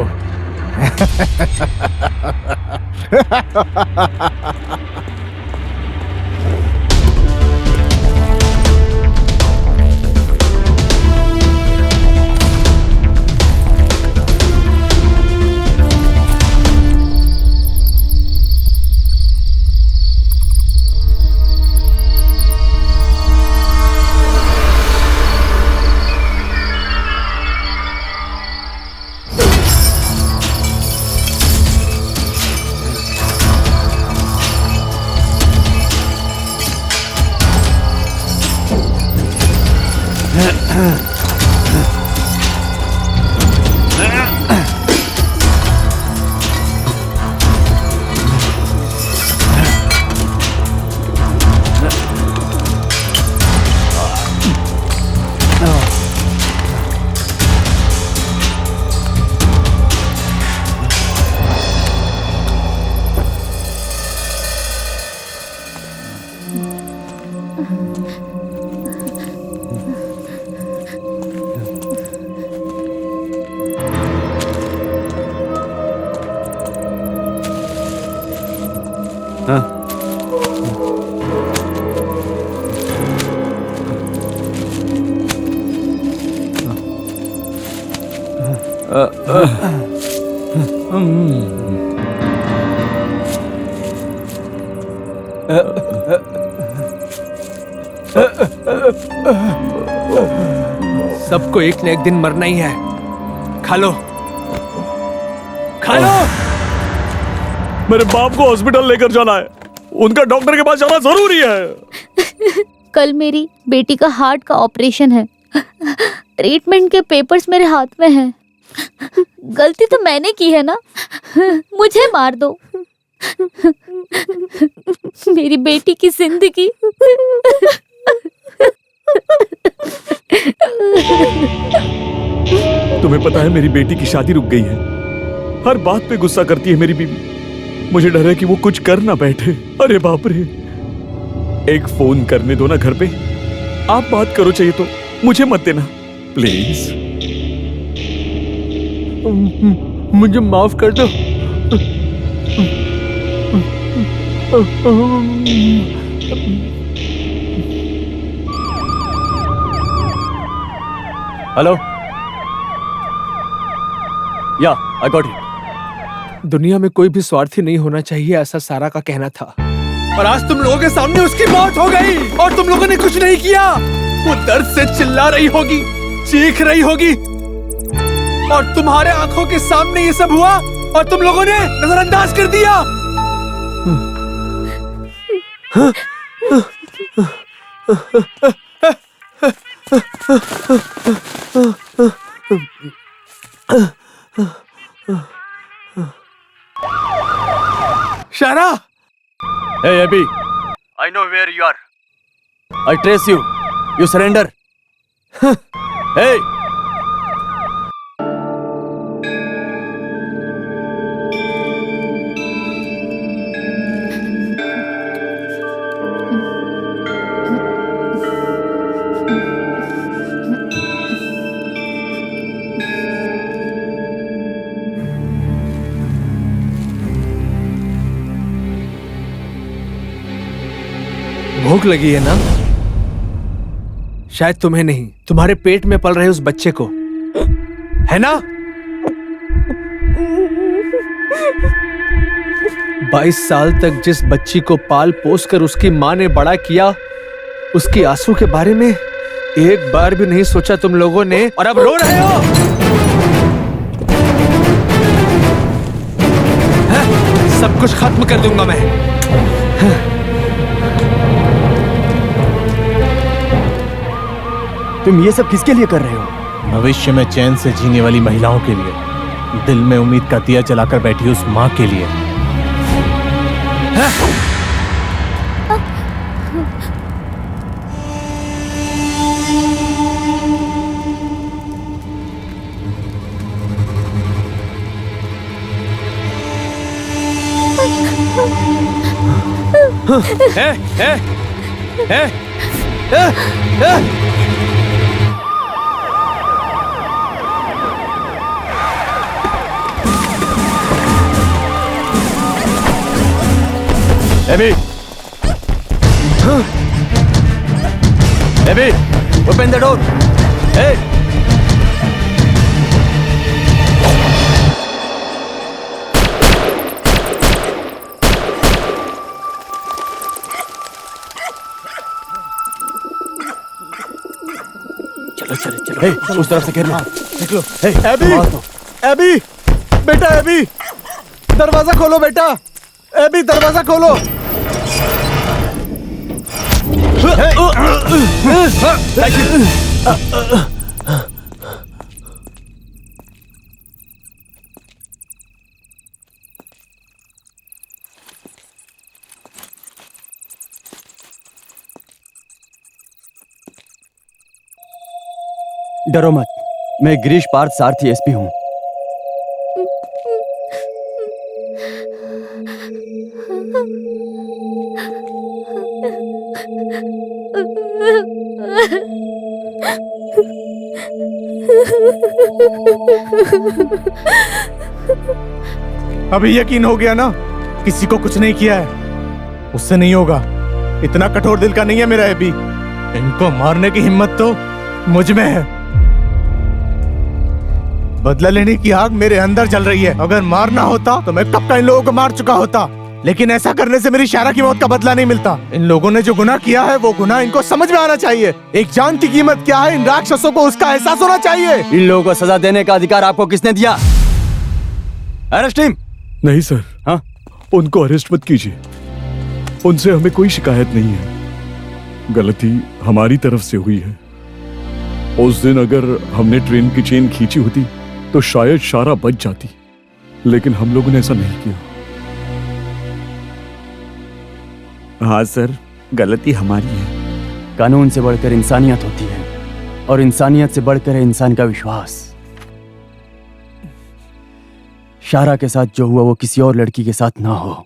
सबको एक न एक दिन मरना ही है। खा लो, खा लो। मेरे बाप को हॉस्पिटल लेकर जाना है, उनका डॉक्टर के पास जाना जरूरी है। कल मेरी बेटी का हार्ट का ऑपरेशन है। ट्रीटमेंट के पेपर्स मेरे हाथ में हैं। गलती तो मैंने की है ना, मुझे मार दो। मेरी बेटी की जिंदगी। तुम्हें पता है मेरी बेटी की शादी रुक गई है। हर बात पे गुस्सा करती है मेरी बीवी। मुझे डर है कि वो कुछ कर ना बैठे। अरे बाप रे, एक फोन करने दो ना घर पे। आप बात करो, चाहिए तो मुझे मत देना प्लीज। मुझे माफ कर दो। हेलो, या आई गॉट इट। दुनिया में कोई भी स्वार्थी नहीं होना चाहिए, ऐसा सारा का कहना था। और आज तुम लोगों के सामने उसकी मौत हो गई और तुम लोगों ने कुछ नहीं किया। वो दर्द से चिल्ला रही होगी, चीख रही होगी, और तुम्हारे आंखों के सामने ये सब हुआ और तुम लोगों ने नजरअंदाज कर दिया। शारा, Hey Abby, I know where you are. I trace you. You surrender. Hey. भूख लगी है ना? शायद तुम्हें नहीं, तुम्हारे पेट में पल रहे उस बच्चे को, है ना? 22 साल तक जिस बच्ची को पाल पोस कर उसकी माँ ने बड़ा किया, उसके आंसू के बारे में एक बार भी नहीं सोचा तुम लोगों ने, और अब रो रहे हो। सब कुछ खत्म कर दूंगा मैं। तुम ये सब किसके लिए कर रहे हो? भविष्य में चैन से जीने वाली महिलाओं के लिए, दिल में उम्मीद का दिया जलाकर बैठी उस माँ के लिए। Abby! Abby! Open the door! Hey! चलो चलो चलो। Hey, उस तरफ से घेरना। निकलो। Hey, AB! एबी! बेटा एबी! दरवाजा खोलो बेटा! एबी दरवाजा खोलो! Hey! डरो मत, मैं गिरीश पार्थ सारथी एसपी हूँ। अभी यकीन हो गया ना, किसी को कुछ नहीं किया है। उससे नहीं होगा, इतना कठोर दिल का नहीं है मेरा एबी। इनको मारने की हिम्मत तो मुझ में है। बदला लेने की आग मेरे अंदर जल रही है। अगर मारना होता तो मैं कब का इन लोगों को मार चुका होता, लेकिन ऐसा करने से मेरी शायरा की मौत का बदला नहीं मिलता। इन लोगों ने जो गुनाह किया है वो गुनाह इनको समझ में आना चाहिए। एक जान की कीमत क्या है, इन राक्षसों को उसका एहसास होना चाहिए। इन लोगों को सजा देने का अधिकार आपको किसने दिया? Arrest team. नहीं सर, हाँ, उनको अरेस्ट मत कीजिए। उनसे हमें कोई शिकायत नहीं है। गलती हमारी तरफ से हुई है। उस दिन अगर हमने ट्रेन की चेन खींची होती तो शायद शारा बच जाती, लेकिन हम लोगों ने ऐसा नहीं किया। हाँ सर, गलती हमारी है। कानून से बढ़कर इंसानियत होती है, और इंसानियत से बढ़कर है इंसान का विश्वास। शारा के साथ जो हुआ वो किसी और लड़की के साथ ना हो।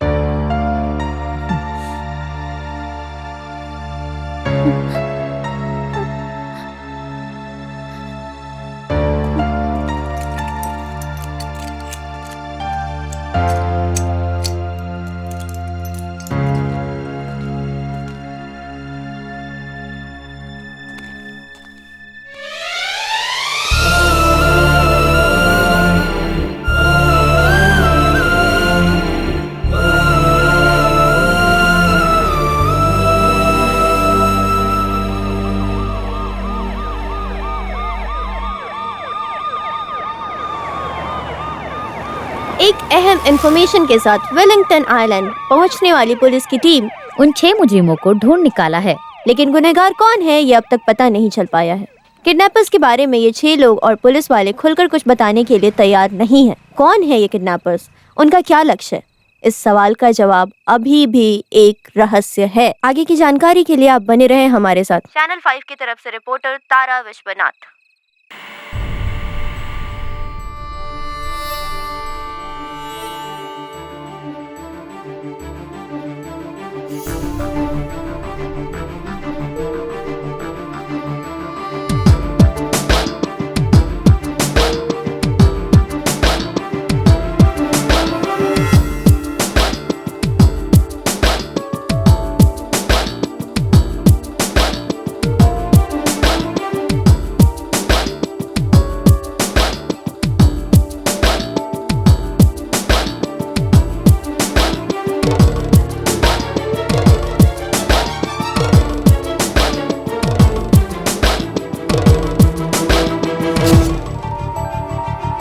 एक अहम इंफॉर्मेशन के साथ वेलिंगटन आइलैंड पहुंचने वाली पुलिस की टीम उन 6 मुजरिमों को ढूंढ निकाला है, लेकिन गुनहगार कौन है ये अब तक पता नहीं चल पाया है। किडनैपर्स के बारे में ये 6 लोग और पुलिस वाले खुलकर कुछ बताने के लिए तैयार नहीं है। कौन है ये किडनैपर्स, उनका क्या लक्ष्य है, इस सवाल का जवाब अभी भी एक रहस्य है। आगे की जानकारी के लिए आप बने रहे हमारे साथ। चैनल 5 की तरफ से रिपोर्टर तारा विश्वनाथ।